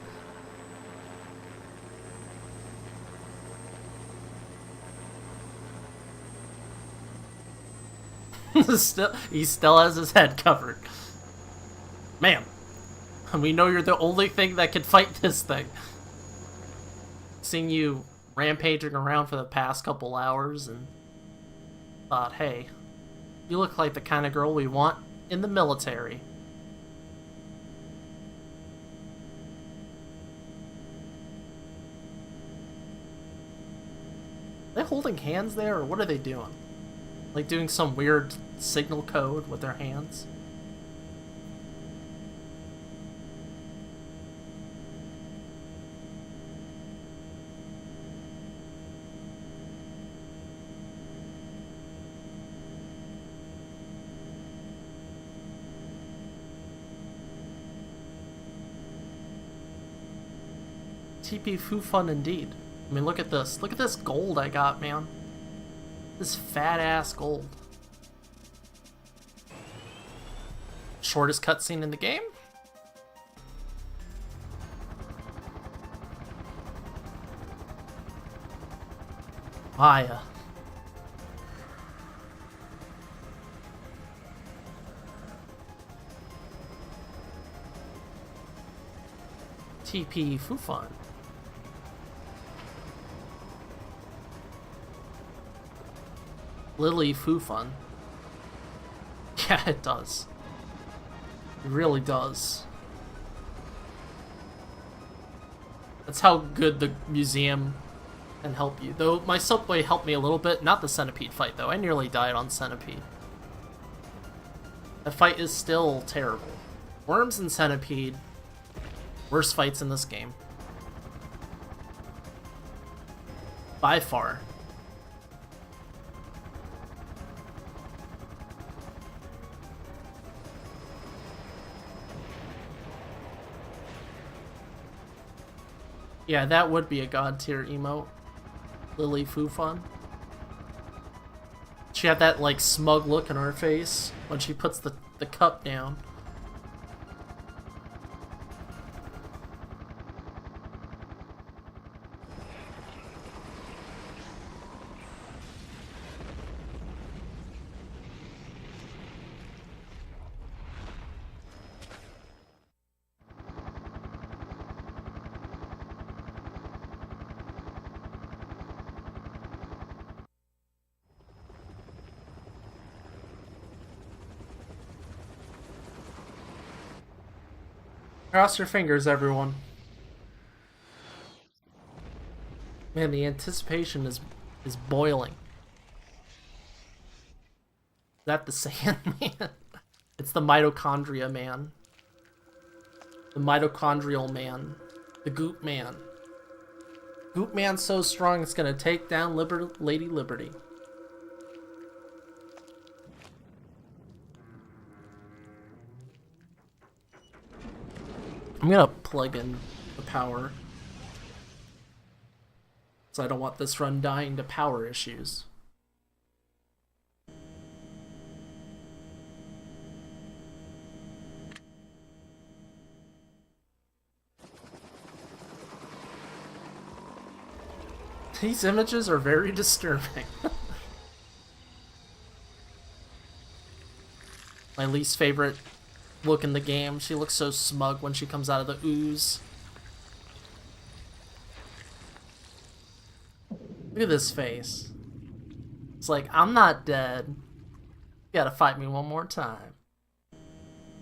He still has his head covered. Man, we know you're the only thing that can fight this thing. Seeing you rampaging around for the past couple hours and thought, hey, you look like the kind of girl we want in the military. Are they holding hands there, or what are they doing? Like doing some weird signal code with their hands? TP foo fun indeed. I mean, look at this. Look at this gold I got, man. This fat ass gold. Shortest cutscene in the game? Maya. TP Fufun. Lily Fufun. Yeah, it does. It really does. That's how good the museum can help you. Though my subway helped me a little bit. Not the centipede fight, though. I nearly died on centipede. That fight is still terrible. Worms and centipede. Worst fights in this game. By far. Yeah, that would be a god tier emote. Lily Fufun. She had that like smug look on her face when she puts the cup down. Cross your fingers, everyone. Man, the anticipation is boiling. Is that the Sandman? It's the mitochondria man. The mitochondrial man. The Goop Man. Goop Man's so strong it's gonna take down Lady Liberty. I'm gonna plug in the power. So I don't want this run dying to power issues. These images are very disturbing. My least favorite look in the game. She looks so smug when she comes out of the ooze. Look at this face. It's like, I'm not dead. You gotta fight me one more time.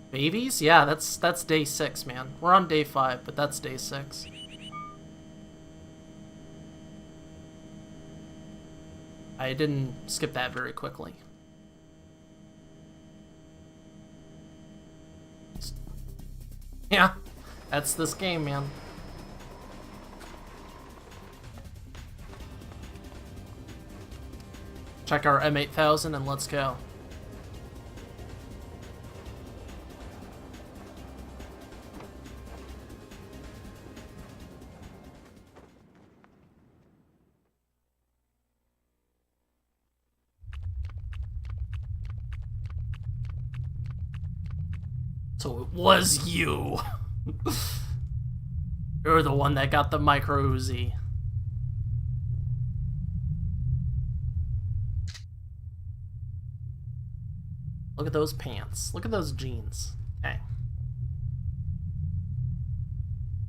Babies? Yeah, that's day 6, man. We're on day 5, but that's day 6. I didn't skip that very quickly. Yeah, that's this game, man. Check our M8000 and let's go. So it was you. You're the one that got the micro Uzi. Look at those pants. Look at those jeans. Okay.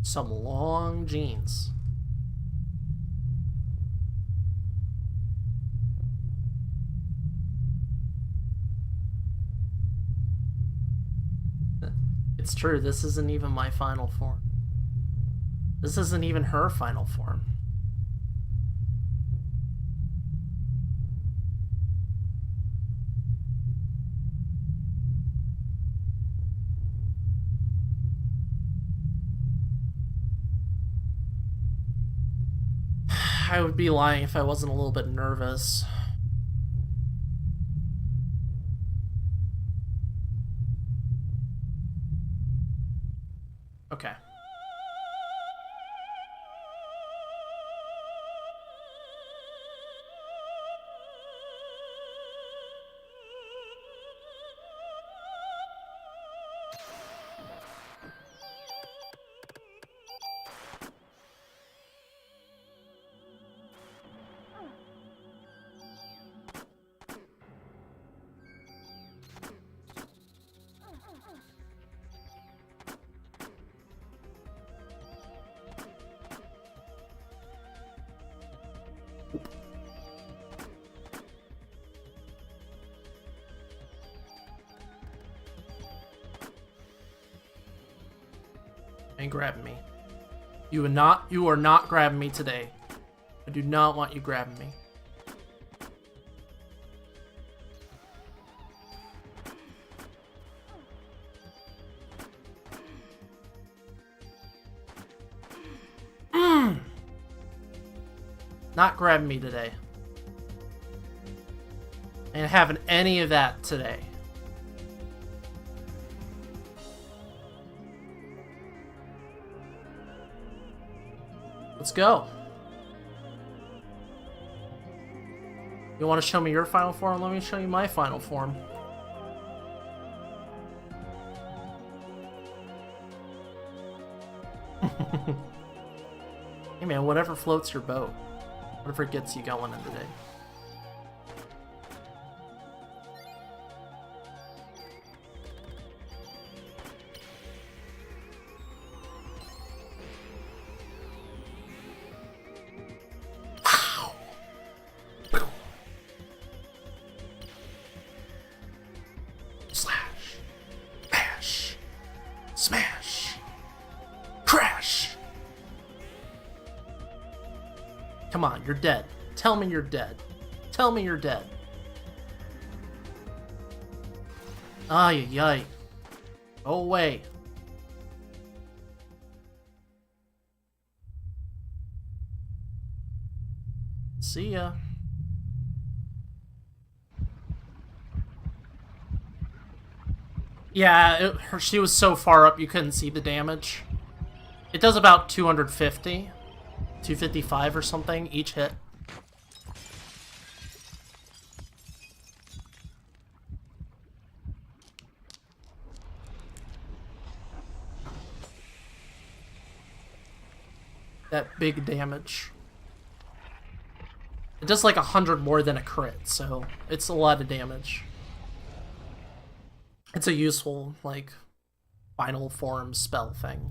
Some long jeans. It's true, this isn't even my final form. This isn't even her final form. I would be lying if I wasn't a little bit nervous. Okay. And grabbing me. You are not grabbing me today. I do not want you grabbing me. Not grabbing me today. Ain't having any of that today. Let's go. You want to show me your final form? Let me show you my final form. Hey man, whatever floats your boat. Whatever gets you going in the day. Smash! Crash! Come on, you're dead. Tell me you're dead. Tell me you're dead. Ay, ay, ay. Go away. See ya. Yeah, she was so far up you couldn't see the damage. It does about 250, 255 or something each hit. That big damage. It does like 100 more than a crit, so it's a lot of damage. It's a useful, like, final form spell thing.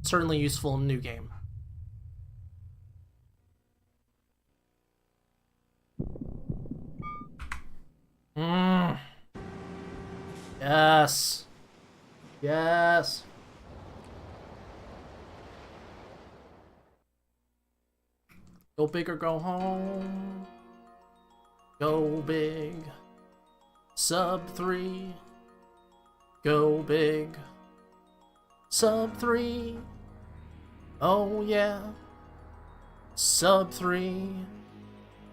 Certainly useful in new game. Yes. Yes. Go big or go home. Go big. Sub 3. Go big. Sub 3. Oh yeah. Sub 3.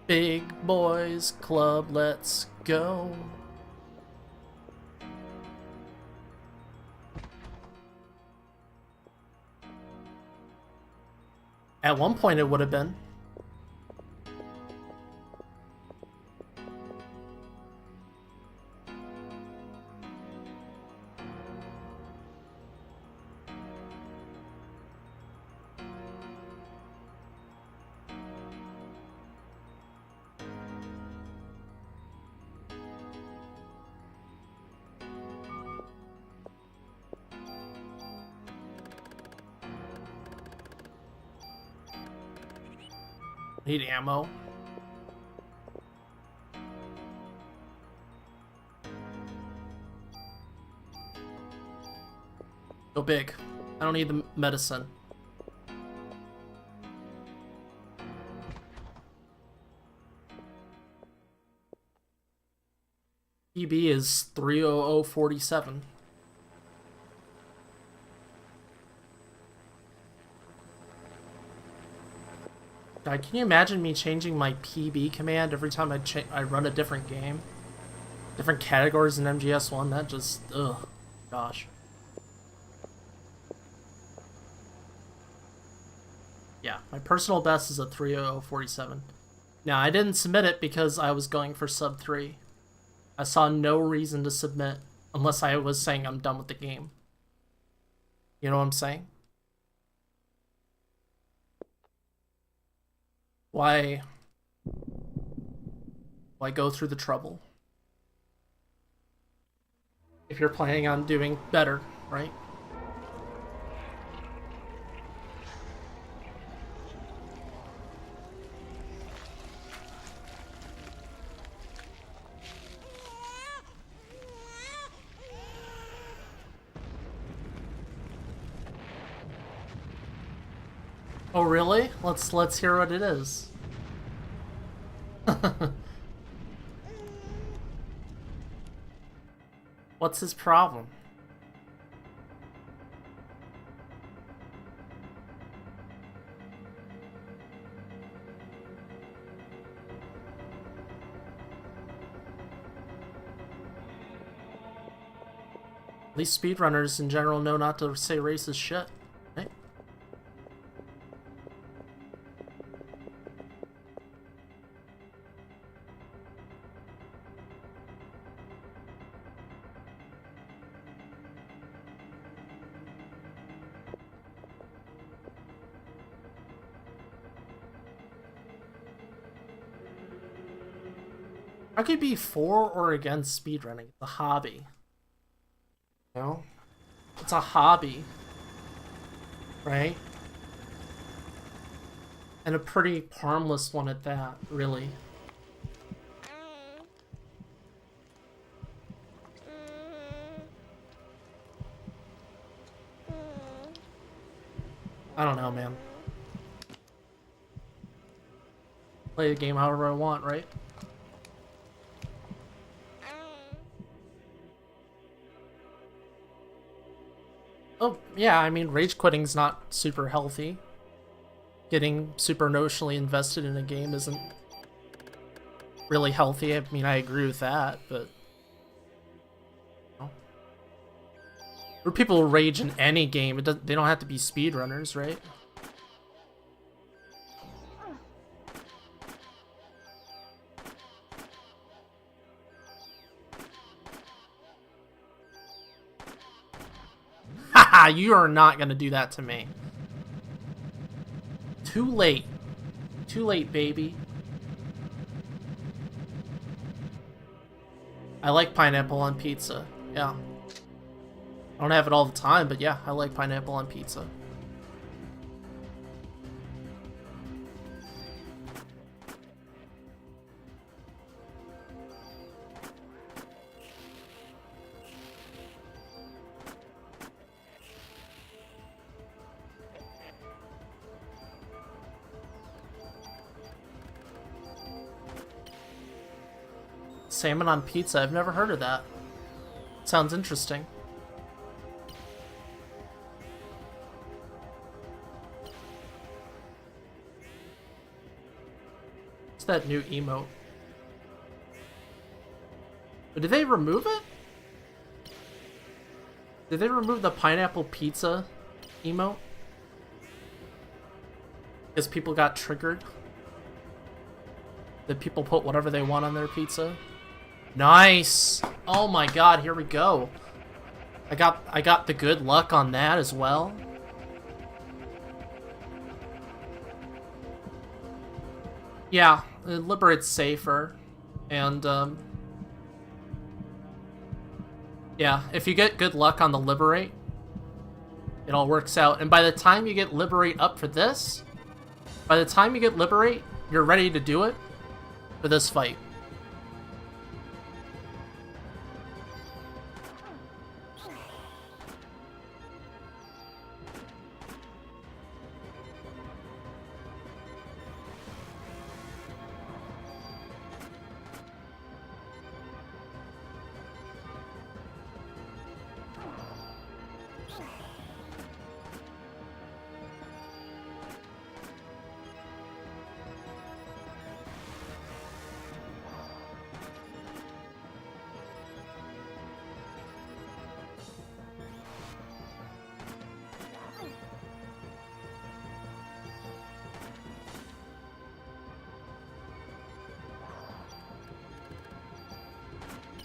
Big boys club, let's go. At one point it would have been. Need ammo. Go big. I don't need the medicine. PB is 30047. God, can you imagine me changing my PB command every time I run a different game? Different categories in MGS1? That just... ugh. Gosh. Yeah, my personal best is a 30047. Now, I didn't submit it because I was going for sub 3. I saw no reason to submit unless I was saying I'm done with the game. You know what I'm saying? Why go through the trouble? If you're planning on doing better, right? Oh really? Let's hear what it is. What's his problem? At least speedrunners in general know not to say racist shit, right? I could be for or against speedrunning. It's a hobby. You know? It's a hobby. Right? And a pretty harmless one at that, really. I don't know, man. Play the game however I want, right? Oh, yeah, I mean, rage quitting's not super healthy. Getting super emotionally invested in a game isn't really healthy. I mean, I agree with that, but... Or people rage in any game. They don't have to be speedrunners, right? Haha, you are not gonna do that to me. Too late. Too late, baby. I like pineapple on pizza. Yeah. I don't have it all the time, but yeah, I like pineapple on pizza. Salmon on pizza? I've never heard of that. Sounds interesting. What's that new emote? But did they remove it? Did they remove the pineapple pizza emote? Because people got triggered? Did people put whatever they want on their pizza? Nice! Oh my god, here we go. I got the good luck on that as well. Yeah, Liberate's safer. And, yeah, if you get good luck on the Liberate, it all works out. And by the time you get Liberate up for this, by the time you get Liberate, you're ready to do it for this fight.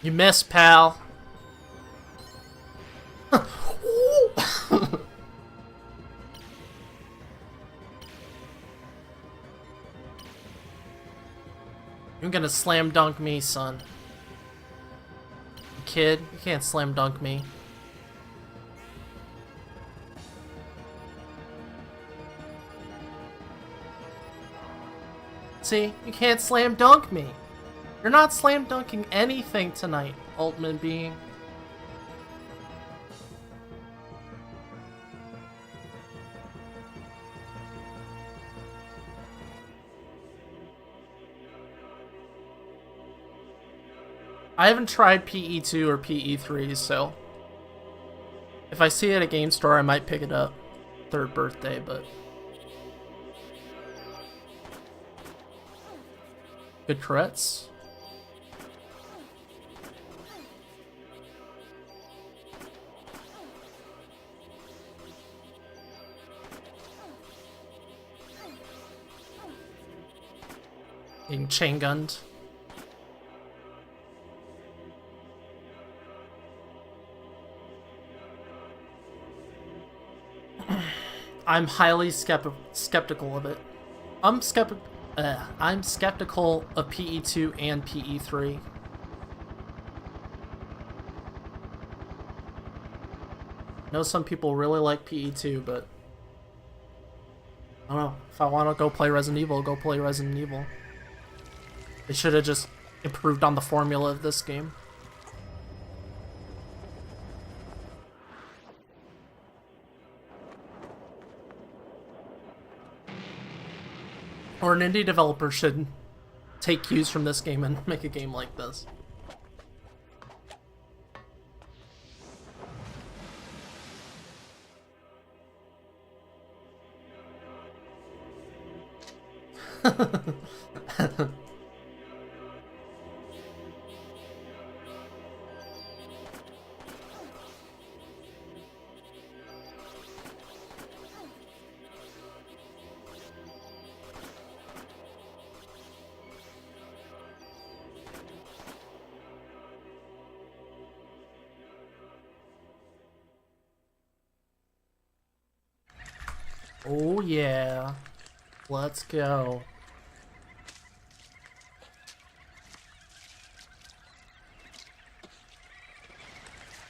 You missed, pal. You're gonna slam dunk me, son. Kid, you can't slam dunk me. See, you can't slam dunk me. You're not slam dunking anything tonight, Ultimate Being. I haven't tried PE2 or PE3, so if I see it at a game store, I might pick it up. Third birthday, but good crits. Being chain gunned. I'm highly skeptical of it. I'm skeptical of PE2 and PE3. I know some people really like PE2, but I don't know. If I want to go play Resident Evil, go play Resident Evil. They should have just improved on the formula of this game. Or an indie developer should take cues from this game and make a game like this. Oh yeah. Let's go.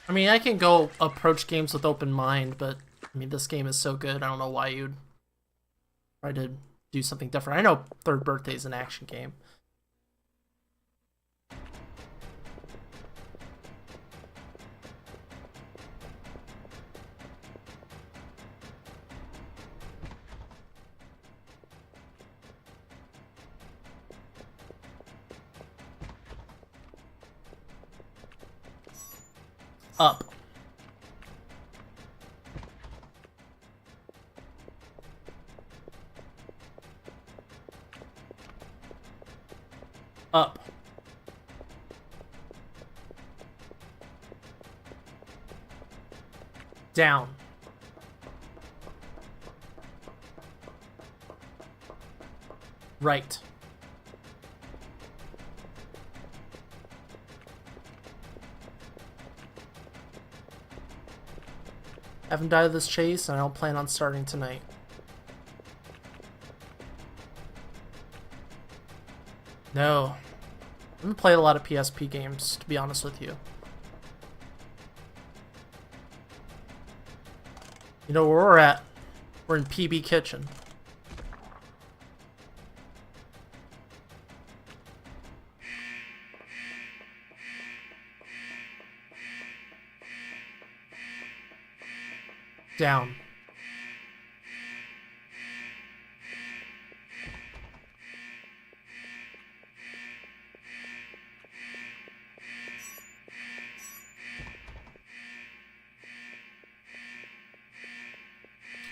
I mean, I can go approach games with open mind, but I mean, this game is so good, I don't know why you'd try to do something different. I know Third Birthday is an action game. Up. Up. Down. Right. Haven't died of this chase, and I don't plan on starting tonight. No. I haven't played a lot of PSP games, to be honest with you. You know where we're at? We're in PB Kitchen. Down.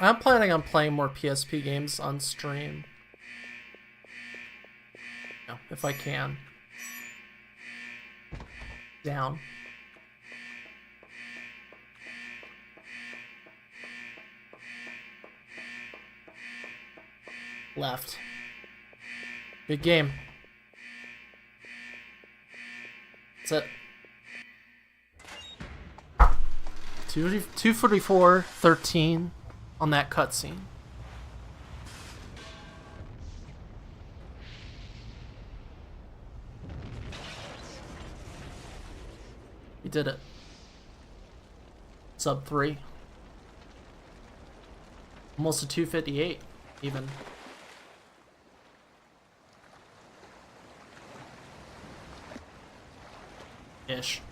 I'm planning on playing more PSP games on stream. No, if I can. Down. Left. Good game. That's it. 244, 13 on that cutscene. We did it. Sub 3. Almost a 258, even. Ish.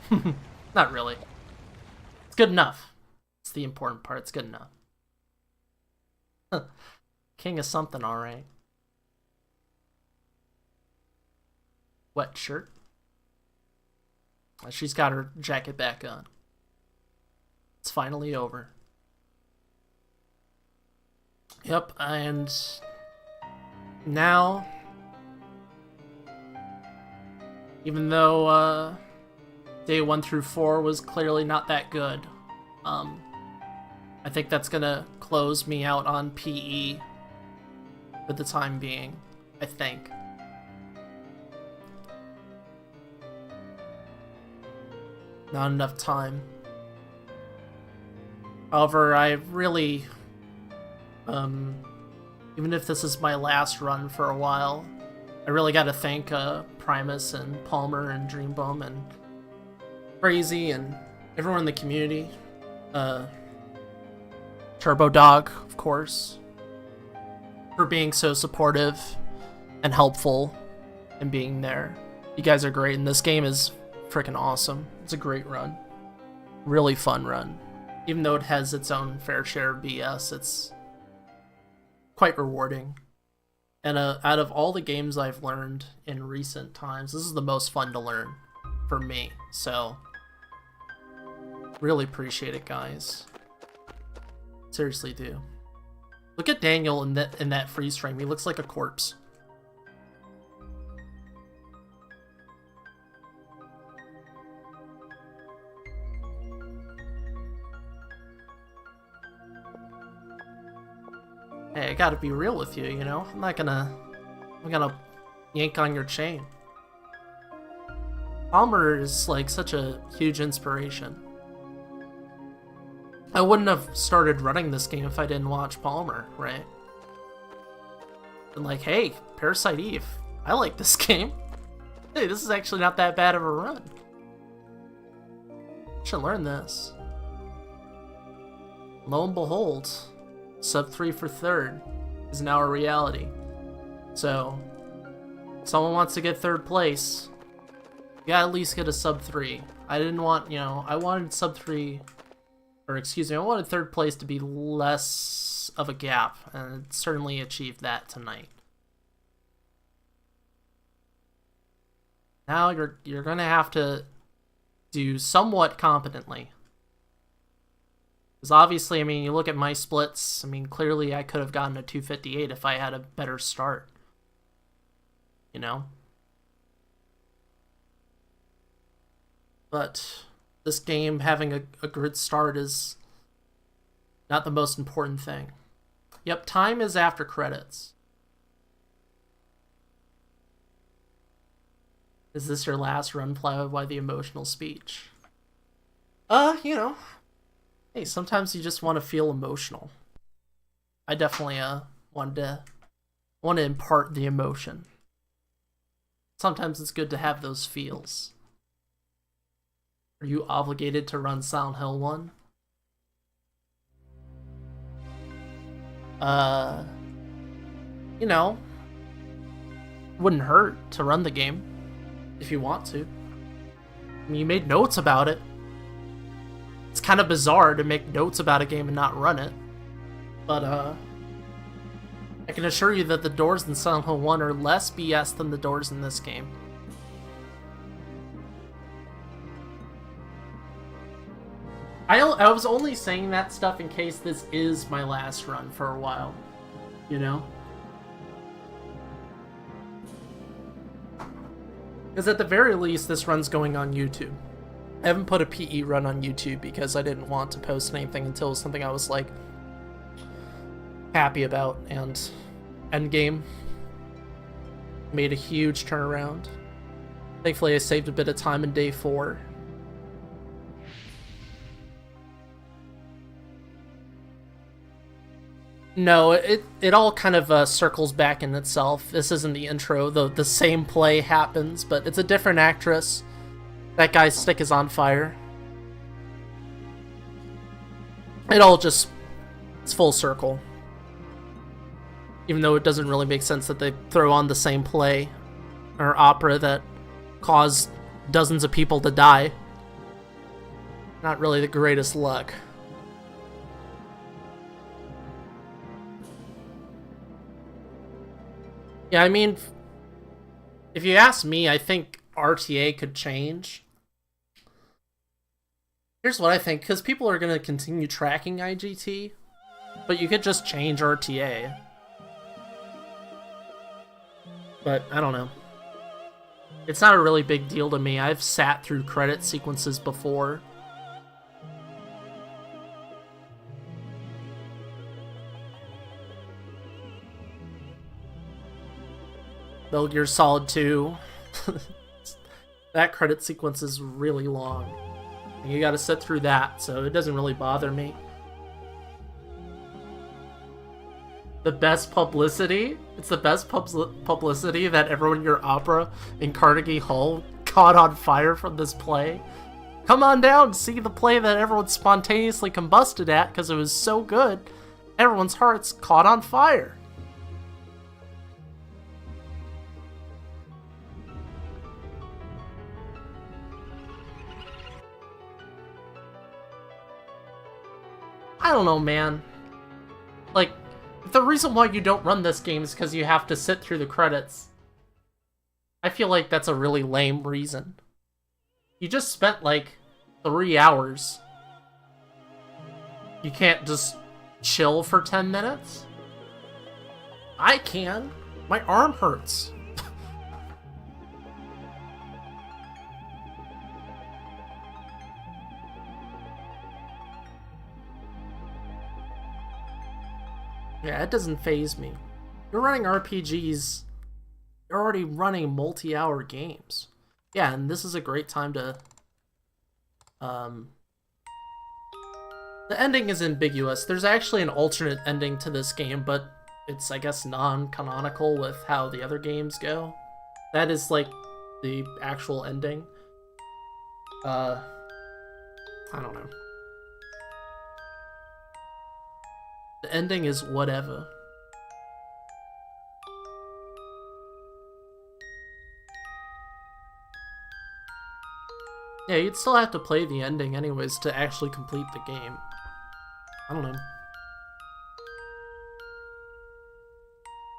Not really. It's good enough. It's the important part. It's good enough. King of something, alright. Wet shirt. She's got her jacket back on. It's finally over. Yep, and now, even though day 1 through 4 was clearly not that good, I think that's gonna close me out on PE for the time being, I think. Not enough time. However, I really, even if this is my last run for a while, I really gotta thank Primus and Palmer and Dreambum and Crazy and everyone in the community. Turbo Dog, of course, for being so supportive and helpful and being there. You guys are great, and this game is freaking awesome. It's a great run. Really fun run. Even though it has its own fair share of BS, it's quite rewarding. And out of all the games I've learned in recent times, this is the most fun to learn for me. So, really appreciate it, guys. Seriously do. Look at Daniel in that freeze frame. He looks like a corpse. Hey, I gotta be real with you, you know? I'm gonna yank on your chain. Palmer is like such a huge inspiration. I wouldn't have started running this game if I didn't watch Palmer, right? And like, hey, Parasite Eve, I like this game. Hey, this is actually not that bad of a run. Should learn this. Lo and behold, sub 3 for third is now a reality. So, if someone wants to get third place, you gotta at least get a sub 3. I didn't want, you know, I wanted sub 3, or excuse me, I wanted third place to be less of a gap, and it certainly achieved that tonight. Now you're gonna have to do somewhat competently. Because obviously, I mean, you look at my splits, I mean, clearly I could have gotten a 258 if I had a better start. You know? But this game having a good start is not the most important thing. Yep, time is after credits. Is this your last run followed by the emotional speech? You know, hey, sometimes you just want to feel emotional. I definitely want to impart the emotion. Sometimes it's good to have those feels. Are you obligated to run Silent Hill 1? You know, wouldn't hurt to run the game if you want to. I mean, you made notes about it. It's kind of bizarre to make notes about a game and not run it. But, I can assure you that the doors in Silent Hill 1 are less BS than the doors in this game. I was only saying that stuff in case this is my last run for a while. You know? Because at the very least, this run's going on YouTube. I haven't put a PE run on YouTube because I didn't want to post anything until it was something I was, like, happy about. And Endgame made a huge turnaround. Thankfully, I saved a bit of time in day 4. No, it all kind of circles back in itself. This isn't the intro, though the same play happens, but it's a different actress. That guy's stick is on fire. It all just... it's full circle. Even though it doesn't really make sense that they throw on the same play or opera that caused dozens of people to die. Not really the greatest luck. Yeah, I mean, if you ask me, I think RTA could change. Here's what I think, because people are going to continue tracking IGT, but you could just change RTA. But, I don't know. It's not a really big deal to me. I've sat through credit sequences before. Metal Gear Solid 2. That credit sequence is really long. And you gotta sit through that, so it doesn't really bother me. The best publicity? It's the best publicity that everyone in your opera in Carnegie Hall caught on fire from this play. Come on down, see the play that everyone spontaneously combusted at because it was so good. Everyone's hearts caught on fire. I don't know, man. Like, the reason why you don't run this game is because you have to sit through the credits. I feel like that's a really lame reason. You just spent, like, 3 hours. You can't just chill for 10 minutes? I can. My arm hurts. Yeah, it doesn't faze me. You're running RPGs. You're already running multi-hour games. Yeah, and this is a great time to... The ending is ambiguous. There's actually an alternate ending to this game, but it's, I guess, non-canonical with how the other games go. That is, like, the actual ending. I don't know. The ending is whatever. Yeah, you'd still have to play the ending anyways to actually complete the game. I don't know.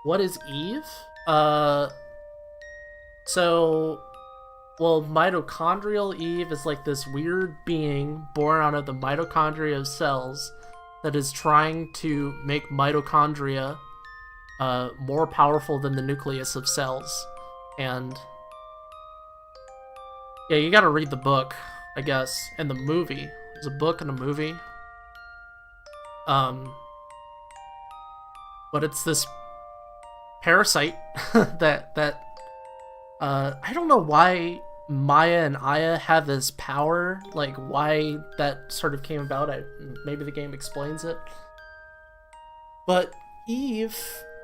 What is Eve? Well, mitochondrial Eve is like this weird being born out of the mitochondria of cells that is trying to make mitochondria more powerful than the nucleus of cells. And yeah, you gotta read the book, I guess, and the movie. There's a book and a movie. But it's this parasite that I don't know why Maya and Aya have this power, like why that sort of came about. Maybe the game explains it. But Eve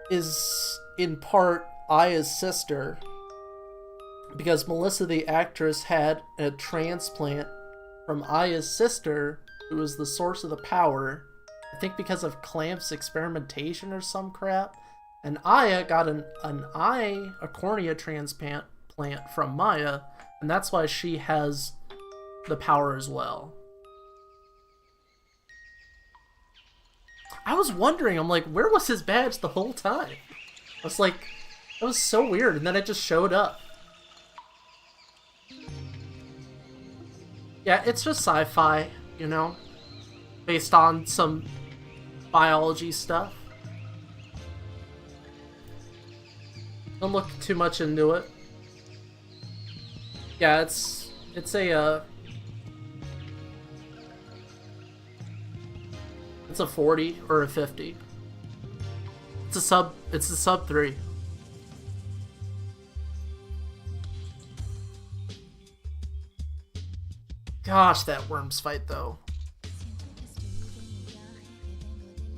is in part Aya's sister because Melissa the actress had a transplant from Aya's sister, who was the source of the power, I think because of Clamp's experimentation or some crap. And Aya got a cornea transplant from Maya, and that's why she has the power as well. I was wondering, I'm like, where was his badge the whole time? I was like, that was so weird, and then it just showed up. Yeah, it's just sci-fi, you know? Based on some biology stuff. Don't look too much into it. Yeah, it's a it's a 40 or a 50. It's a sub 3. Gosh, that Worms fight though.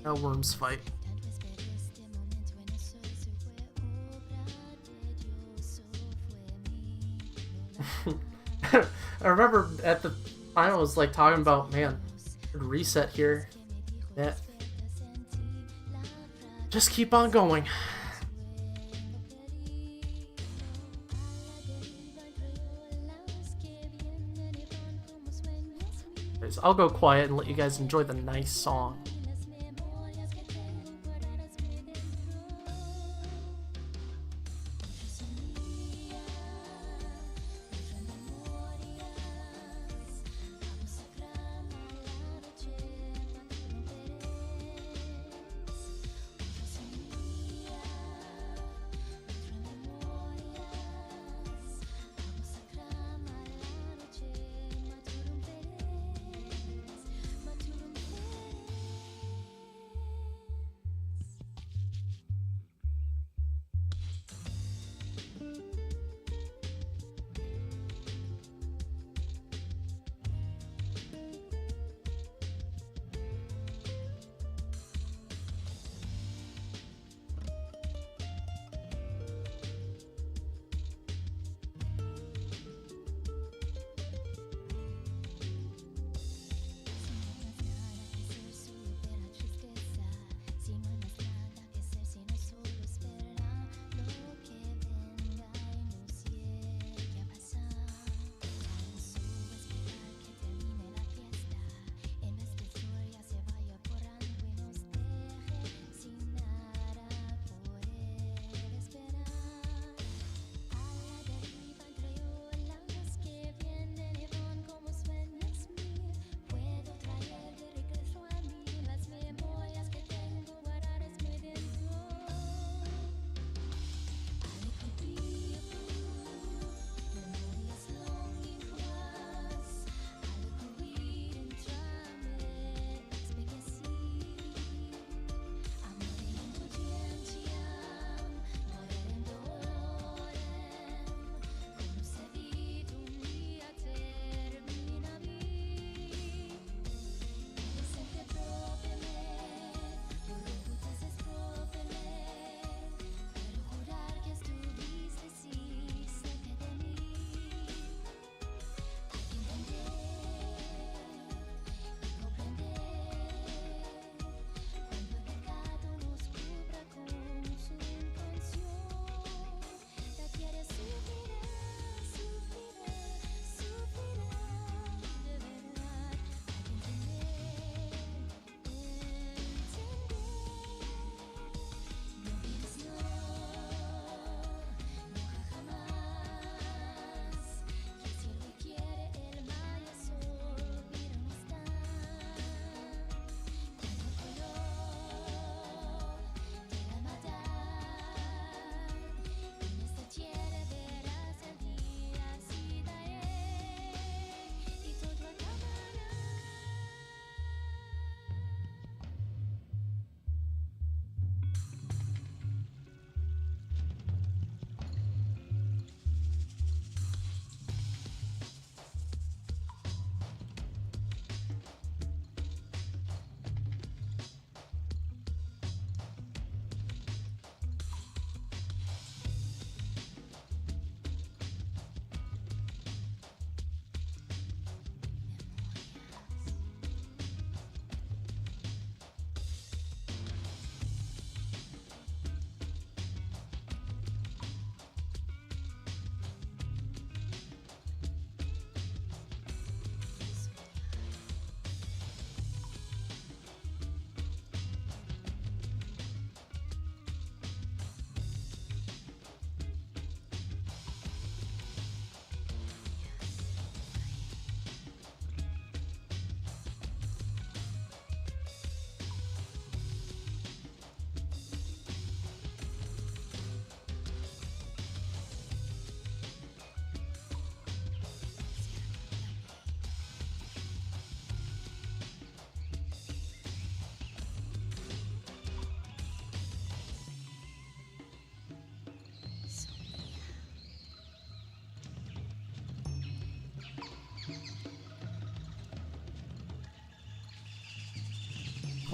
That Worms fight. I remember at the time I was like talking about, man, reset here. Yeah. Just keep on going. Anyways, I'll go quiet and let you guys enjoy the nice song.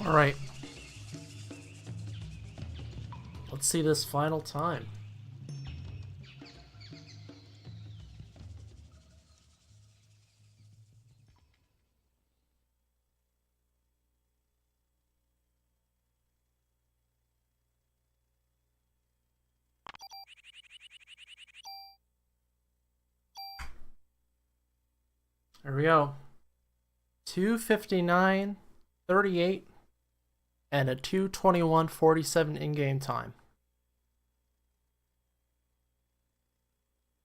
Alright. Let's see this final time. There we go. 2:59:38 and a 2:21:47 in-game time.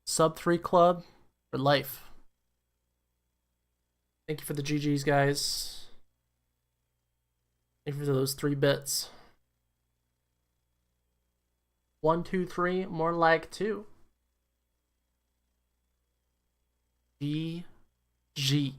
Sub 3 club for life. Thank you for the GGs, guys. Thank you for those 3 bits. 1, 2, 3, more like 2. GG.